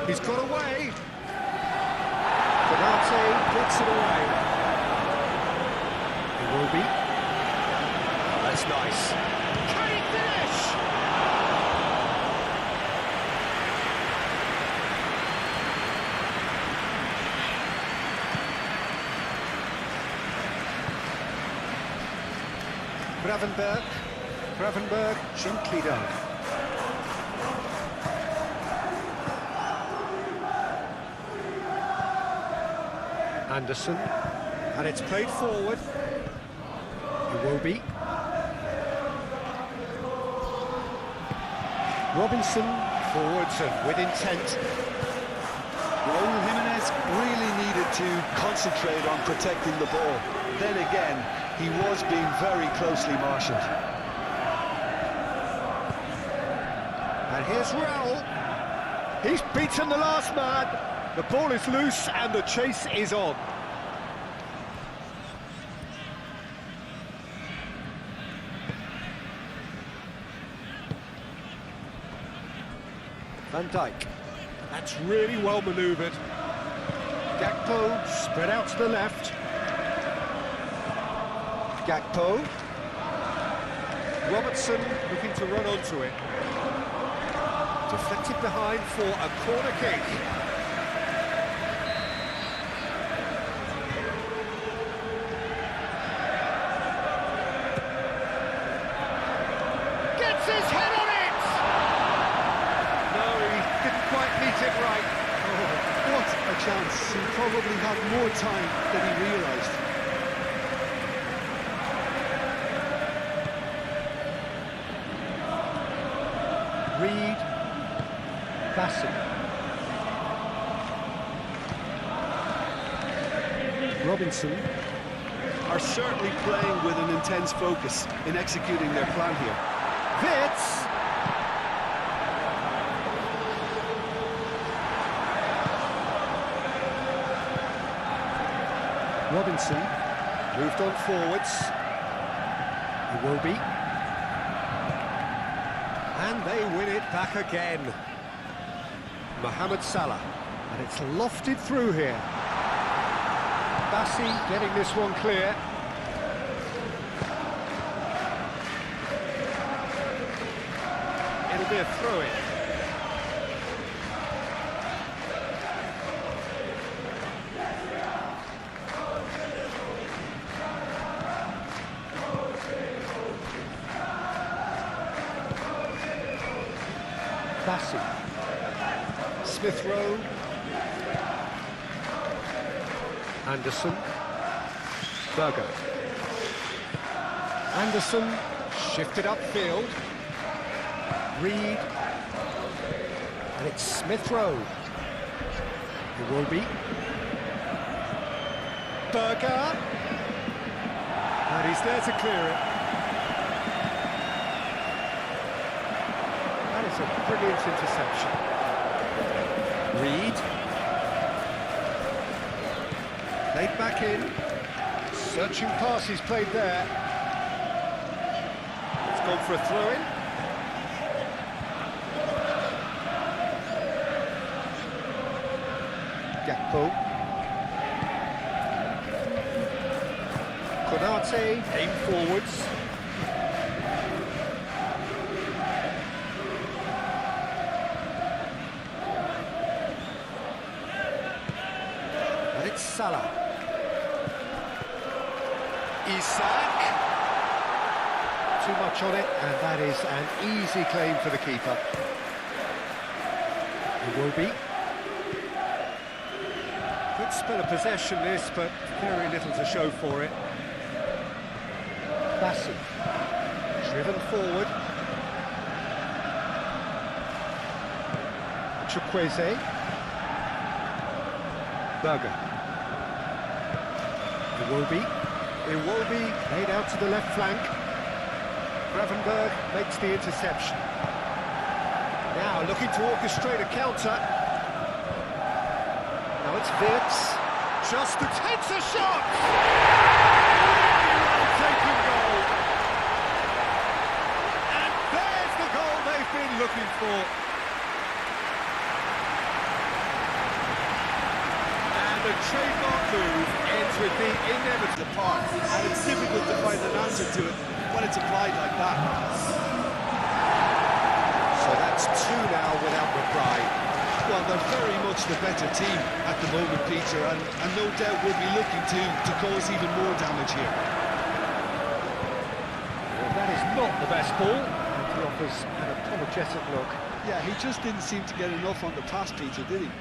He's got away. Konate gets it away. Iwobi. That's nice. Can he finish? Gravenberg, gently done. Anderson, and it's played forward. Iwobi. Robinson, forwards and with intent. Raúl Jiménez really needed to concentrate on protecting the ball. Then again, he was being very closely marshalled. And here's Raúl. He's beaten the last man. The ball is loose and the chase is on. Van Dijk. That's really well manoeuvred. Gakpo spread out to the left. Gakpo. Robertson looking to run onto it. Deflected behind for a corner kick. Gets his head on it! No, he didn't quite meet it right. Oh, what a chance. He probably had more time than he realised. Reed, Bassett, Robinson Are certainly playing with an intense focus in executing their plan here. Vitz. Robinson moved on forwards. Iwobi. And they win it back again. Mohamed Salah. And it's lofted through here. Bassi getting this one clear. It'll be a throw-in. Bassi. Smith Rowe. Anderson. Berger. Anderson shifted upfield. Reed. And it's Smith Rowe. Iwobi. Berger. And he's there to clear it. That is a brilliant interception. Reed. Played back in. Searching pass he's played there. It's gone for a throw-in. Gakpo. Konate, aim forwards. And it's Salah. Isak. Too much on it, and that is an easy claim for the keeper. Iwobi. Good spell of possession this, but very little to show for it. Bassi. Driven forward. Chukwueze. Berger. Iwobi laid out to the left flank. Gravenberg makes the interception. Now looking to orchestrate a counter. Now it's Vitz. Just takes a shot! Really well taken goal. And there's the goal they've been looking for. the trademark move ends with the inevitable Part, and it's difficult to find an answer to it when it's applied like that. So that's two now without reply. Well, they're very much the better team at the moment, Peter, and no doubt will be looking to cause even more damage here. Well, that is not the best ball, and he offers an apologetic look. Yeah, he just didn't seem to get enough on the pass, Peter, did he?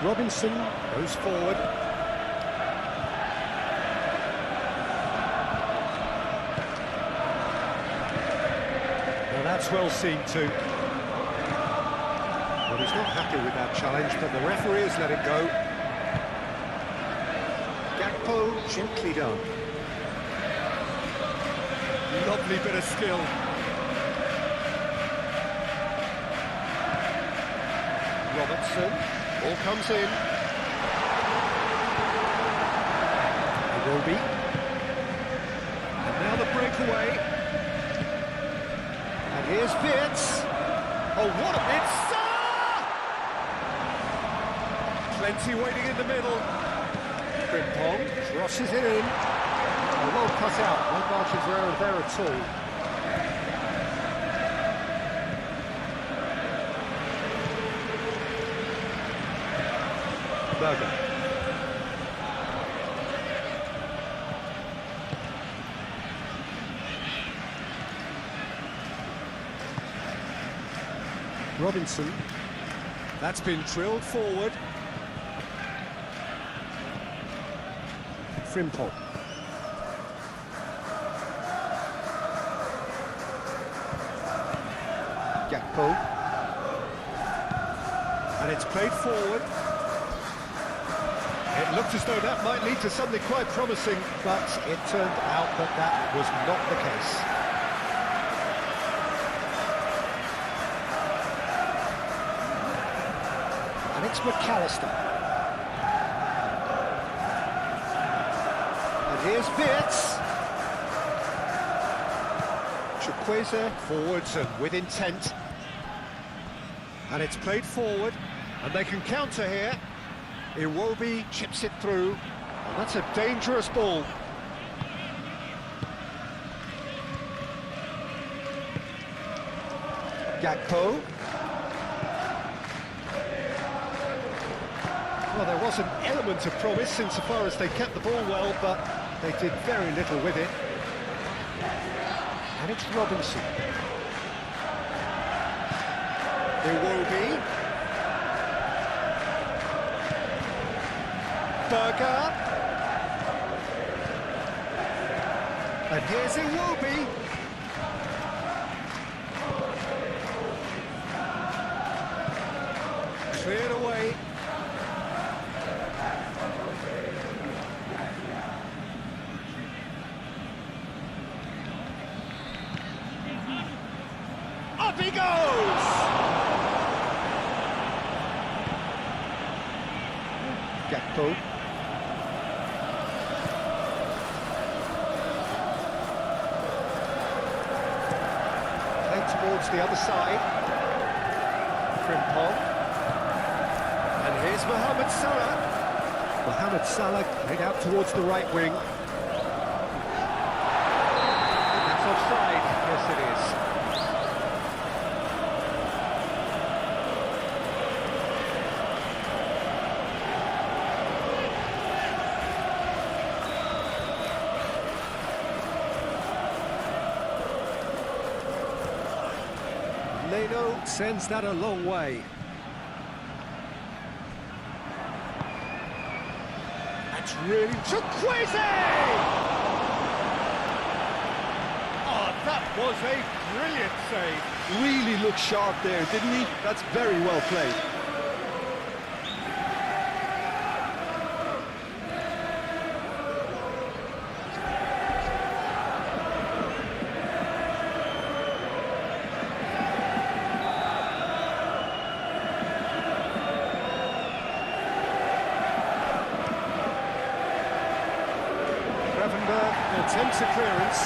Robinson goes forward. Now that's well seen too. Well, he's not happy with that challenge, but the referee has let it go. Gakpo, gently done. Lovely bit of skill. Robertson, ball comes in. Iwobi. And now the breakaway. And here's Fitz. Oh, what a bit! Plenty waiting in the middle. Frimpong crosses it in. Oh, well cut out. No margin for error there at all. Berger. Robinson. That's been drilled forward. Frimpong. Gakpo. And it's played forward. It looked as though that might lead to something quite promising, but it turned out that that was not the case. And it's McAllister. And here's Wirtz. Chukwueze forwards and with intent. And it's played forward, and they can counter here. Iwobi chips it through, and that's a dangerous ball. Gakpo. Well, there was an element of promise insofar as they kept the ball well, but they did very little with it. And it's Robinson. Iwobi. Berger. And here's Iwobi. Cleared away. Up he goes! Gakpo. Towards the other side. Frimpong. And here's Mohamed Salah. Mohamed Salah played out towards the right wing. That's offside. Yes, it is. Leno sends that a long way. That's really... Chukwueze! Oh, that was a brilliant save. Really looked sharp there, didn't he? That's very well played. Attempts a clearance.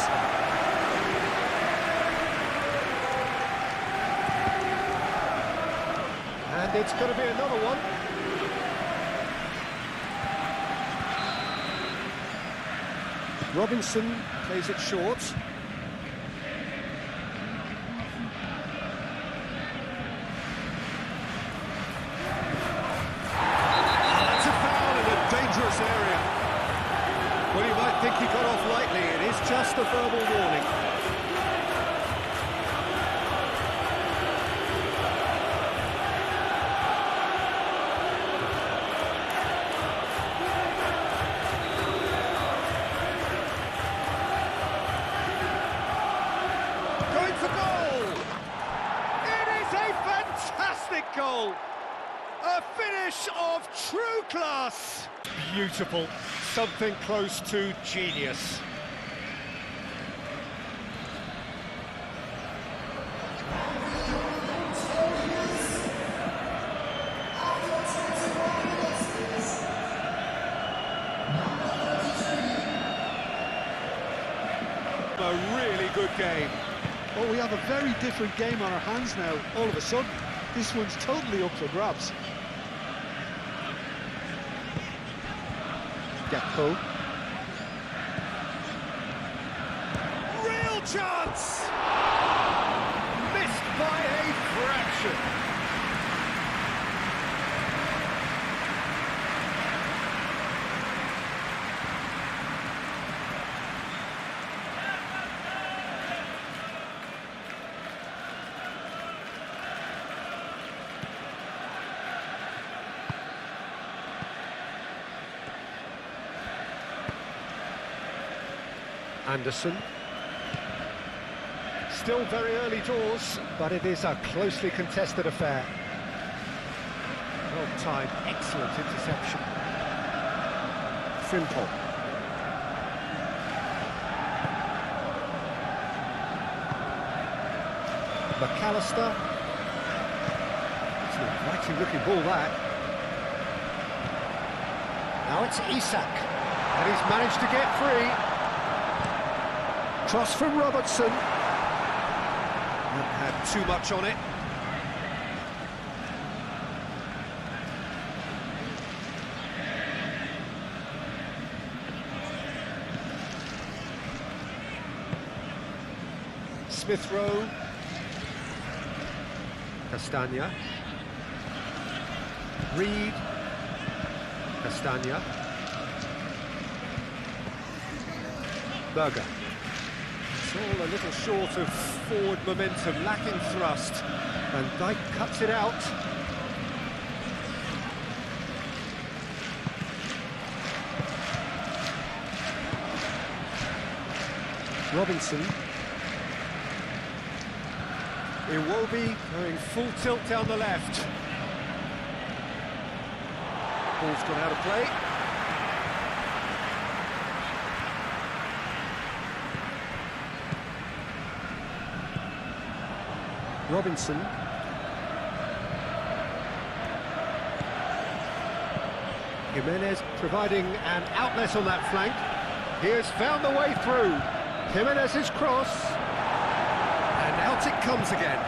And it's going to be another one. Robinson plays it short. That's a foul in a dangerous area. Well, you might think he got off lightly. It is just a verbal warning. Goal! A finish of true class! Beautiful. Something close to genius. A really good game. Well, we have a very different game on our hands now, all of a sudden. This one's totally up for grabs. Gakpo. Real chance! Missed by a fraction. Anderson. Still very early doors, but it is a closely contested affair. Well timed, excellent interception. Frimpong. McAllister. It's an inviting looking ball, that. Now it's Isak, and he's managed to get free. Cross from Robertson. Not had too much on it. Smith Rowe. Castagna. Reed. Castagna. Berger. All a little short of forward momentum, lacking thrust. Van Dijk cuts it out. Robinson. Iwobi going full tilt down the left. Ball's gone out of play. Robinson. Jimenez providing an outlet on that flank. He has found the way through. Jimenez's cross. And out it comes again.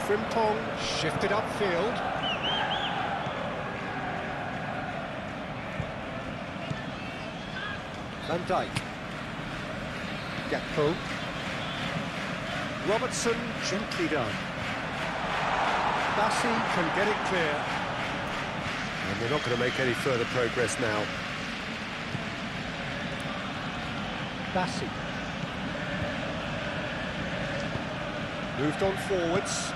Frimpong shifted upfield. Van Dijk. Gakpo. Robertson gently done. Bassi can get it clear. And they're not going to make any further progress now. Bassi. Moved on forwards.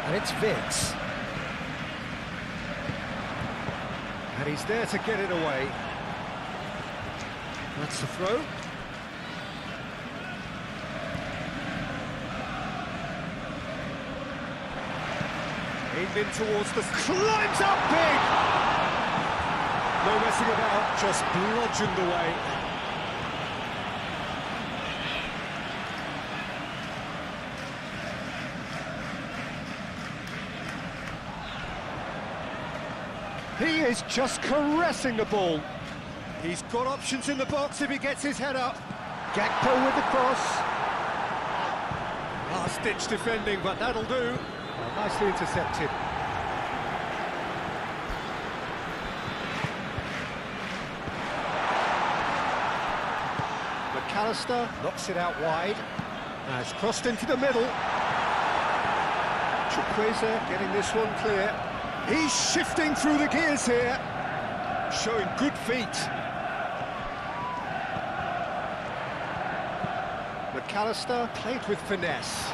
And it's Vitz. And he's there to get it away. That's the throw. Aimed in towards the... climbs up big! No messing about, just bludgeoned away. He is just caressing the ball. He's got options in the box if he gets his head up. Gakpo with the cross. Last-ditch defending, but that'll do. Well, nicely intercepted. McAllister knocks it out wide. Has crossed into the middle. Chukwueze getting this one clear. He's shifting through the gears here, showing good feet. McAllister played with finesse.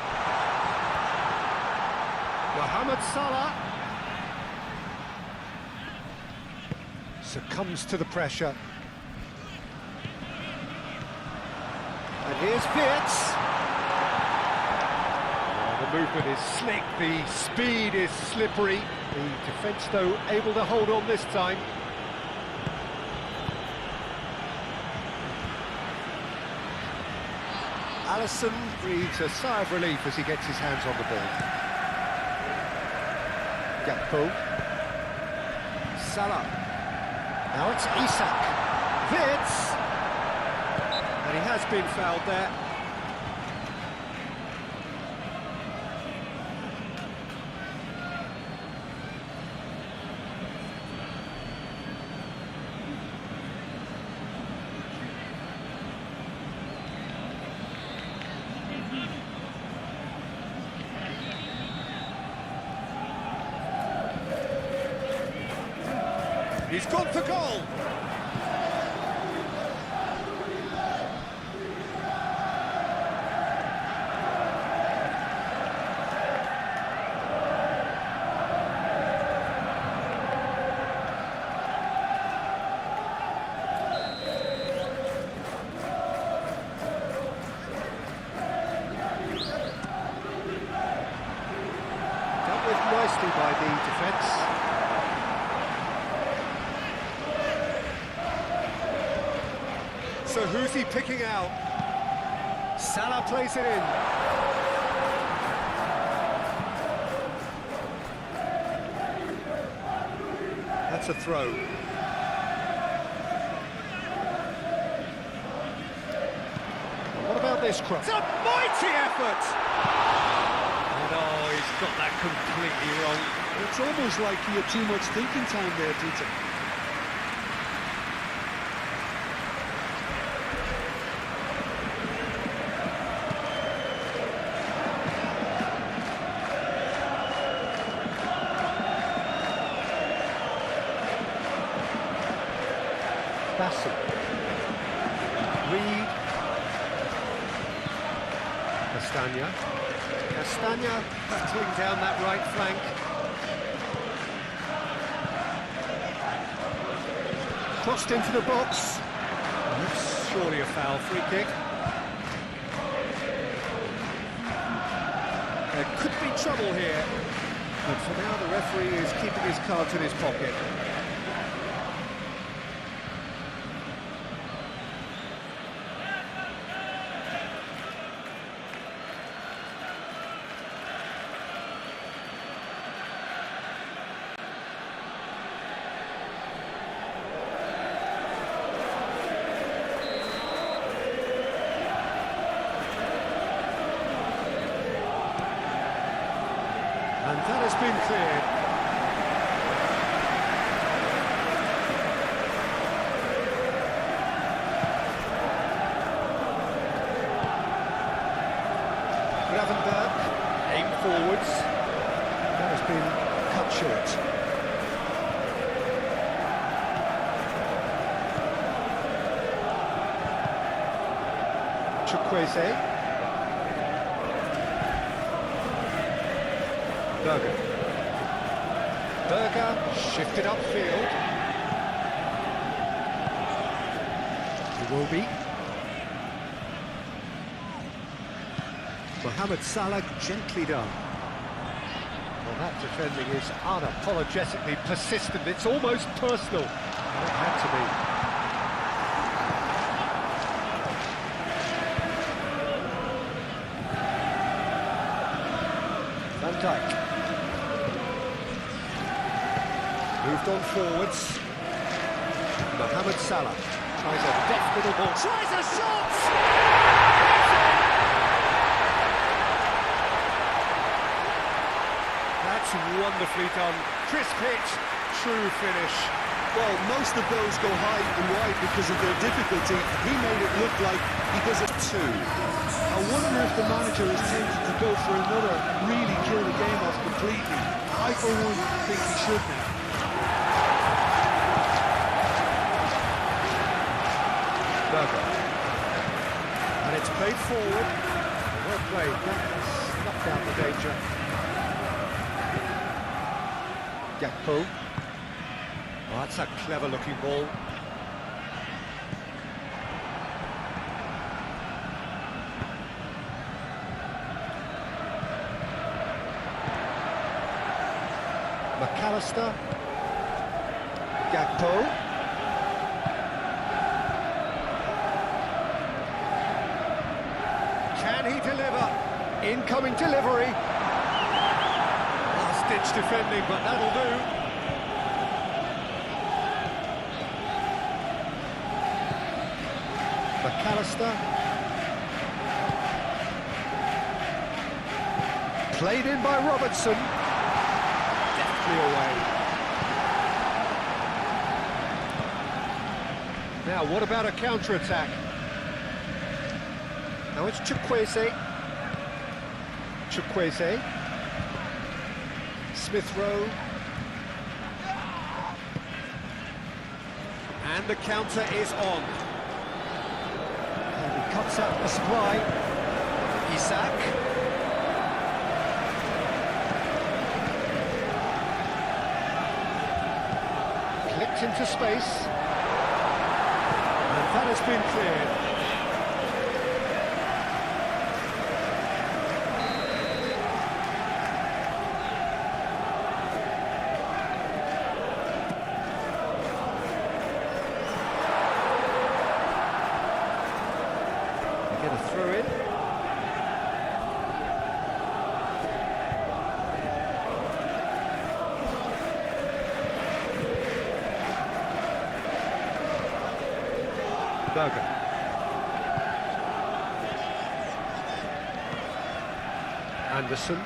Mohamed Salah succumbs to the pressure. And here's Wirtz. Oh, the movement is slick, the speed is slippery. The defence, though, able to hold on this time. Alisson breathes a sigh of relief as he gets his hands on the ball. Gakpo. Salah. Now it's Isak. Wirtz. And he has been fouled there. He's gone for goal. Dealt with nicely by the defence. So who's he picking out? Salah plays it in. That's a throw. What about this cross? It's a mighty effort! And oh, he's got that completely wrong. It's almost like he had too much thinking time there, Peter. Bassett. Reed. Castagna. Castagna battling down that right flank. Crossed into the box. That's surely a foul. Free kick. There could be trouble here, but for now the referee is keeping his cards in his pocket. And that has been cleared. Gravenberg, aim forwards. That has been cut short. Chukwueze. Berger shifted upfield. Iwobi. Mohamed Salah gently done. Well, that defending is unapologetically persistent. It's almost personal. It had to be. Van Dijk. Moved on forwards. Mohamed Salah tries a deft little ball. Tries a shot! That's wonderfully done. Crisp hit, true finish. Well, most of those go high and wide because of their difficulty. He made it look like he does it too. I wonder if the manager is tempted to go for another and really kill the game off completely. I, for one, think he should now. Berger. And it's played forward. Well played. That has knocked out the danger. Gakpo. Oh, that's a clever-looking ball. McAllister. Gakpo. Can he deliver? Incoming delivery. Last-ditch defending, but that'll do. McAllister. Played in by Robertson. Deftly away. Now, what about a counter-attack? Now it's Chukwueze. Chukwueze. Smith Rowe. And the counter is on. Cuts out the supply. Isak. Clipped into space. And that has been cleared. Get a throw in. Berger. Anderson.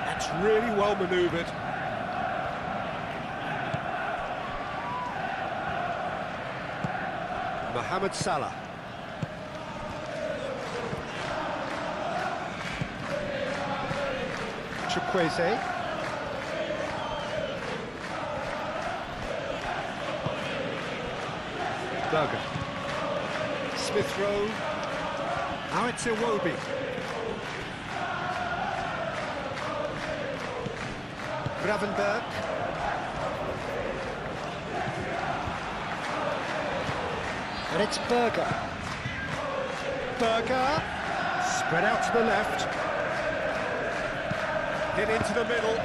That's really well manoeuvred. Mohamed Salah. Chukwueze. Berger. Smith Rowe. Now it's Iwobi. Gravenberg. And it's Berger. Berger. Spread out to the left. Hit into the middle.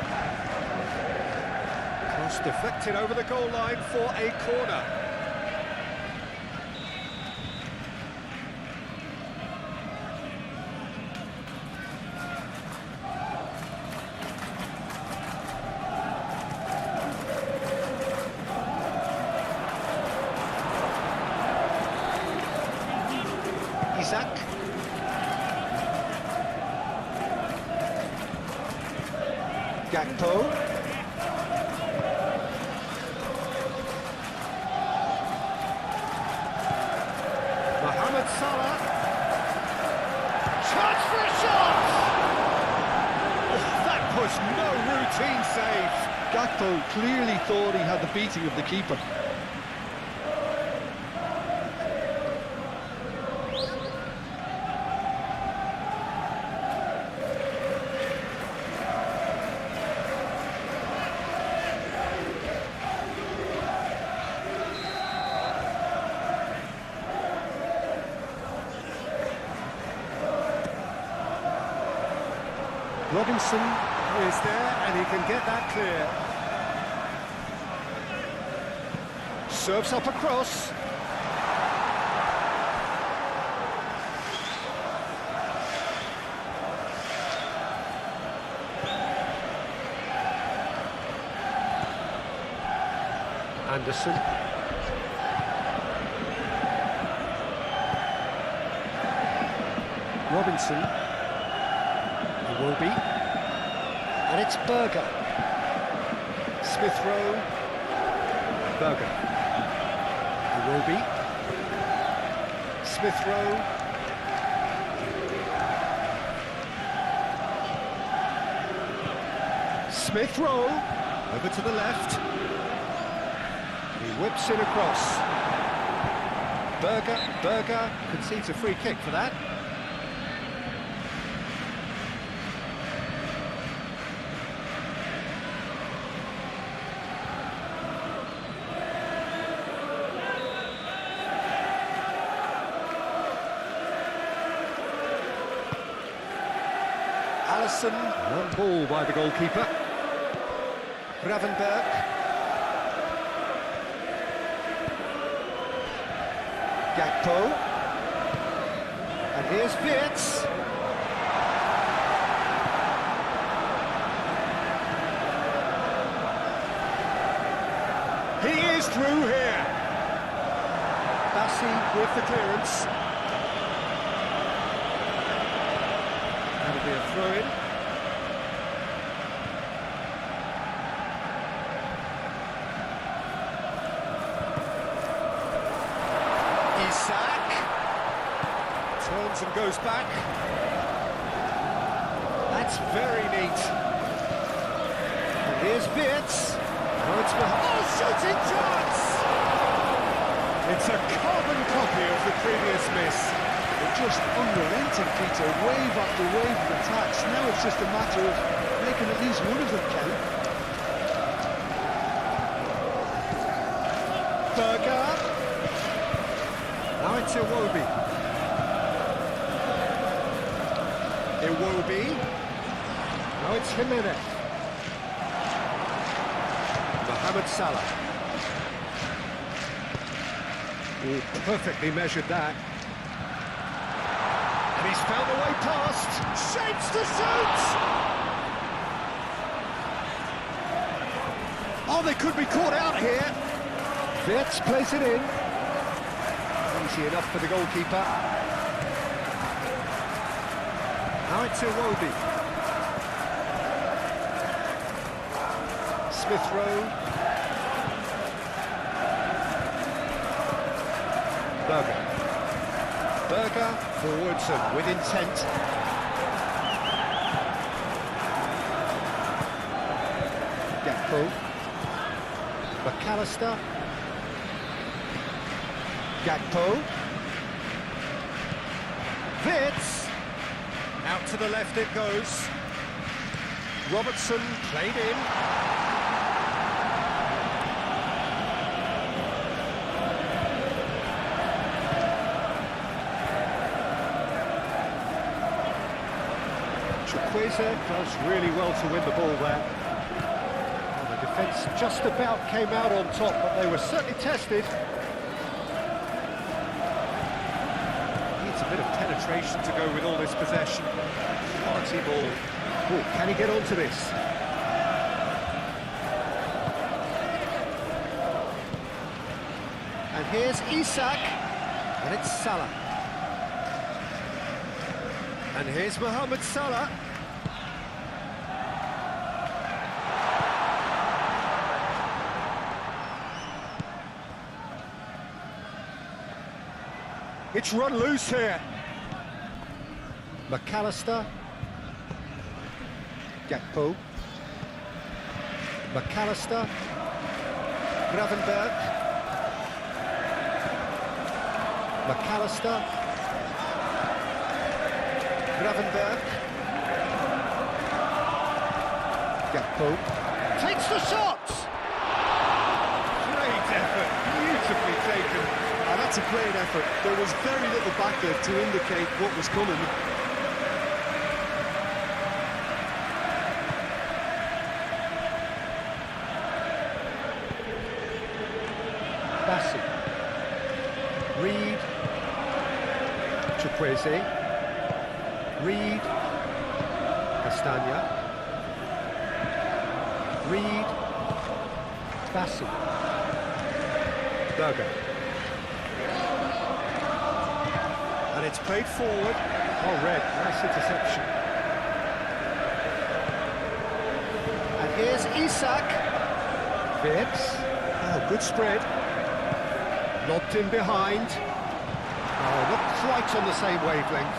Cross deflected over the goal line for a corner. Isak. Gakpo. Mohamed Salah. Chance for a shot! Oh, that was no routine save. Gakpo clearly thought he had the beating of the keeper. Robinson is there and he can get that clear. Serves up a cross. Anderson. Robinson. It will be. And it's Berger. Smith Rowe. Berger. It will be. Smith Rowe. Smith Rowe. Over to the left. He whips it across. Berger concedes a free kick for that. Alisson, one ball by the goalkeeper. Gravenberg. Gakpo. And here's Wirtz. He is through here. Bassi with the clearance. That'll be a throw-in. Turns and goes back. That's very neat. And here's Wirtz. Oh, it's shooting chance! It's a carbon copy of the previous miss. They're just unrelenting, Peter, wave after wave of attacks. Now it's just a matter of making at least one of them count. Berger. Now it's Iwobi. Iwobi. Now it's Jimenez. Mohamed Salah. Oh, perfectly measured that. And he's found a way past. Shapes to shoot! Oh, they could be caught out here. Wirtz plays it in. Easy enough for the goalkeeper. Now it's Iwobi. Smith Rowe. Berger forwards and with intent. Gakpo. McAllister. Gakpo. Wirtz. Out to the left it goes. Robertson played in. Chukwueze does really well to win the ball there. Well, the defence just about came out on top, but they were certainly tested. A bit of penetration to go with all this possession. Quality ball. Oh, can he get onto this? And here's Isak, and it's Salah. And here's Mohamed Salah. It's run loose here. McAllister. Gakpo. McAllister. Gravenberg. McAllister. Gravenberg. Gakpo. Takes the shot! Great effort, beautifully taken. That's a great effort. There was very little backlift to indicate what was coming. Bassi. Reed. Chukwueze. Reed. Castagna. Reed. Bassi. Berger. And it's played forward. Oh, red, nice interception. And here's Isak. Vips. Oh, good spread. Lobbed in behind. Oh, not quite on the same wavelength.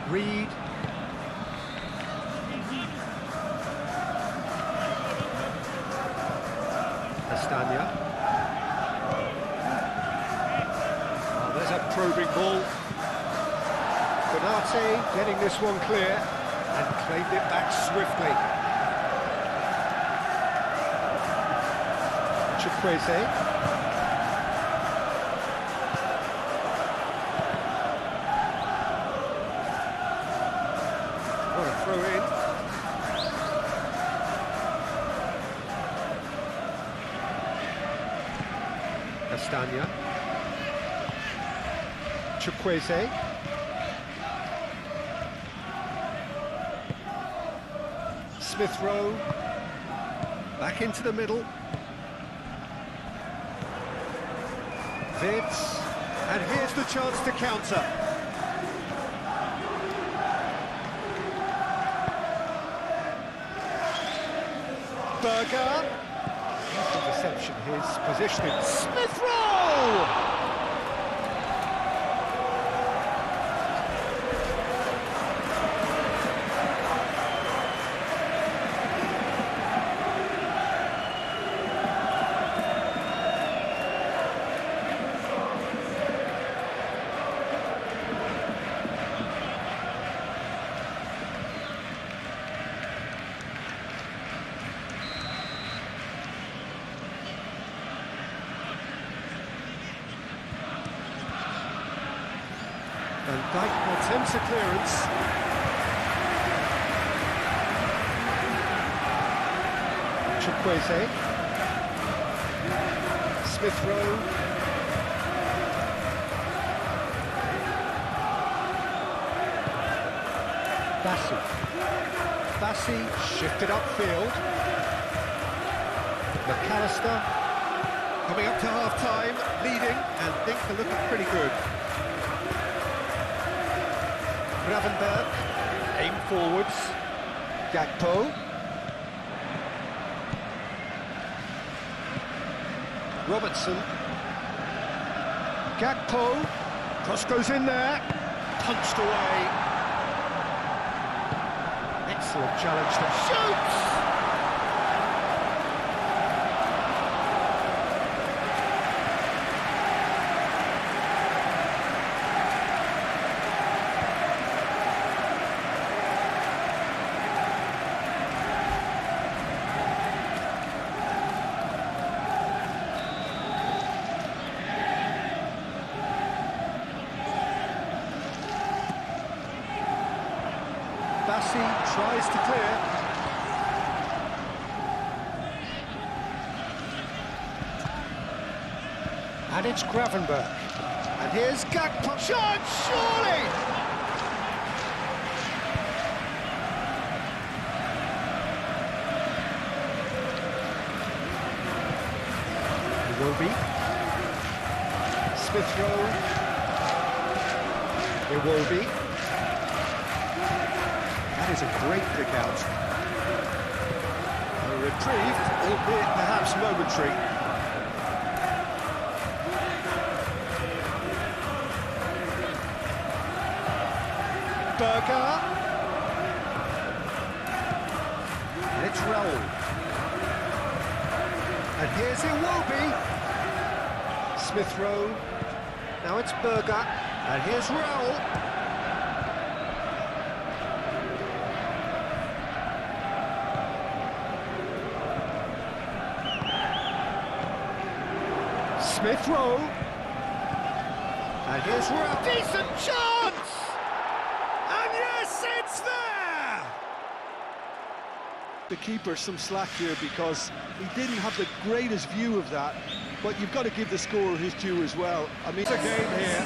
Reed. Castagna. Oh, there's a probing ball. Konate getting this one clear and claimed it back swiftly. Chukwueze. What a throw in. Castagna. Chukwueze. Smith Rowe. Back into the middle. Vitz. And here's the chance to counter. Berger. Interception, his positioning. Smith Rowe! And Dyke attempts a clearance. Chukwueze. Smith Rowe. Bassi shifted upfield. McAllister coming up to half-time, leading, and things are looking pretty good. Gravenberg, aim forwards. Gakpo. Robertson. Gakpo. Cross goes in there. Punched away. Excellent challenge to shoots! Bassi tries to clear. And it's Gravenberg. And here's Gakpo. Shot, surely! It will be. Smith Rowe. It will be. That is a great kick out. A reprieve, albeit perhaps momentary. Berger. And it's Raul. And here's Iwobi. Smith Rowe. Now it's Berger. And here's Raul. Smith Rowe, and here's Rowe, decent chance! And yes, it's there! The keeper some slack here because he didn't have the greatest view of that, but you've got to give the scorer his due as well. I mean, it's a game here.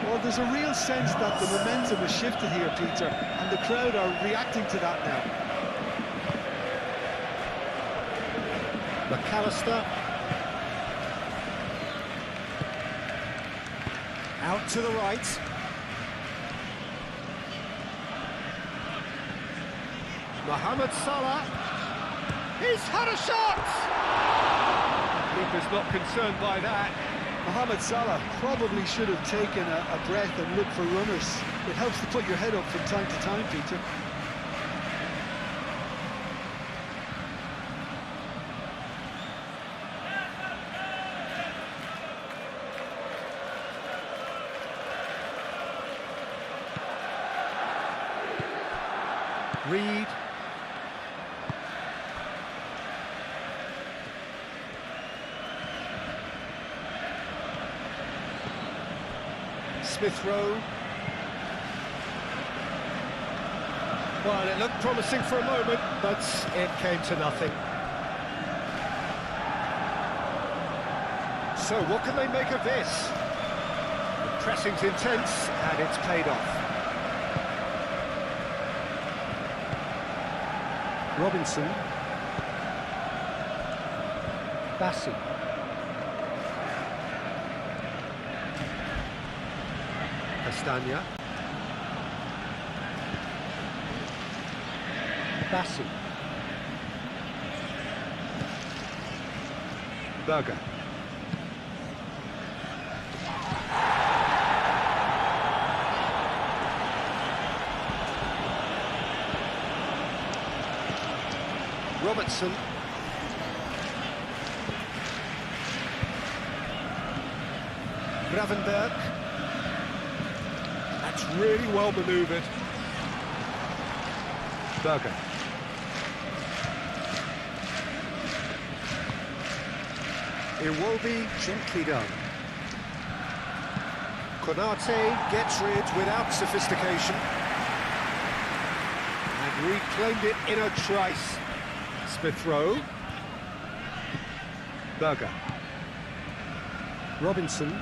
Well, there's a real sense that the momentum has shifted here, Peter, and the crowd are reacting to that now. McAllister. Out to the right. Mohamed Salah. He's had a shot! Keeper's not concerned by that. Mohamed Salah probably should have taken a breath and looked for runners. It helps to put your head up from time to time, Peter. Reed. Smith Rowe. Well, it looked promising for a moment, but it came to nothing. So what can they make of this? The pressing's intense, and it's paid off. Robinson. Bassi. Castagna. Bassi. Berger. Robertson. Gravenberg. That's really well manoeuvred. Berger. Iwobi gently done. Konate gets rid without sophistication. And reclaimed it in a trice. Smith Rowe. Berger. Robinson.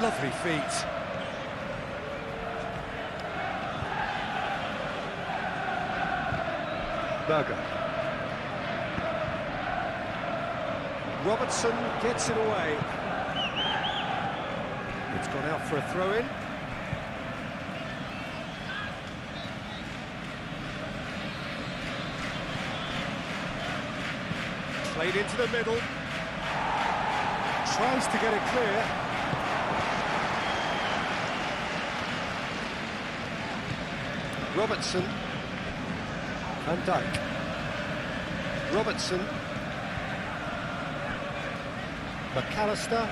Lovely feet. Berger. Robertson gets it away. It's gone out for a throw-in. Played into the middle. Tries to get it clear. Robertson. Van Dijk. Robertson. McAllister.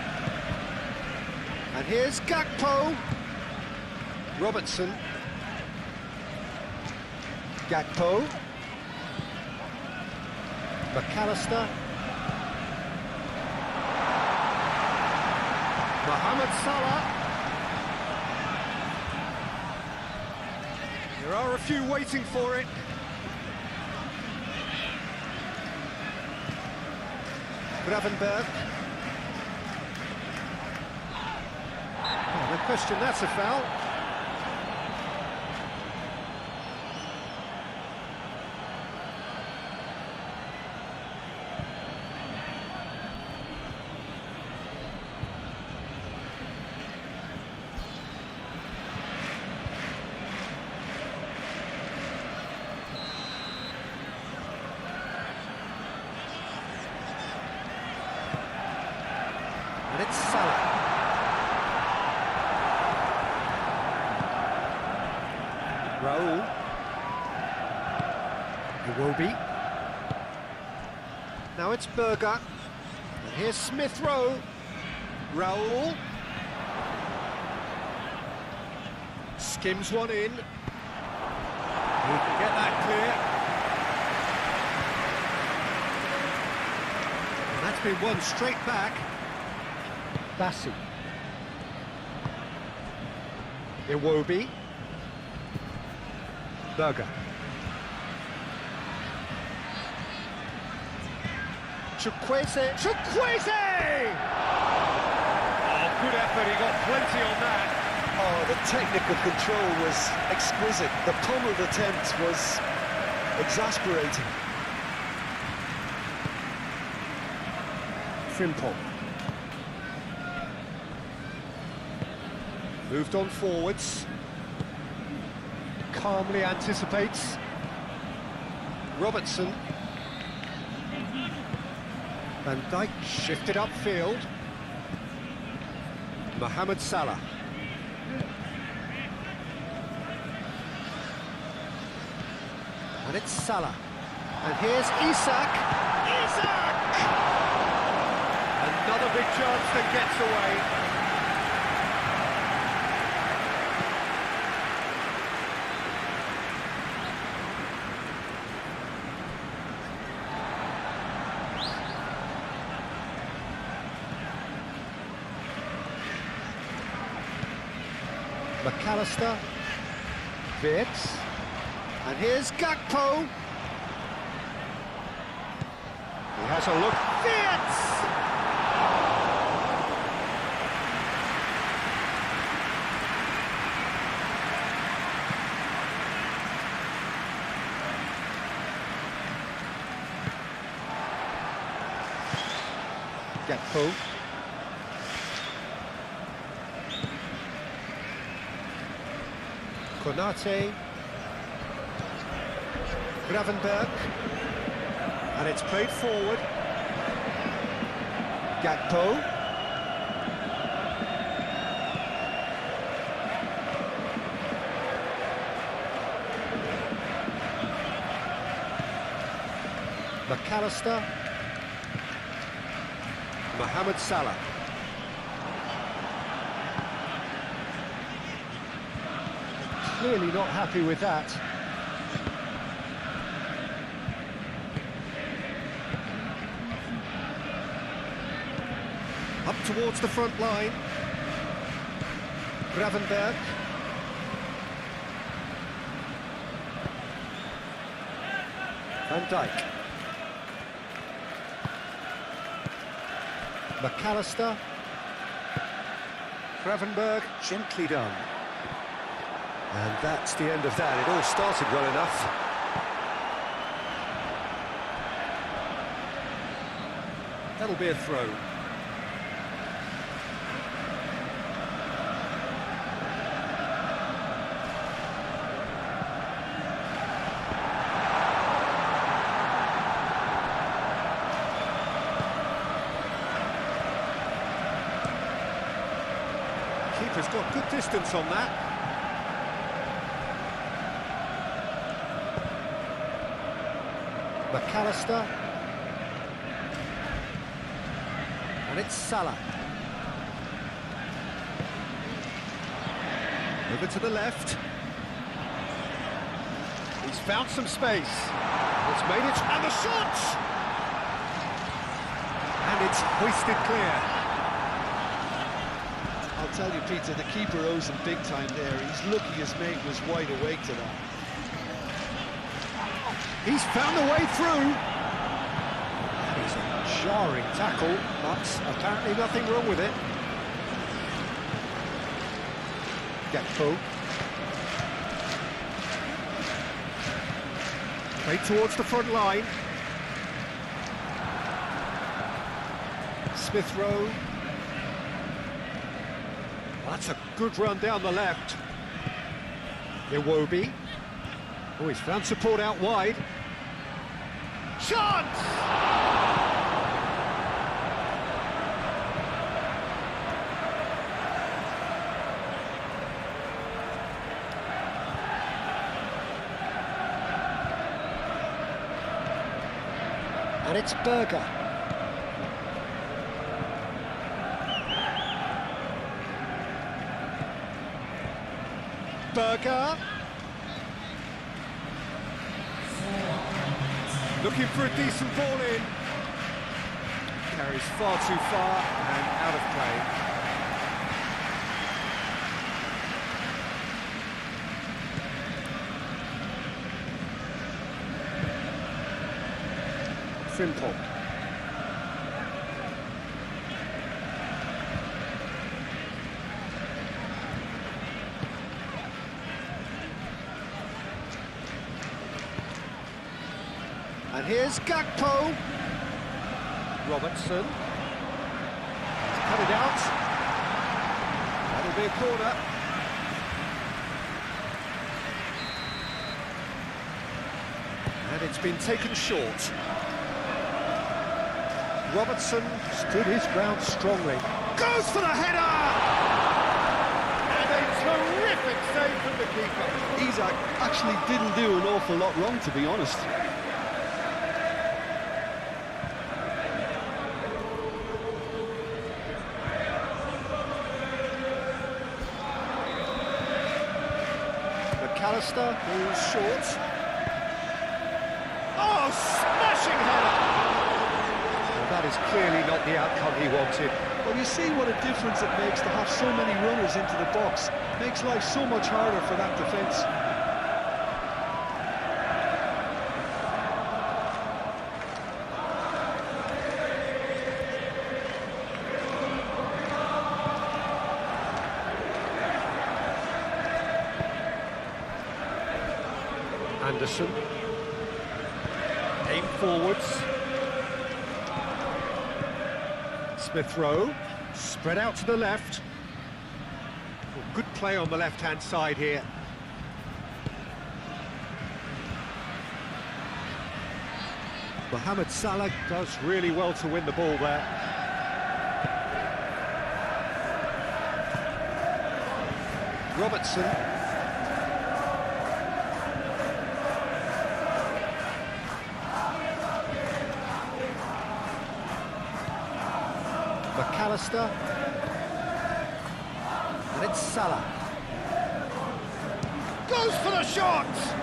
And here's Gakpo. Robertson. Gakpo. McAllister. Mohamed Salah. There are a few waiting for it. Gravenberg. Oh, no question, that's a foul. And it's Salah. Raul. Iwobi. Now it's Berger. And here's Smith Rowe. Raul. Skims one in. He can get that clear. And that's been won straight back. Bassi. Iwobi. Berger. Chukwueze! Chukwueze! Oh, good effort, he got plenty on that. Oh, the technical control was exquisite. The pummeled attempt was exasperating. Frimpong. Moved on forwards. Calmly anticipates. Robertson. Van Dijk shifted upfield. Mohamed Salah. And it's Salah. And here's Isak. Isak! Another big chance that gets away. McAllister, Wirtz, and here's Gakpo. He has a look. Wirtz! Gakpo. Konate, Gravenberg, and it's played forward. Gakpo. McAllister. Mohamed Salah. Clearly not happy with that. Up towards the front line. Gravenberg. Van Dijk. McAllister. Gravenberg, gently done. And that's the end of that. It all started well enough. That'll be a throw. Keeper's got good distance on that. McAllister, and it's Salah. Over to the left. He's found some space. It's made it, and the shot! And it's hoisted clear. I'll tell you, Peter, the keeper owes him big time there. He's lucky his mate was wide awake to that. He's found a way through. It's a jarring tackle, but apparently nothing wrong with it. Gakpo. Played towards the front line. Smith Rowe. That's a good run down the left. Iwobi. Oh, he's found support out wide. Chance! And it's Berger. Berger. Looking for a decent ball in. Carries far too far and out of play. Frimpong. Here's Gakpo. Robertson. Cut it out. That'll be a corner. And it's been taken short. Robertson stood his ground strongly. Goes for the header! And a terrific save from the keeper. Isak actually didn't do an awful lot wrong, to be honest. McAllister moves short. Oh, smashing header! Well, that is clearly not the outcome he wanted. Well, you see what a difference it makes to have so many runners into the box. Makes life so much harder for that defence. Anderson. Aim forwards. Smith Rowe. Spread out to the left. Well, good play on the left-hand side here. Mohamed Salah does really well to win the ball there. Robertson. McAllister, and it's Salah. Goes for the shot!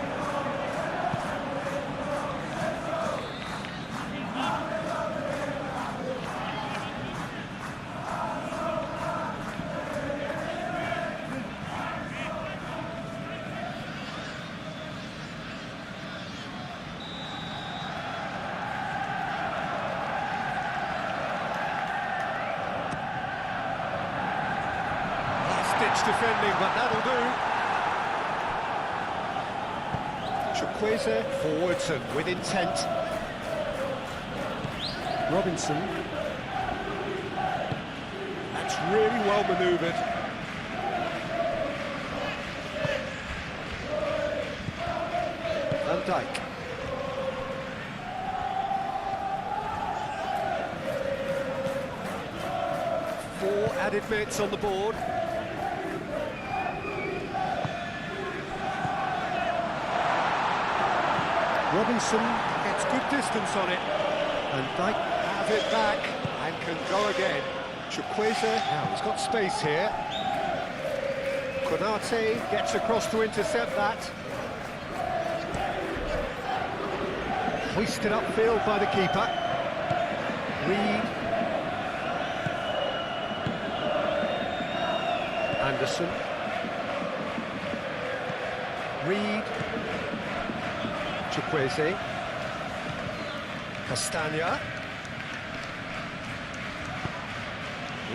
Defending, but that'll do. Chukwueze forwards and with intent. Robinson. That's really well manoeuvred. Van Dijk. Four added minutes on the board. Robinson gets good distance on it, and Dijk has it back and can go again. Chukwueze, now he's got space here. Konate gets across to intercept that. Hoisted upfield by the keeper. Reed. Anderson. Reed. Chukwueze. Castagna.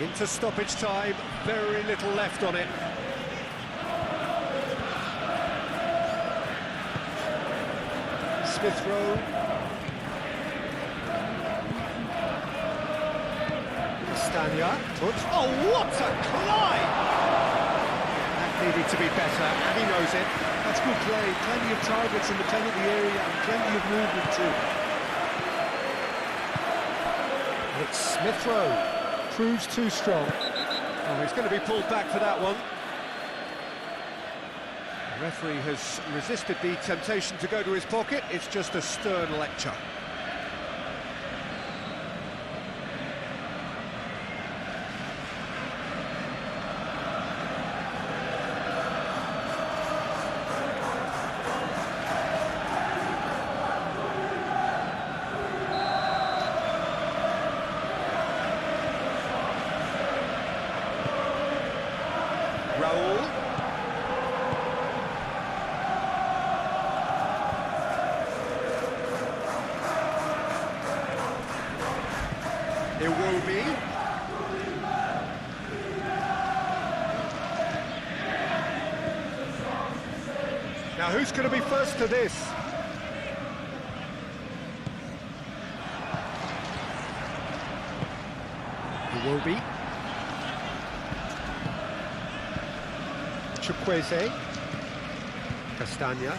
Into stoppage time, very little left on it. Smith Rowe. Castagna. Oh, what a climb! That needed to be better, and he knows it. That's good play. Plenty of targets in the penalty area and plenty of movement too. It's Smith Rowe. Proves too strong. Oh, he's going to be pulled back for that one. The referee has resisted the temptation to go to his pocket. It's just a stern lecture. Raul. Iwobi. Now who's going to be first to this? It will be. Chukwueze. Castagna.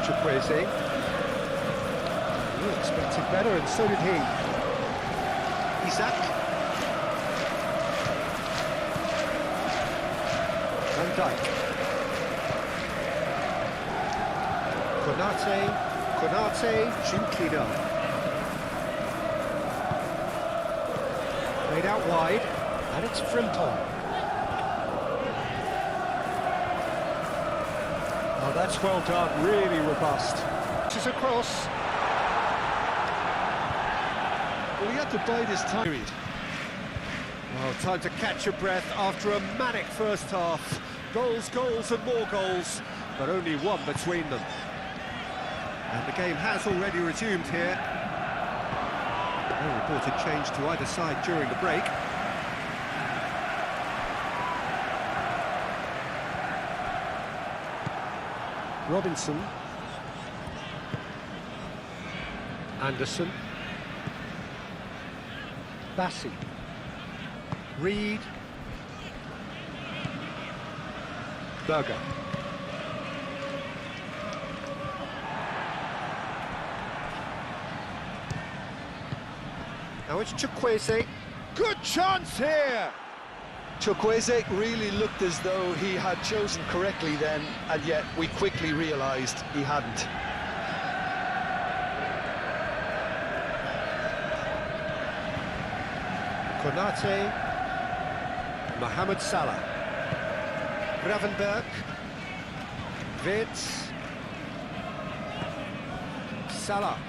Chukwueze. You expected better, and so did he. Isaac. Van Dijk. Konate, gently done. Played out wide, and it's Frimpong. Oh, that's well done, really robust. This is a cross. Well, he had to bide his time. Well, time to catch your breath after a manic first half. Goals, goals and more goals, but only one between them. And the game has already resumed here. No reported change to either side during the break. Robinson. Anderson. Bassi. Reed. Berger. Now it's Chukwueze. Good chance here! Chukwueze really looked as though he had chosen correctly then, and yet we quickly realised he hadn't. Konate. Mohamed Salah. Gravenberg. Wirtz. Salah.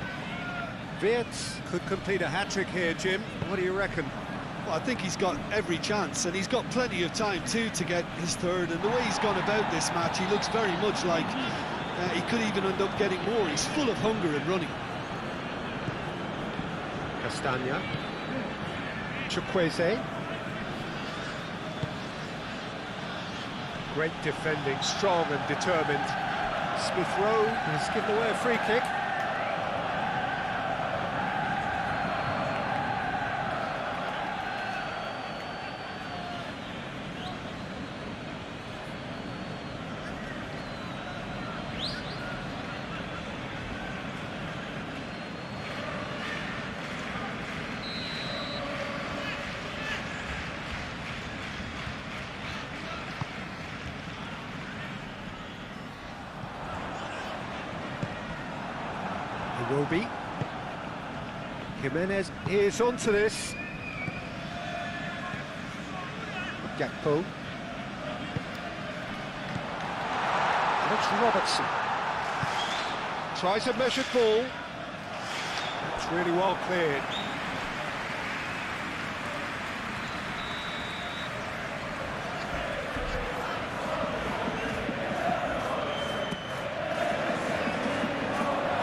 Wirtz could complete a hat-trick here, Jim. What do you reckon? Well, I think he's got every chance, and he's got plenty of time too to get his third. And the way he's gone about this match, he looks very much like he could even end up getting more. He's full of hunger and running. Castagna. Chukwueze. Great defending, strong and determined. Smith Rowe has given away a free kick. Will be. Jimenez is onto this. Gakpo. And it's Robertson. Tries a measured ball. It's really well cleared.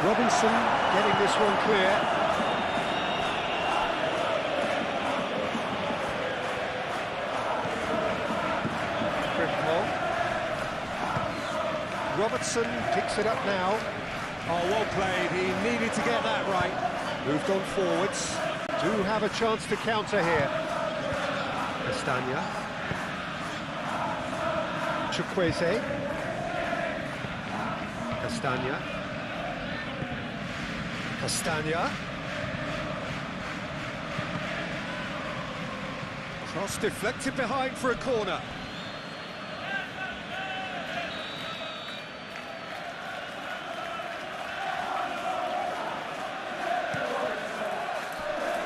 Robinson getting this one clear. Frimpong. Robertson picks it up now. Oh, well played. He needed to get that right. Moved on forwards. Do have a chance to counter here. Castagna. Chukwueze. Castagna. Castagna. Cross deflected behind for a corner.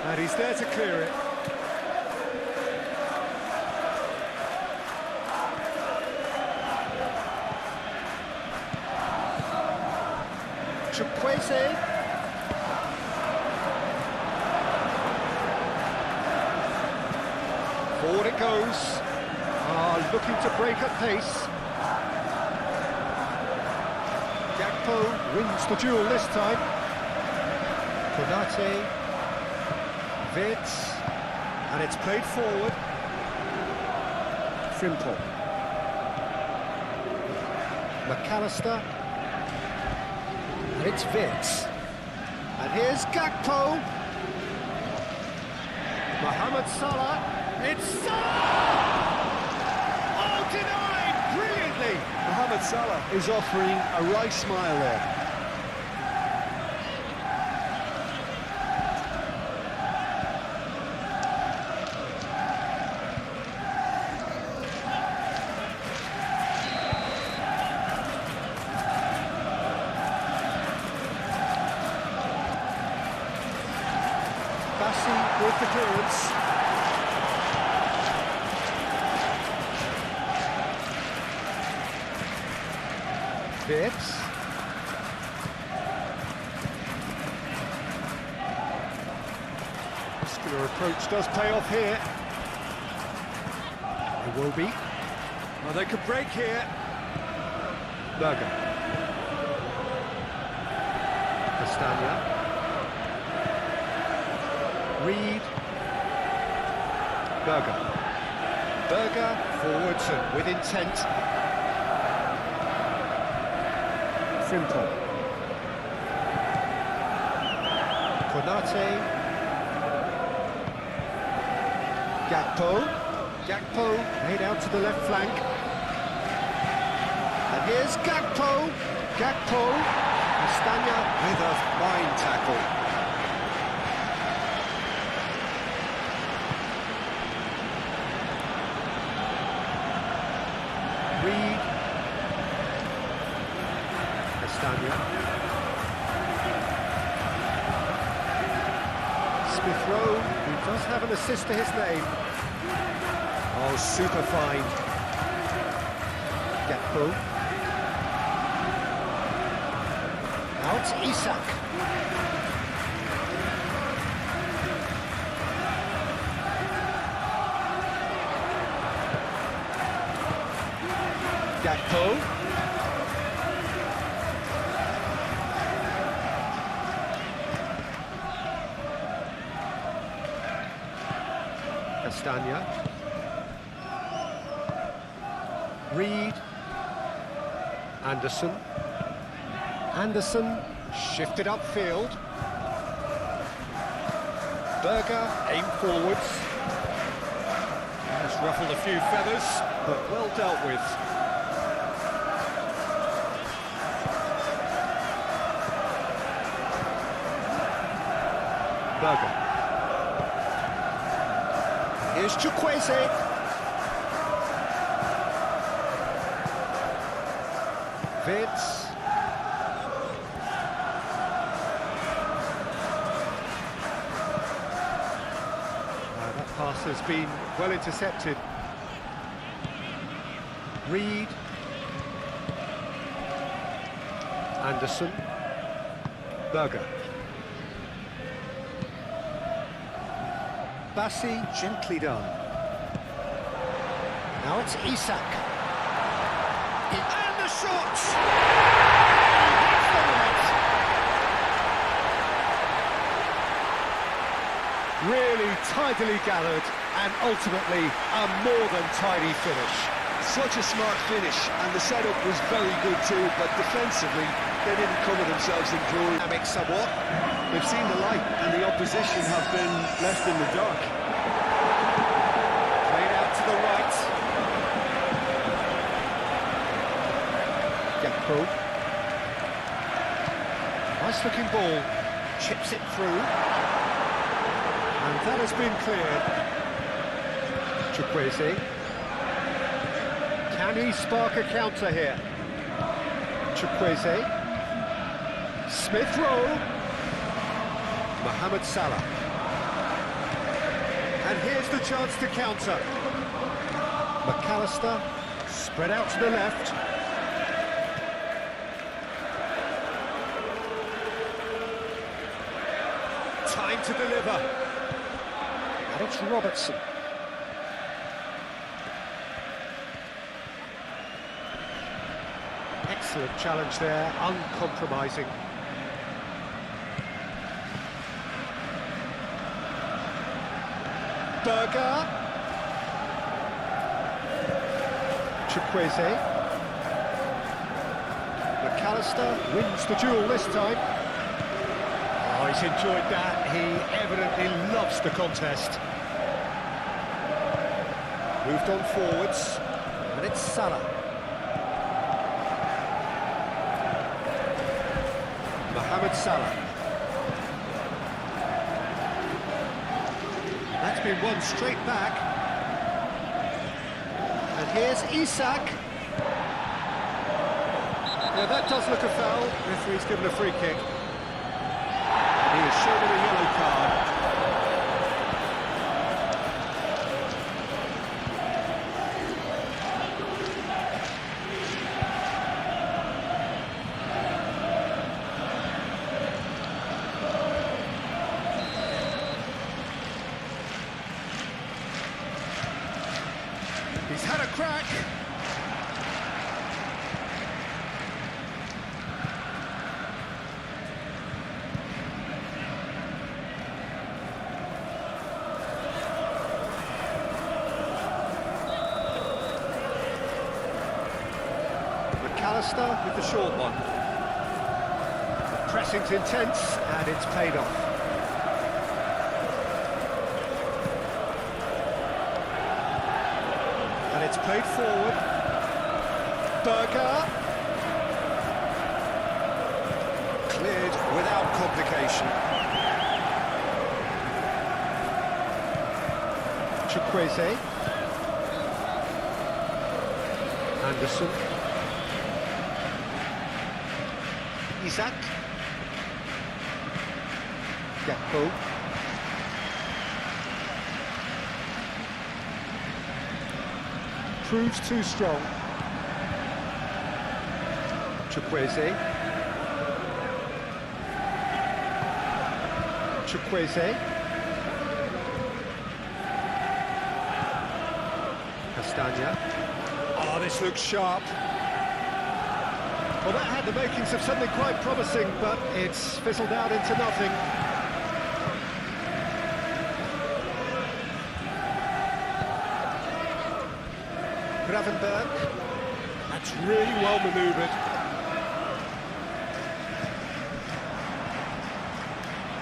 And he's there to clear it. Chukwueze. Forward it goes. Looking to break at pace. Gakpo wins the duel this time. Konate. Wirtz. And it's played forward. Frimpong. McAllister. And it's Wirtz. And here's Gakpo. Mohamed Salah. It's Salah! Oh, denied brilliantly. Mohamed Salah is offering a right smile there. Bassi with the clearance. Vips. Muscular approach does pay off here. It will be. Well, they could break here. Berger. Castagna. Reed. Berger. Berger forwards and with intent. Frimpong. Konate. Gakpo made out to the left flank. And here's Gakpo. Castagna with a fine tackle. Reed. Castagna. Smith Rowe, who does have an assist to his name. Oh, super fine. Gakpo. Out, Isak. Gakpo. Castagna. Reed. Anderson shifted upfield. Berger aimed forwards. Has ruffled a few feathers, but well dealt with. Berger. Here's Chukwueze. Vince. That pass has been well intercepted. Reed. Anderson. Berger. Bassi, gently done. Now it's Isak. And the shot! Really tidily gathered and ultimately a more than tidy finish. Such a smart finish, and the setup was very good too, but defensively they didn't cover themselves in glory. Dynamic somewhat. They've seen the light, and the opposition have been left in the dark. Played out to the right. Gakpo. Nice looking ball. Chips it through. And that has been cleared. Chukwueze. Can he spark a counter here? Chukwueze. Smith Rowe. Mohamed Salah. And here's the chance to counter. McAllister, spread out to the left. Time to deliver. Alex Robertson. Excellent challenge there, uncompromising. Berger. Chukwueze. McAllister wins the duel this time. Oh, he's enjoyed that. He evidently loves the contest. Moved on forwards, and it's Salah. Mohamed Salah. That's been won straight back. And here's Isak. Yeah, that does look a foul. Referee's given a free kick. He has shown him a yellow card. He's had a crack. McAllister with the short one. The pressing's intense and it's paid off. And it's played forward. Berger. Cleared without complication. Chukwueze. Anderson. Isak. Gakpo. Proves too strong. Chukwueze. Chukwueze. Castagna. Oh, this looks sharp. Well, that had the makings of something quite promising, but it's fizzled out into nothing. Gravenberg. That's really well manoeuvred.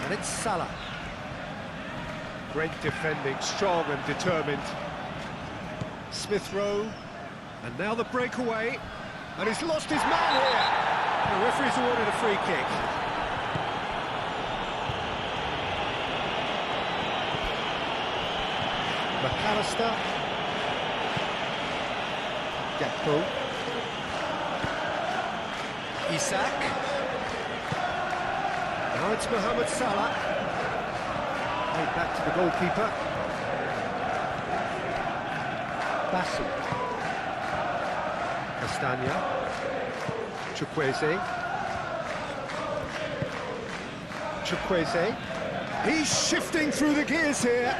And it's Salah. Great defending, strong and determined. Smith Rowe. And now the breakaway. And he's lost his man here. The referee's awarded a free kick. McAllister. Gakpo. Isak. Now it's Mohamed Salah. Played back to the goalkeeper. Bassel. Castagna. Chukwueze. Chukwueze. He's shifting through the gears here.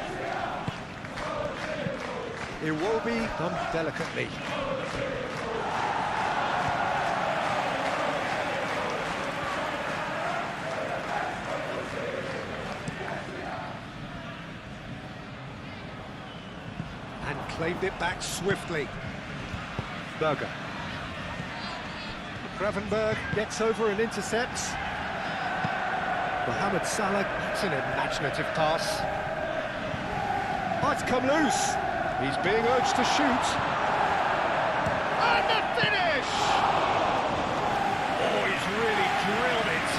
Iwobi done delicately. And claimed it back swiftly. Berger. Gravenberg gets over and intercepts. Mohamed Salah gets an imaginative pass. Oh, it's come loose. He's being urged to shoot. And the finish! Oh, he's really drilled it.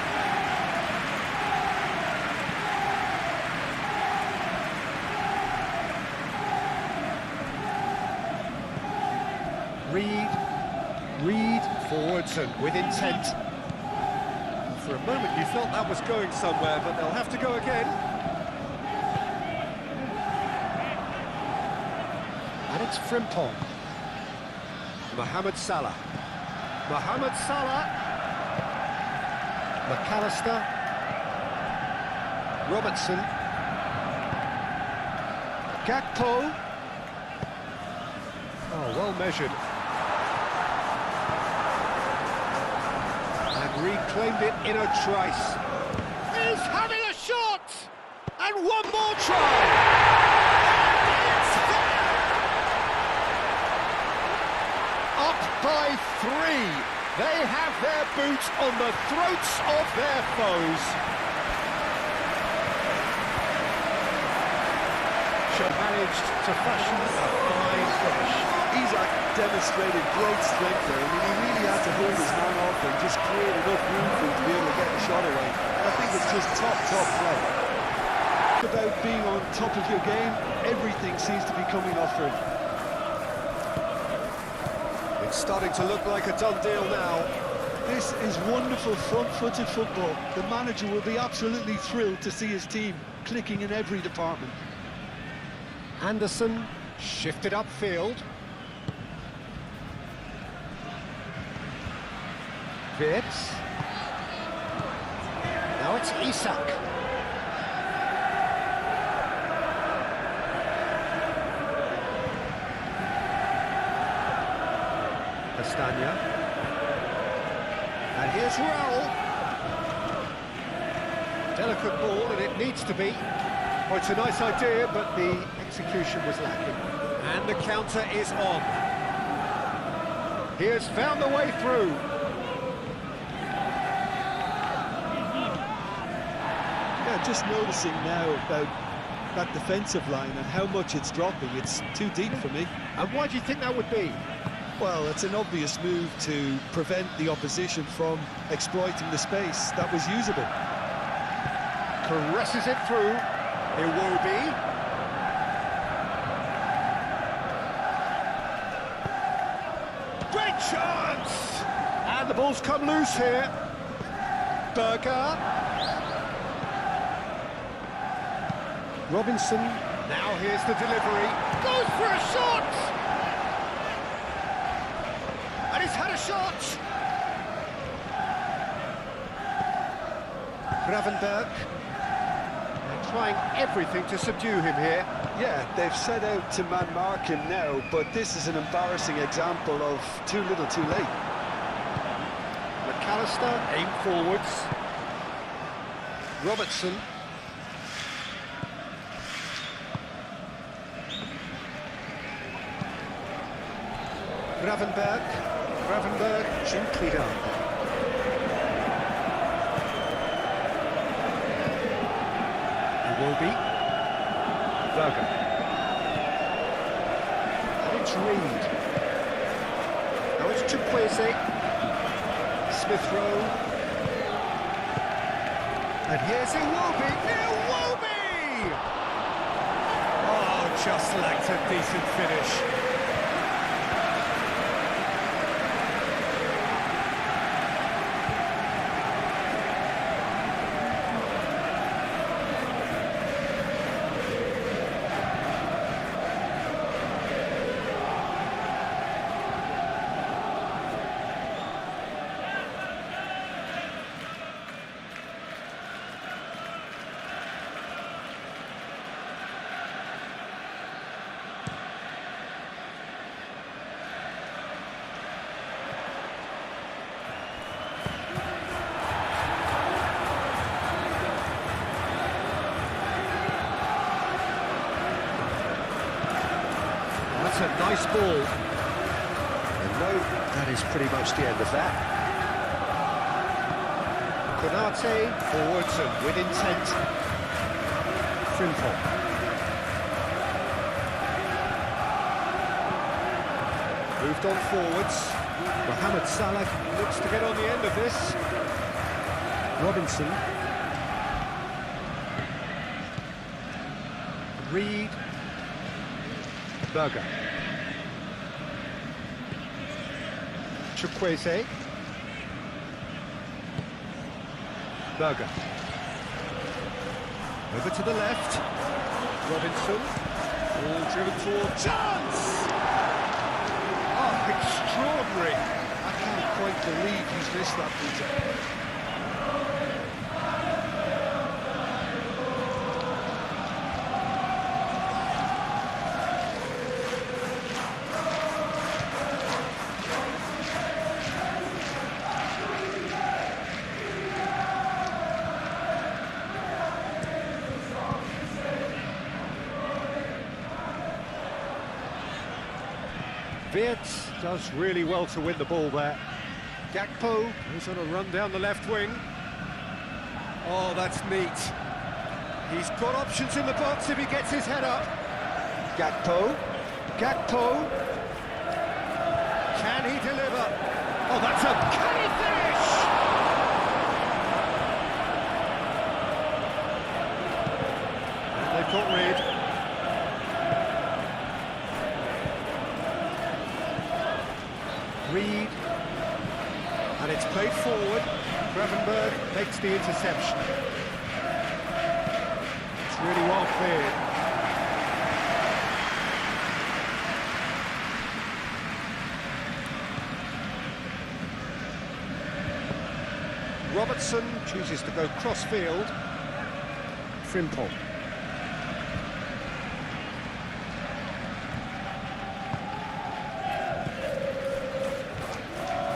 Reed forwards and with intent. For a moment you felt that was going somewhere, but they'll have to go again. And it's Frimpong. Mohamed Salah. Mohamed Salah. McAllister. Robertson. Gakpo. Oh, well measured. Reclaimed it in a trice. He's having a shot! And one more try! It's there! Up by 3. They have their boot on the throats of their foes. Managed to fashion a fine finish. Isak demonstrated great strength there. I mean, he really had to hold his man off and just create enough room for him to be able to get the shot away. And I think it's just top play. About being on top of your game, everything seems to be coming off for him. It's starting to look like a done deal now. This is wonderful front-footed football. The manager will be absolutely thrilled to see his team clicking in every department. Anderson shifted upfield. Wirtz. Now it's Isak. Castagna. And here's Raul. Delicate ball, and it needs to be. Oh, it's a nice idea, but the execution was lacking. And the counter is on. He has found the way through. Yeah, just noticing now about that defensive line and how much it's dropping. It's too deep for me. And why do you think that would be? Well, it's an obvious move to prevent the opposition from exploiting the space that was usable. Caresses it through. Iwobi. Great chance! And the ball's come loose here. Berger. Robinson. Now here's the delivery. Goes for a shot! And he's had a shot! Gravenberg. Trying everything to subdue him here. Yeah, they've set out to man-mark him now, but this is an embarrassing example of too little too late. McAllister, aim forwards. Robertson. Gravenberg, gently down. Iwobi. Berger. And it's Reed. Now it's Chukwueze. Smith Rowe. And here's Iwobi. Iwobi! Oh, just lacked a decent finish. That's a nice ball. And no, that is pretty much the end of that. Konate forwards and with intent. Frimpong. Moved on forwards. Mohamed Salah looks to get on the end of this. Robinson. Reed. Berger. Chukwueze. Berger. Over to the left. Robinson. All driven forward. Chance! Oh, extraordinary. I can't quite believe he's missed that, Peter. Wirtz does really well to win the ball there. Gakpo goes on a run down the left wing. Oh, that's neat. He's got options in the box if he gets his head up. Gakpo. Gakpo. Can he deliver? Oh, that's a canny finish! And they've got rid. Reed. And it's played forward. Gravenberg makes the interception. It's really well cleared. Robertson chooses to go cross-field. Frimpong.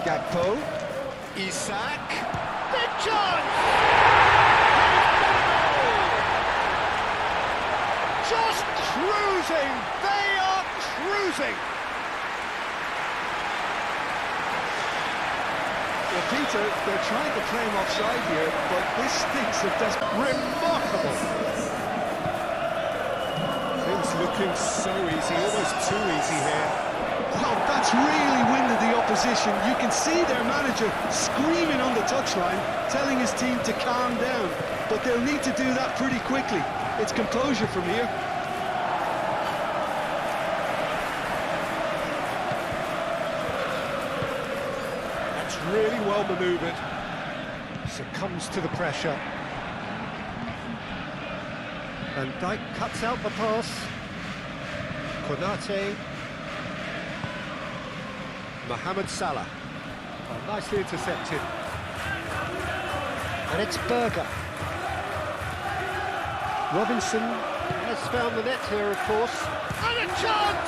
Gakpo. Isak. Big chance! Just cruising! They are cruising! Well, Peter, they're trying to claim offside here, but this stinks of Remarkable! Things looking so easy, almost too easy here. Well, that's really winded the opposition. You can see their manager screaming on the touchline, telling his team to calm down. But they'll need to do that pretty quickly. It's composure from here. That's really well manoeuvred. Succumbs to the pressure. Van Dijk cuts out the pass. Konate. Mohamed Salah. Oh, nicely intercepted. And it's Berger. Robinson has found the net here, of course. And a chance!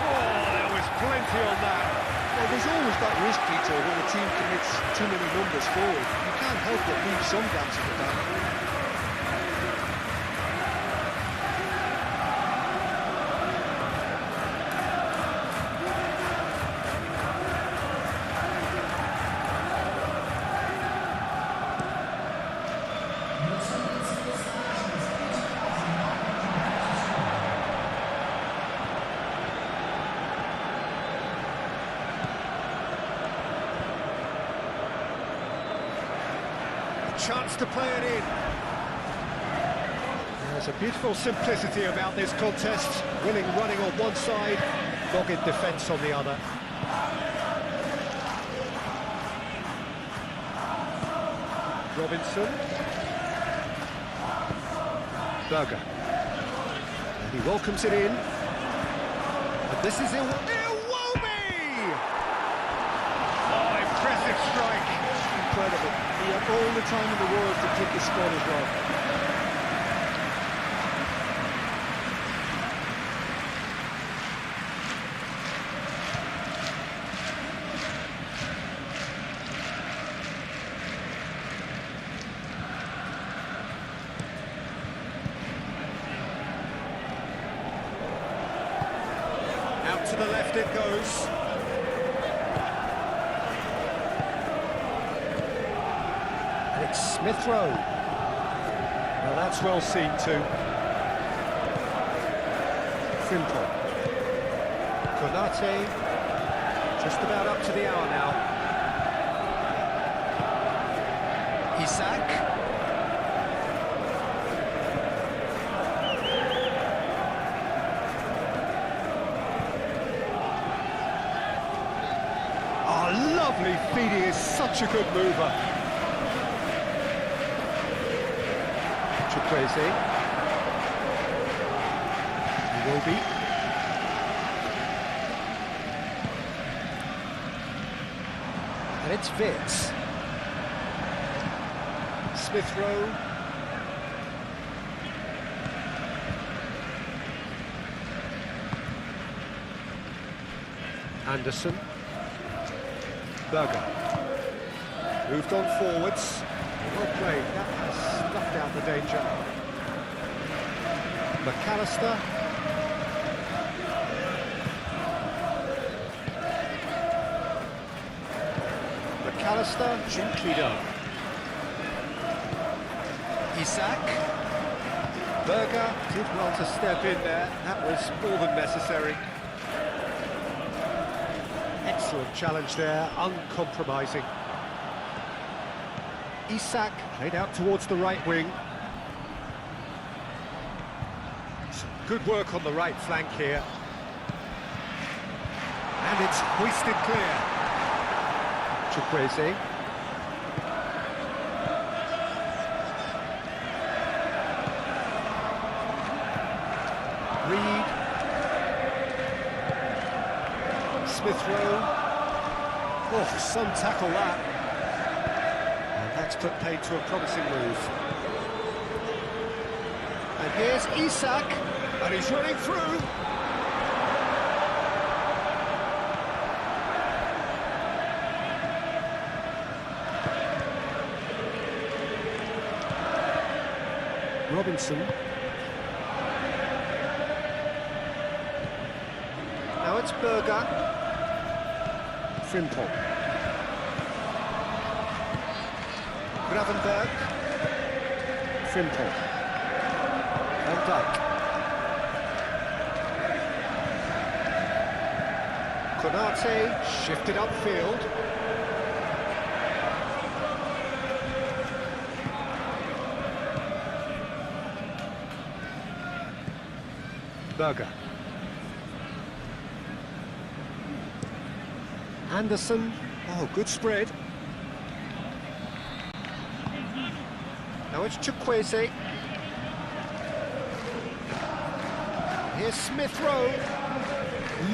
Oh, there was plenty on that. Well, there's always that risk, Peter, when a team commits too many numbers forward. You can't help but leave some gaps at the back. Chance to play it in. There's a beautiful simplicity about this contest. Willing running on one side, dogged defence on the other. Robinson. Berger. And he welcomes it in. And this is Iwobi! Oh, impressive strike. Incredible. He had all the time in the world to pick his spot as well. Out to the left it goes. Smith Rowe. Now that's well seen too. Frimpong. Konate. Just about up to the hour now. Isak. Oh, lovely feed. He is such a good mover. Crazy. He will be. And it's Vitz. Smith Rowe. Anderson. Berger. Moved on forwards. Well played. That has snuffed out the danger. McAllister. McAllister, gently done. Isak. Berger did well to step in there. That was more than necessary. Excellent challenge there, uncompromising. Isak played out towards the right wing. Some good work on the right flank here. And it's hoisted clear. Chukwueze. Reed. Smith Rowe. Oh, some tackle that. And that's put paid to a promising move. And here's Isak, and he's running through. Robinson. Now it's Berger. Frimpong. Gravenberg. Frimpong. Van Dijk. Konate shifted upfield. Berger. Anderson. Oh, good spread. Now it's Chukwueze. Here's Smith Rowe.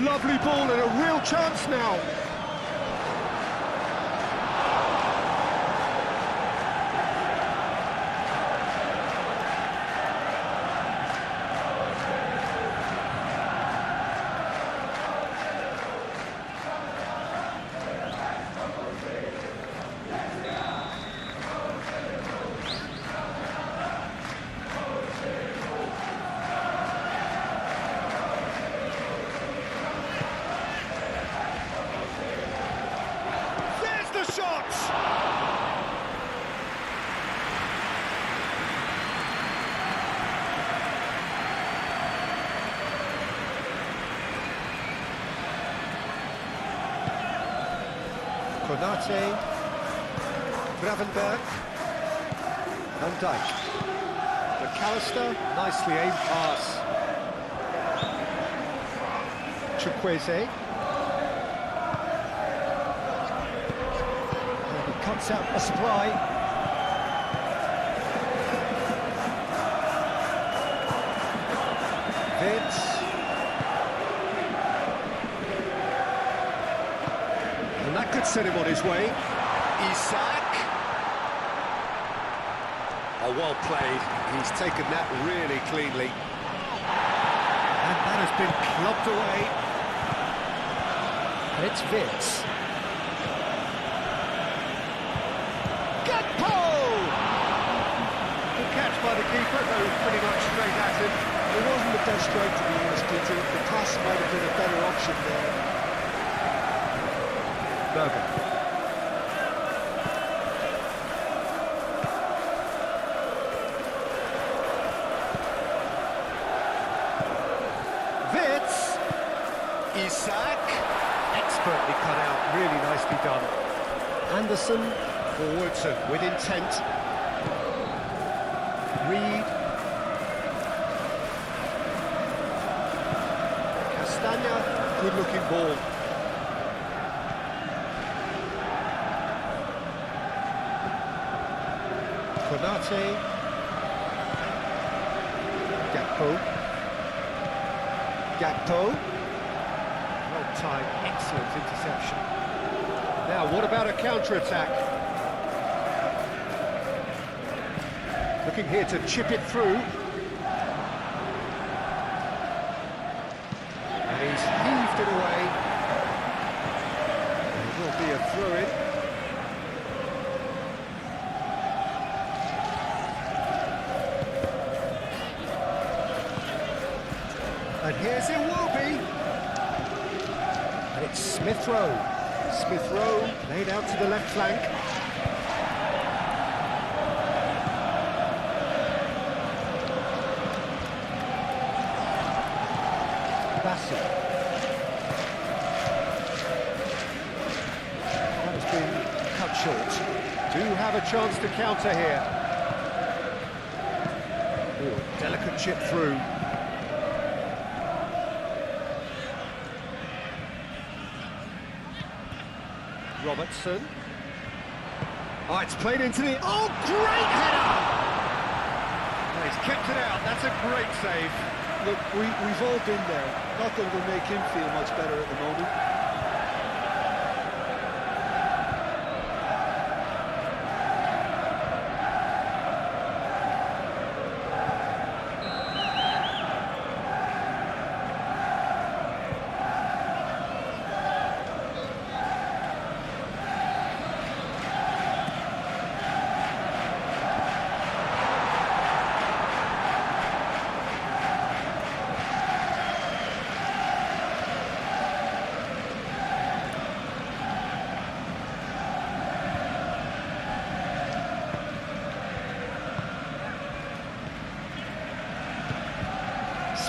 Lovely ball and a real chance now. Konate, Gravenberg, Van Dijk, McAllister, nicely aimed pass. Chukwueze. And he cuts out a supply. Vince. And that could set him on his way. Isak. Oh, well played. He's taken that really cleanly. And that has been clubbed away. And it's Vince. Gakpo! Good catch by the keeper, though pretty much straight at him. It wasn't the best strike to be honest, Peter. The pass might have been a better option there. Berger. Vitz. Isak. Expertly cut out, really nicely done. Anderson. Forwards and with intent. Reed. Castagna. Good looking ball. Konate. Gakpo. Well timed, excellent interception. Now, what about a counter-attack? Looking here to chip it through. And he's heaved it away. It will be a throw-in. And here's Iwobi. And it's Smith Rowe. Smith Rowe laid out to the left flank. Bassi. That has been cut short. Do have a chance to counter here. Ooh, delicate chip through. Robertson. Oh, it's played into the... Oh, great header! And he's kept it out. That's a great save. Look, we've all been there. Not that it'll make him feel much better at the moment.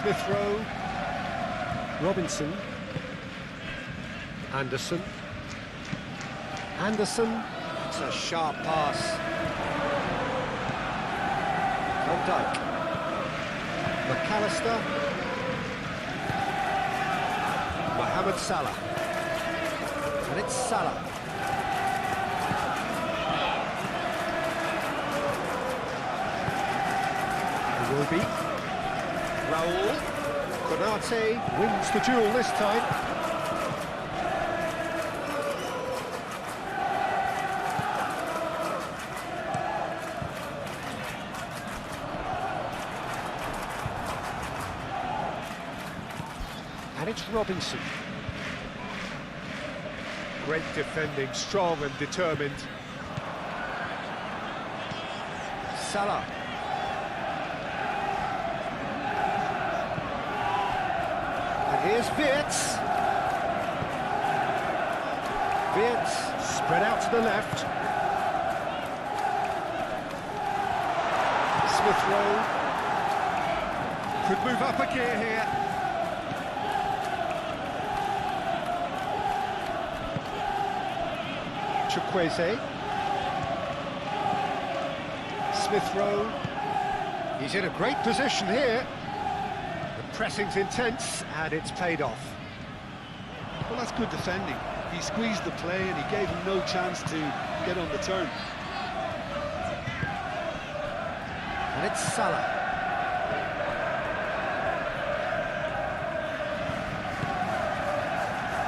Smith Rowe, Robinson, Anderson, it's a sharp pass, Van Dijk, McAllister, Mohamed Salah, and it's Salah. It will be Raul, Konate wins the duel this time. And it's Robinson. Great defending, strong and determined. Salah. Here's Wirtz. Wirtz spread out to the left. Smith Rowe could move up a gear here. Chukwueze. Smith Rowe. He's in a great position here. Pressing's intense, and it's paid off. Well, that's good defending. He squeezed the play and he gave him no chance to get on the turn. And it's Salah.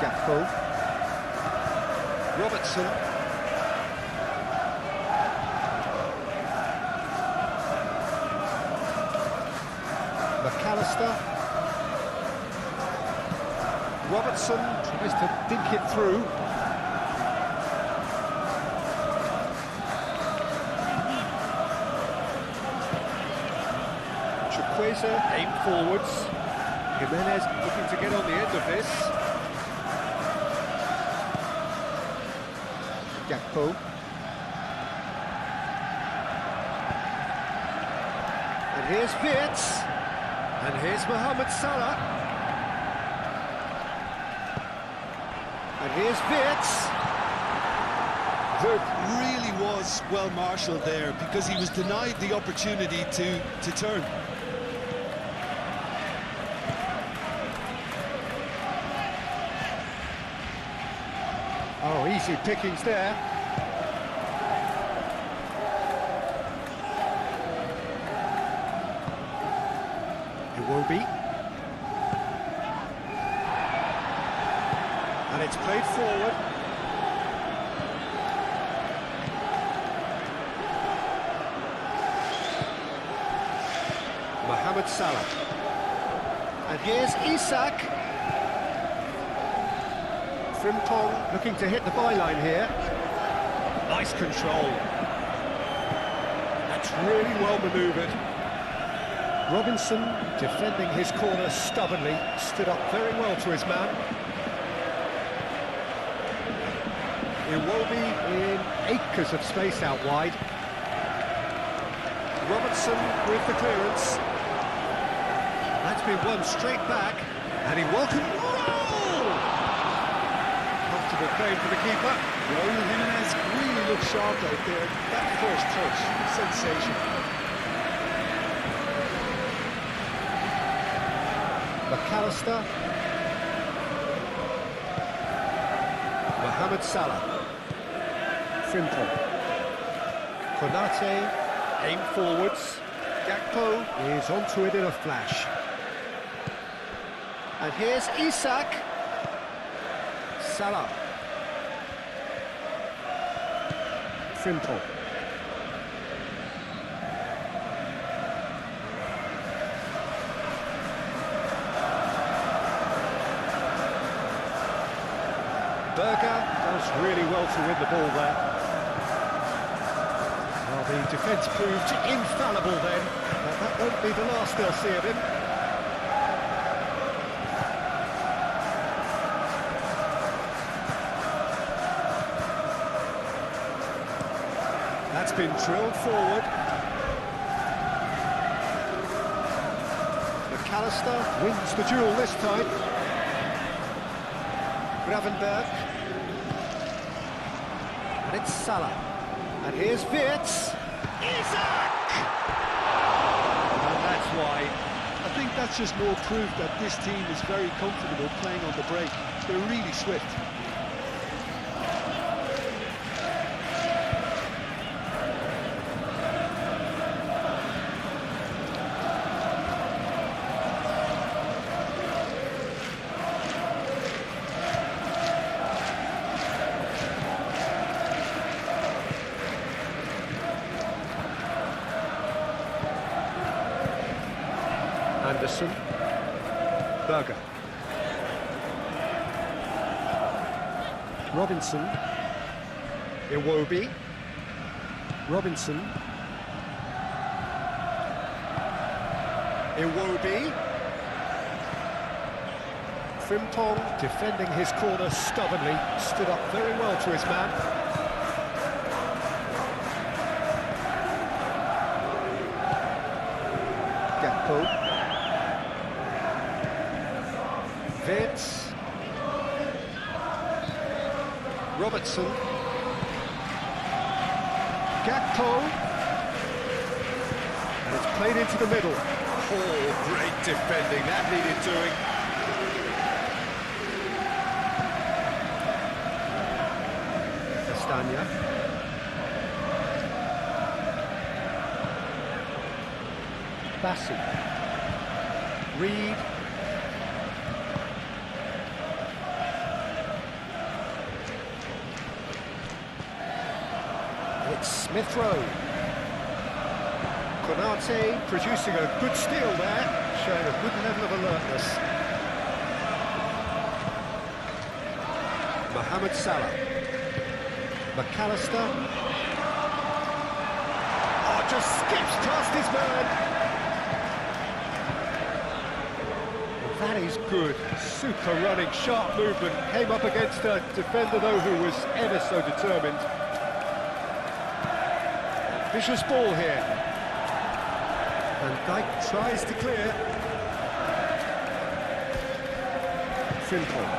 Gakpo. Robertson. McAllister. Robertson tries to dink it through. Chukwueze aim forwards. Jimenez looking to get on the end of this. Gakpo. And here's Wirtz. And here's Mohamed Salah. And here's Wirtz. It really was well marshalled there because he was denied the opportunity to turn. Oh, easy pickings there. It will be. And it's played forward. Mohamed Salah. And here's Isak. Frimpong looking to hit the byline here. Nice control. That's really well manoeuvred. Robinson, defending his corner stubbornly, stood up very well to his man. Iwobi in acres of space out wide. Robertson with the clearance. That's been won straight back. And he welcomed... Goal! Comfortable claim for the keeper. Raul Jimenez really looked sharp out there. That first touch, sensational. McAllister. Mohamed Salah. Frimpong. Konate, aim forwards. Gakpo is onto it in a flash. And here's Isak. Salah. Frimpong. Berger does really well to win the ball there. Well, the defence proved infallible then, but that won't be the last they'll see of him. That's been drilled forward. McAllister wins the duel this time. Gravenberg. And it's Salah. And here's Wirtz. Isak! And that's why. I think that's just more proof that this team is very comfortable playing on the break. They're really swift. Anderson. Berger. Robinson. Iwobi. Robinson. Iwobi. Frimpong defending his corner stubbornly, stood up very well to his man. Gakpo. Wirtz. Robertson. Gakpo. And it's played into the middle. Oh, great defending, that needed doing. Castagna. Bassi. Reed. It's Smith Rowe. Konate producing a good steal there, showing a good level of alertness. Mohamed Salah. McAllister. Oh, just skips past his man. Well, that is good. Super running, sharp movement. Came up against a defender, though, who was ever so determined. Vicious ball here. And Dijk tries to clear. Frimpong.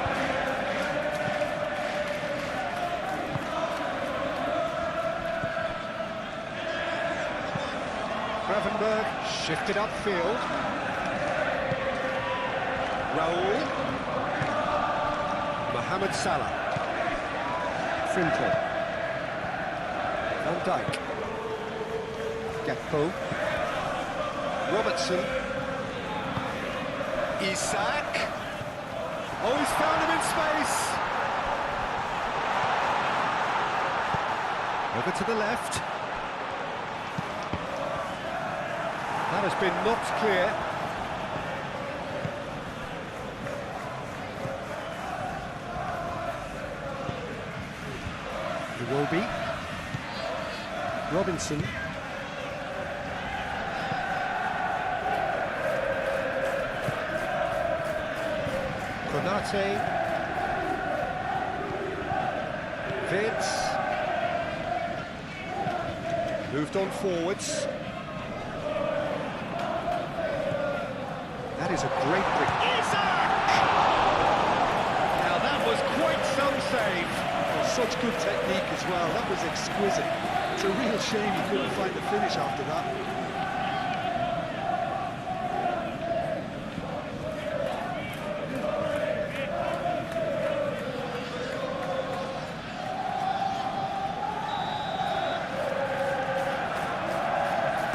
Gravenberg shifted upfield. Raul. Mohamed Salah. Frimpong. Van Dijk. Gakpo. Robertson. Isak. Oh, he's found him in space. Over to the left. That has been knocked clear. Iwobi. Robinson. Konate. Wirtz. Moved on forwards. That is a great pick. Isak! save. Oh, such good technique as well. That was exquisite. It's a real shame he couldn't find the finish after that.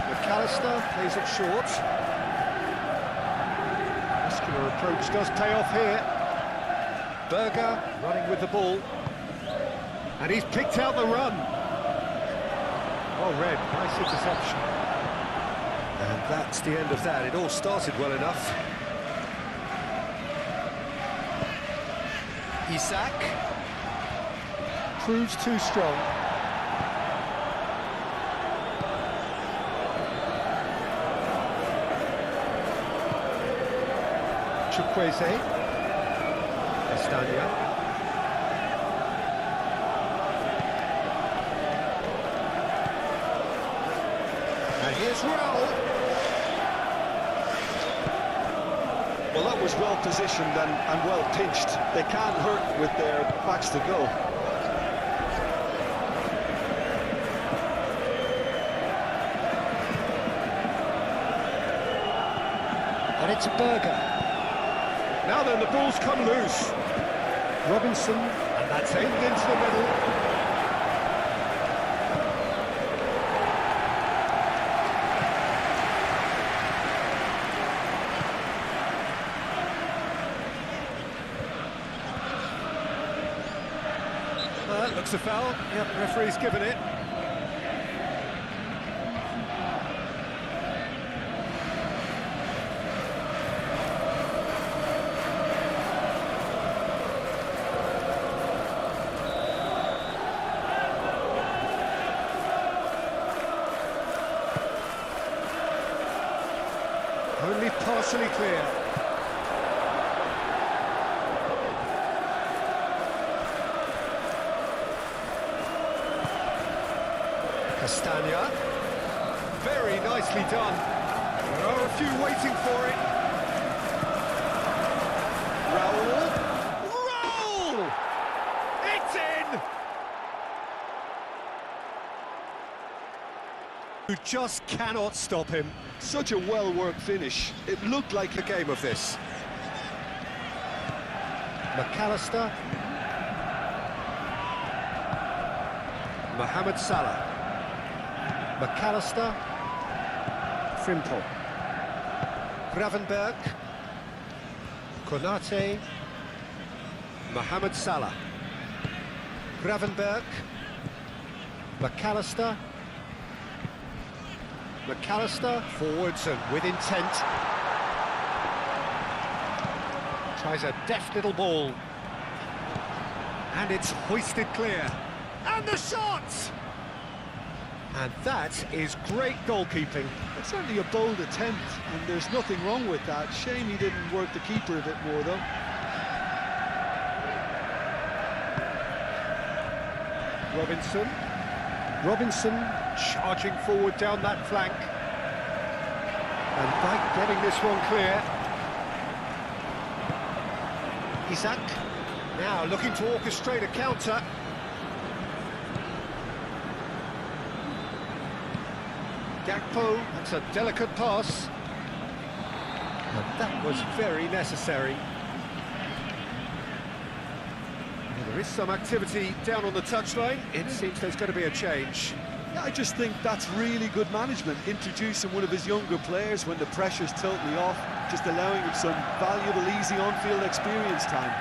McAllister plays it short. Muscular approach does pay off here. Berger running with the ball. And he's picked out the run. Well read, nice interception. And that's the end of that. It all started well enough. Isak. Proves too strong. Chukwueze. Castagna. And here's Raul. Well, that was well positioned and well pinched. They can't hurt with their backs to go. And it's Berger. Now then, the ball's come loose. Robinson, and that's aimed into the middle. Looks a foul. Yep, referee's given it. Only partially clear. Castagna. Very nicely done. There are a few waiting for it. Raul. Raul! It's in! You just cannot stop him. Such a well-worked finish. It looked like The game of this. McAllister. Mohamed Salah. McAllister. Frimpong. Gravenberg. Konate. Mohamed Salah. Gravenberg. McAllister. McAllister forwards and with intent. Tries a deft little ball. And it's hoisted clear. And the shot! And that is great goalkeeping. It's certainly a bold attempt, and there's nothing wrong with that. Shame he didn't work the keeper a bit more, though. Robinson. Robinson charging forward down that flank. And Dyke getting this one clear. Isak now looking to orchestrate a counter. Gakpo, that's a delicate pass. And that was very necessary. Well, there is some activity down on the touchline. It seems there's going to be a change. Yeah, I just think that's really good management, introducing one of his younger players when the pressure's totally off, just allowing him some valuable, easy on-field experience time.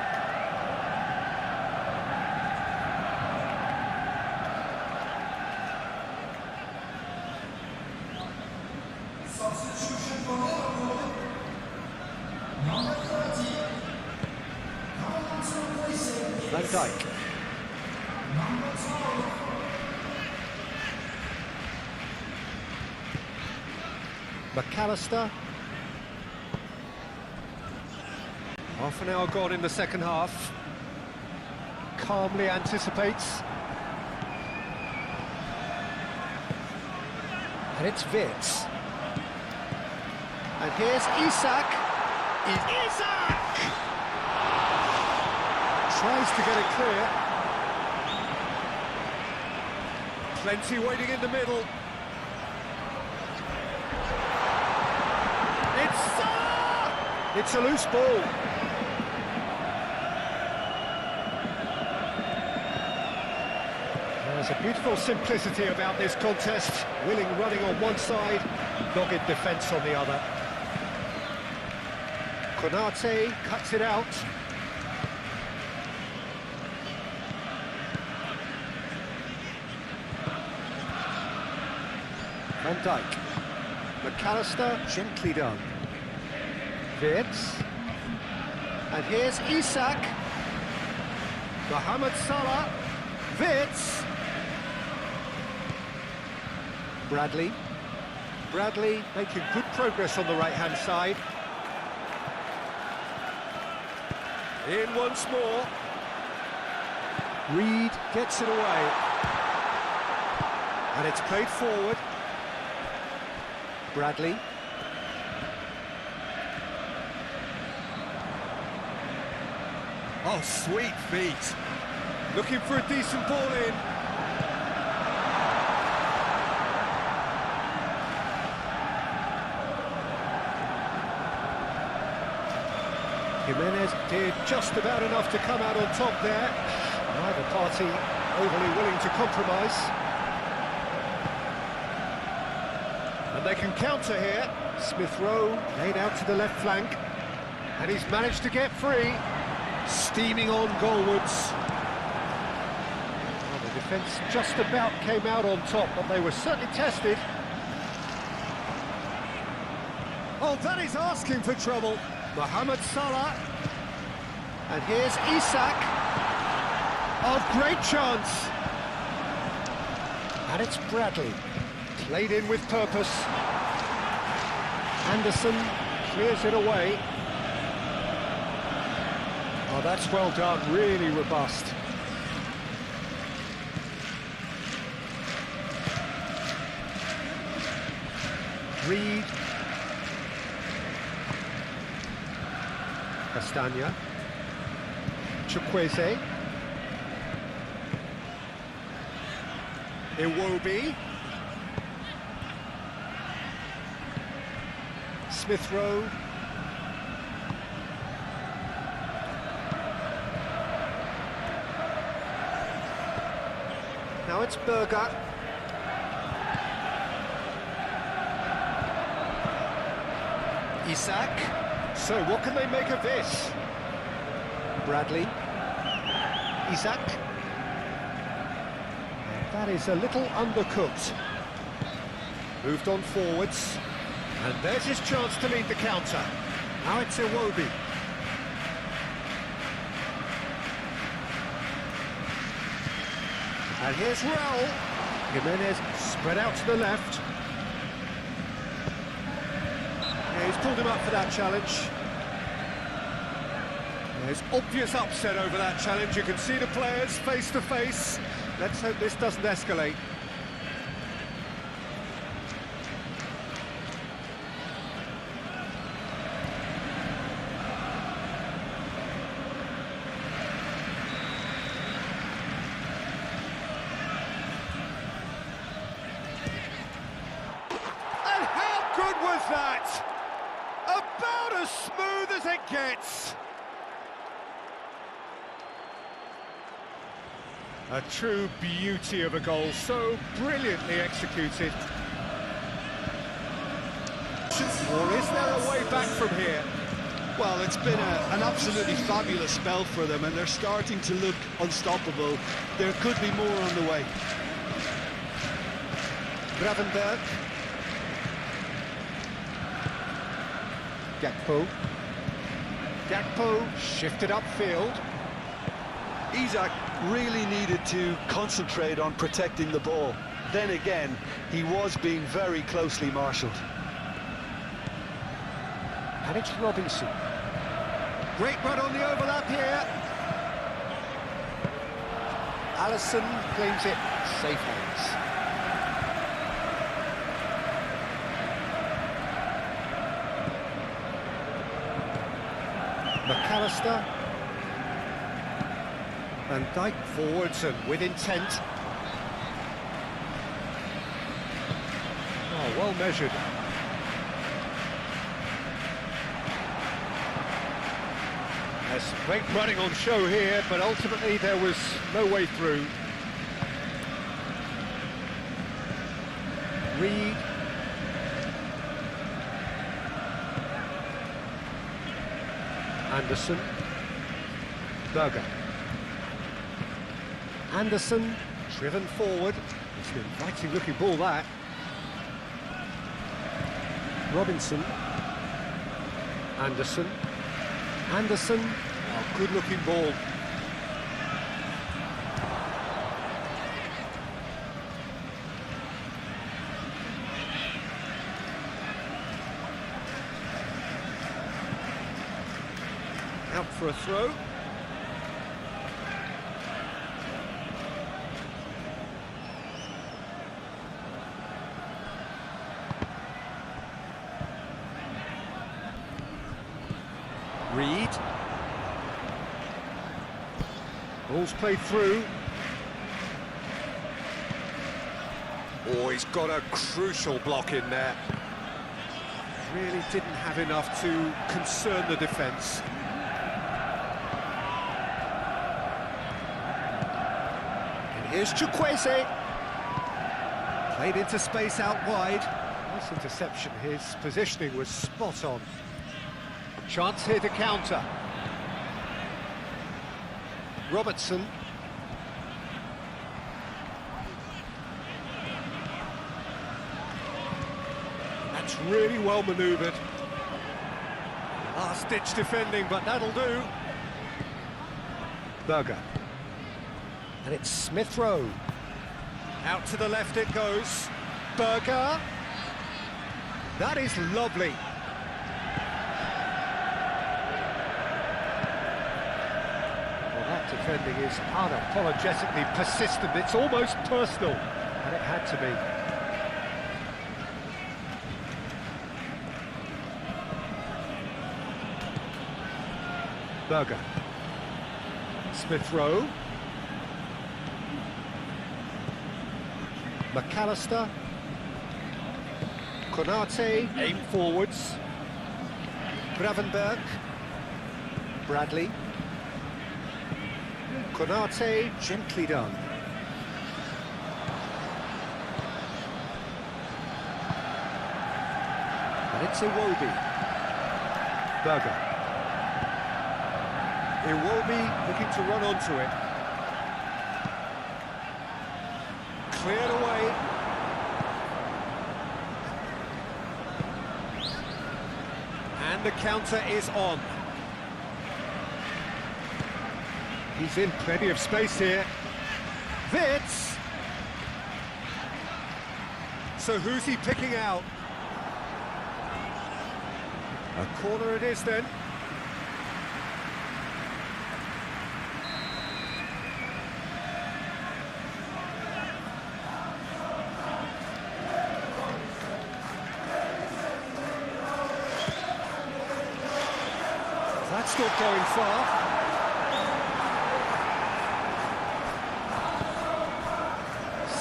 Substitution for Liverpool. Number 30. Coming on to replace him Van is Dijk. number 12. McAllister. Half an hour gone in the second half. Calmly anticipates. And it's Vitz. And here's Isak. Isak! Tries to get it clear. Plenty waiting in the middle. It's Salah! It's a loose ball. There's a beautiful simplicity about this contest. Willing running on one side, dogged defence on the other. Konate cuts it out. Van Dijk. McAllister, gently done. Wirtz. And here's Isak. Mohamed Salah. Wirtz. Bradley. Bradley making good progress on the right-hand side. In once more. Reed gets it away. And it's played forward. Bradley. Oh, sweet feet. Looking for a decent ball in. Jimenez did just about enough to come out on top there. Neither party overly willing to compromise. And they can counter here. Smith Rowe laid out to the left flank. And he's managed to get free. Steaming on goalwards. Well, the defence just about came out on top, but they were certainly tested. Oh, that is asking for trouble. Mohamed Salah. And here's Isak. Oh, great chance. And it's Bradley. Played in with purpose. Anderson clears it away. Oh, that's well done, really robust. Reed. Castagna. Chukwueze. Iwobi. Smith Rowe. Now it's Berger. Isak. So what can they make of this? Bradley. Isak. That is a little undercooked. Moved on forwards. And there's his chance to lead the counter. Now it's Iwobi. And here's Raul. Jimenez spread out to the left. Yeah, he's pulled him up for that challenge. There's obvious upset over that challenge. You can see the players face to face. Let's hope this doesn't escalate. And how good was that? About as smooth as it gets. A true beauty of a goal, so brilliantly executed. Or is there a way back from here? Well, it's been an absolutely fabulous spell for them, and they're starting to look unstoppable. There could be more on the way. Gravenberg. Gakpo. Gakpo shifted upfield. Isak really needed to concentrate on protecting the ball. Then again, he was being very closely marshalled. And it's Robinson. Great run on the overlap here. Alisson claims it, safe hands. McAllister. Van Dijk forwards and with intent. Oh, well measured. There's great running on show here, but ultimately there was no way through. Reed. Anderson. Berger. Anderson, driven forward. It's an inviting looking ball, that. Robinson. Anderson. Anderson. Oh, good looking ball. Out for a throw. Reed. Ball's played through. Oh, he's got a crucial block in there. Really didn't have enough to concern the defence. And here's Chukwueze. Played into space out wide. Nice interception. His positioning was spot on. Chance here to counter. Robertson. That's really well manoeuvred. Last-ditch defending, but that'll do. Berger. And it's Smith Rowe. Out to the left it goes. Berger. That is lovely. Defending is unapologetically persistent. It's almost personal, and it had to be. Berger. Smith Rowe. McAllister. Konate, aim forwards. Gravenberg. Bradley. Konate, gently done. And it's Iwobi. Berger. Iwobi looking to run onto it. Cleared away. And the counter is on. He's in plenty of space here. Witz! So who's he picking out? A corner it is then. That's not going far.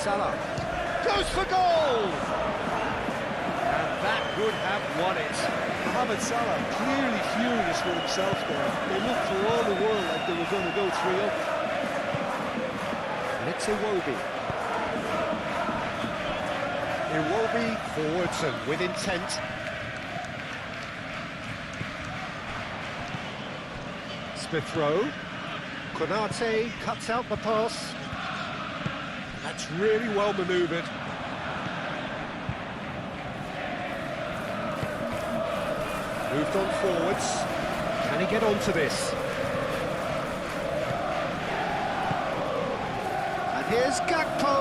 Salah goes for goal! And that would have won it. Mohamed Salah clearly furious with himself there. They looked for all the world like they were going to go 3-up. And it's Iwobi. Iwobi forwards and with intent. Smith Rowe. Konate cuts out the pass. That's really well manoeuvred. Moved on forwards. Can he get onto this? And here's Gakpo.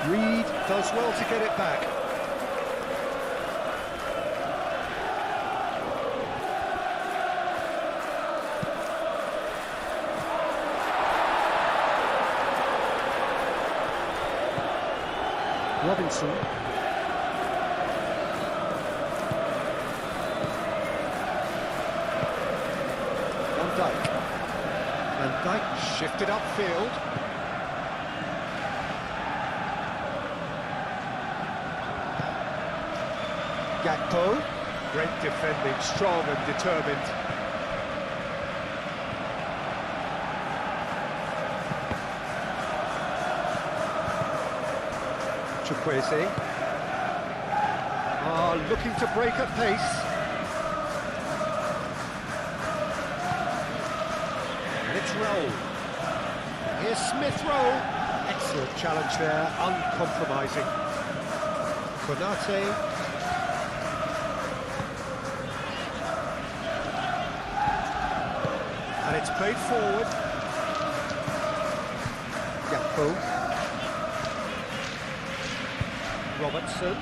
Reed does well to get it back. Robinson. Van Dijk. Van Dijk shifted upfield. Gakpo. Great defending, strong and determined. Chukwueze. Looking to break at pace. And it's Roll. Here's Smith Roll. Excellent challenge there, uncompromising. Konate. And it's played forward. Gakpo. Robertson.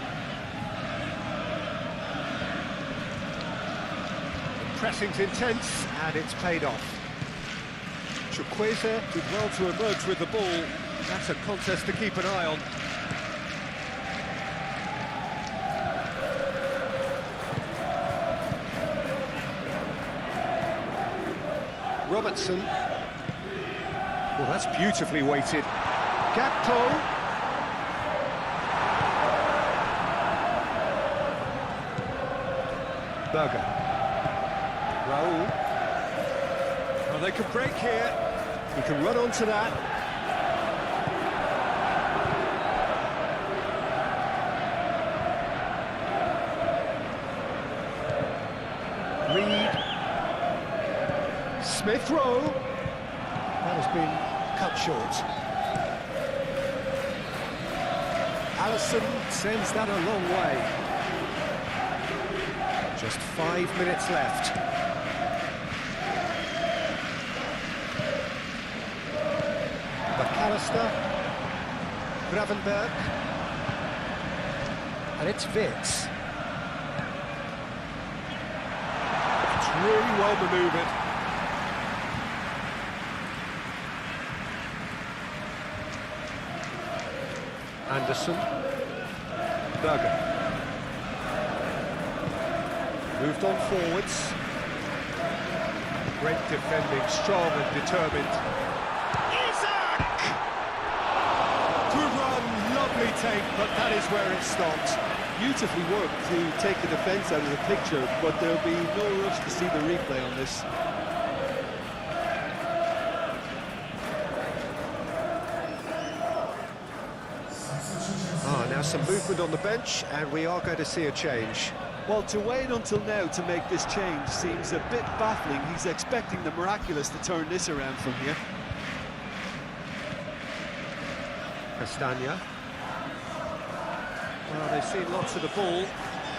The pressing's intense, and it's paid off. Chukwueze did well to emerge with the ball. That's a contest to keep an eye on. Robertson. Well, that's beautifully weighted. Gakpo. Berger. Raul. Well, they can break here. He can run onto that. Reed. Smith Rowe. That has been cut short. Allison sends that a long way. Just 5 minutes left. McAllister. Gravenberg. And it's Vitz. It's really well manoeuvred. Anderson. Berger. Moved on forwards. Great defending, strong and determined. Isak! Good run, lovely take, but that is where it stops. Beautifully worked to take the defence out of the picture, but there'll be no rush to see the replay on this. Now some movement on the bench, and we are going to see a change. Well, to wait until now to make this change seems a bit baffling. He's expecting the miraculous to turn this around from here. Castagna. Well, they've seen lots of the ball.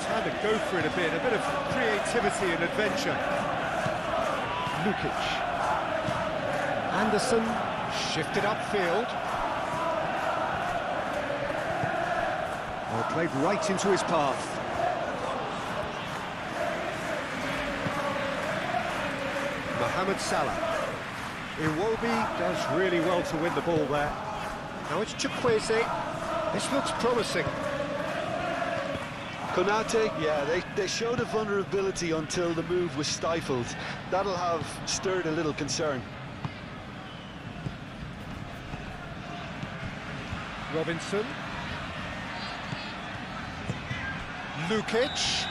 Time to go for it a bit of creativity and adventure. Lukic. Anderson shifted upfield. Well, played right into his path. Mohamed Salah. Iwobi does really well to win the ball there. Now it's Chukwueze. This looks promising. Konate, yeah, they showed a vulnerability until the move was stifled. That'll have stirred a little concern. Robinson. Lukic.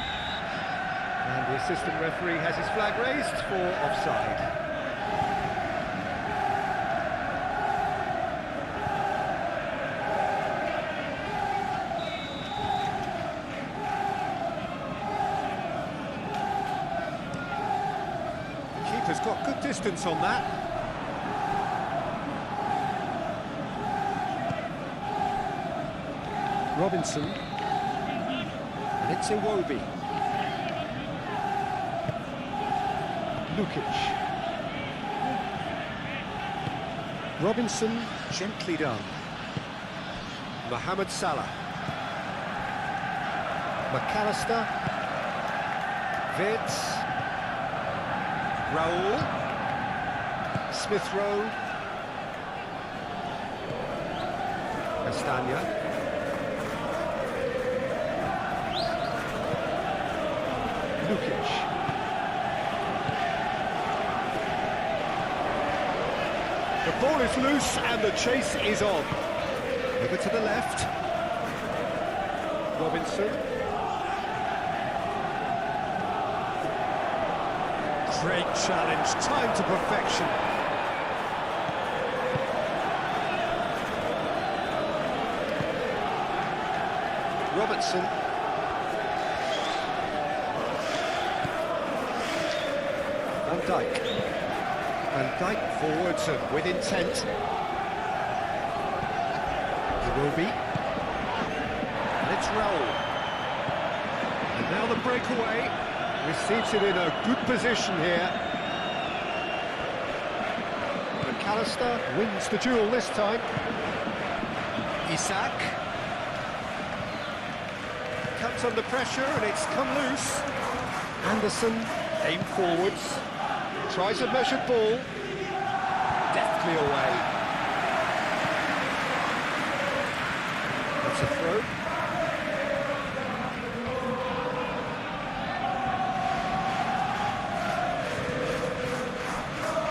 And the assistant referee has his flag raised for offside. The keeper's got good distance on that. Robinson. And it's Iwobi. Lukic. Robinson, gently done. Mohamed Salah. McAllister. Vitz. Raul. Smith Rowe. Castagna. Lukic. The ball is loose and the chase is on. Over to the left. Robinson. Great challenge, time to perfection. Robertson. Van Dijk. Van Dijk forwards and with intent. Iwobi. And it's Raul. And now the breakaway. Receives it in a good position here. McAllister wins the duel this time. Isak. Comes under pressure and it's come loose. Anderson, aim forwards. Tries a measured ball. Deftly away. That's a throw.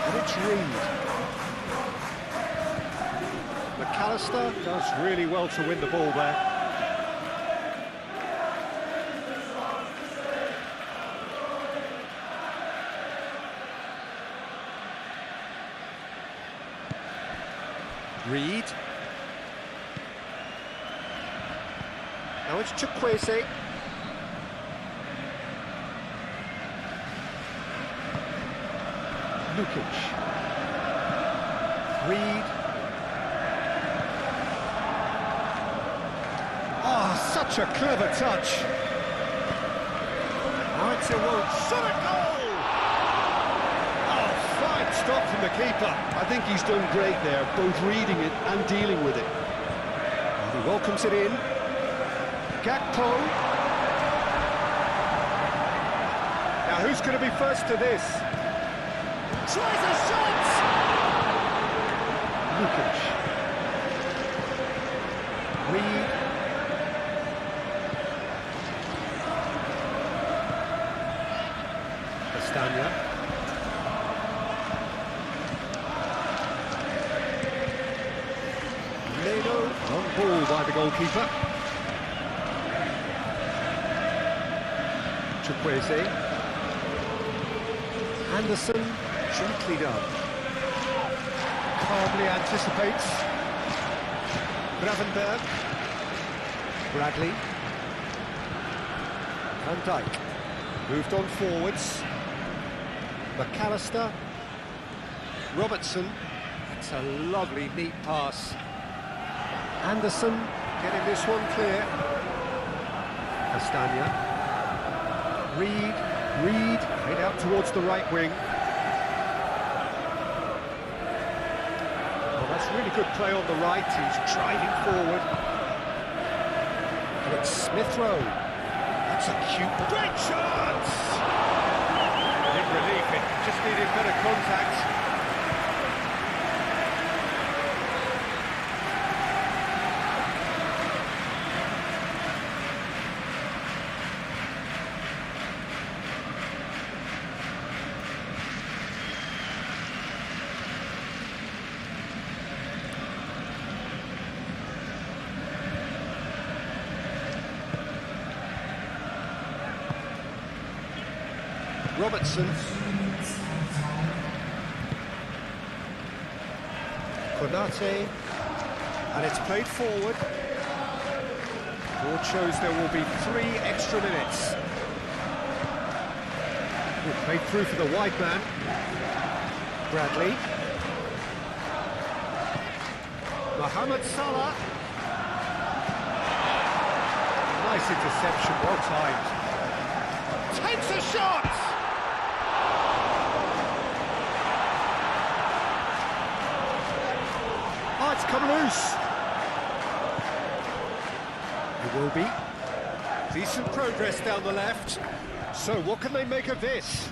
And it's Reed. McAllister does really well to win the ball there. Reed. Now it's Chukwueze. Lukic. Reed. Oh, such a clever touch. Now it's a shot at goal! Oh, fine stop from the keeper. I think he's done great there, both reading it and dealing with it. And he welcomes it in. Gakpo. Now who's going to be first to this? Tries a shot! Lukic. Reed. Castagna. Leno on ball by the goalkeeper. Chukwueze. Anderson, gently done. Calmly anticipates. Gravenberg. Bradley. Van Dijk. Moved on forwards. McAllister. Robertson. It's a lovely, neat pass. Anderson getting this one clear. Castagna. Reed, head out towards the right wing. Well, that's really good play on the right, he's driving forward. And it's Smith Rowe. That's a cute, great chance! In relief, it just needed better contact. Robertson. Konate. And it's played forward. Board shows there will be 3 extra minutes. Played through for the wide man. Bradley. Mohamed Salah. Nice interception, well timed. Takes a shot! Oh, it's come loose. It will be. Decent progress down the left. So what can they make of this?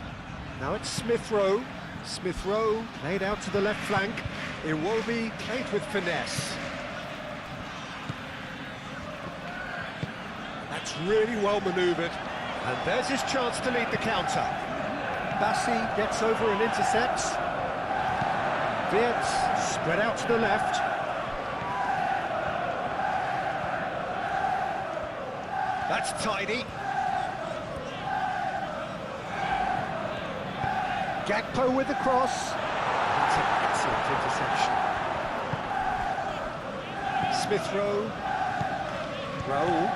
Now it's Smith Rowe. Smith Rowe played out to the left flank. Iwobi played with finesse. That's really well manoeuvred. And there's his chance to lead the counter. Bassi gets over and intercepts. Wirtz spread out to the left. That's tidy. Gakpo with the cross. That's an excellent interception. Smith Rowe. Raul.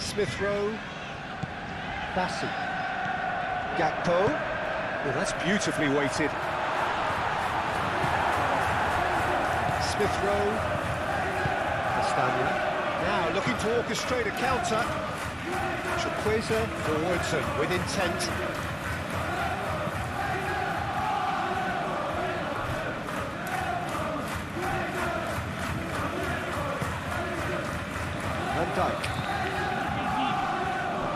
Smith Rowe. Bassi. Gakpo. Oh, that's beautifully weighted. Smith Rowe. Castagna. Now looking to orchestrate a counter. Chukwueze forwardson with intent. Van Dijk.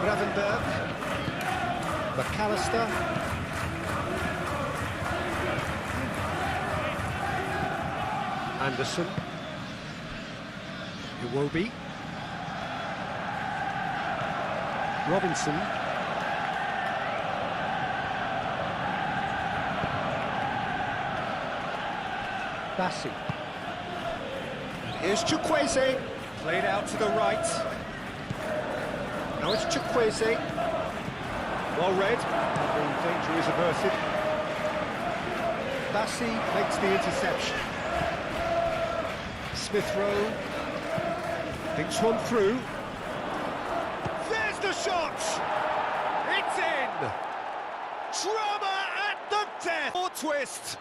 Gravenberg. McAllister. Anderson. Iwobi. Robinson. Bassi. Here's Chukwueze. Played out to the right. Now it's Chukwueze. Well read. The danger is averted. Bassi makes the interception. Smith Rowe. Thinks one through. There's the shot! It's in! Drama at the death! Or twist!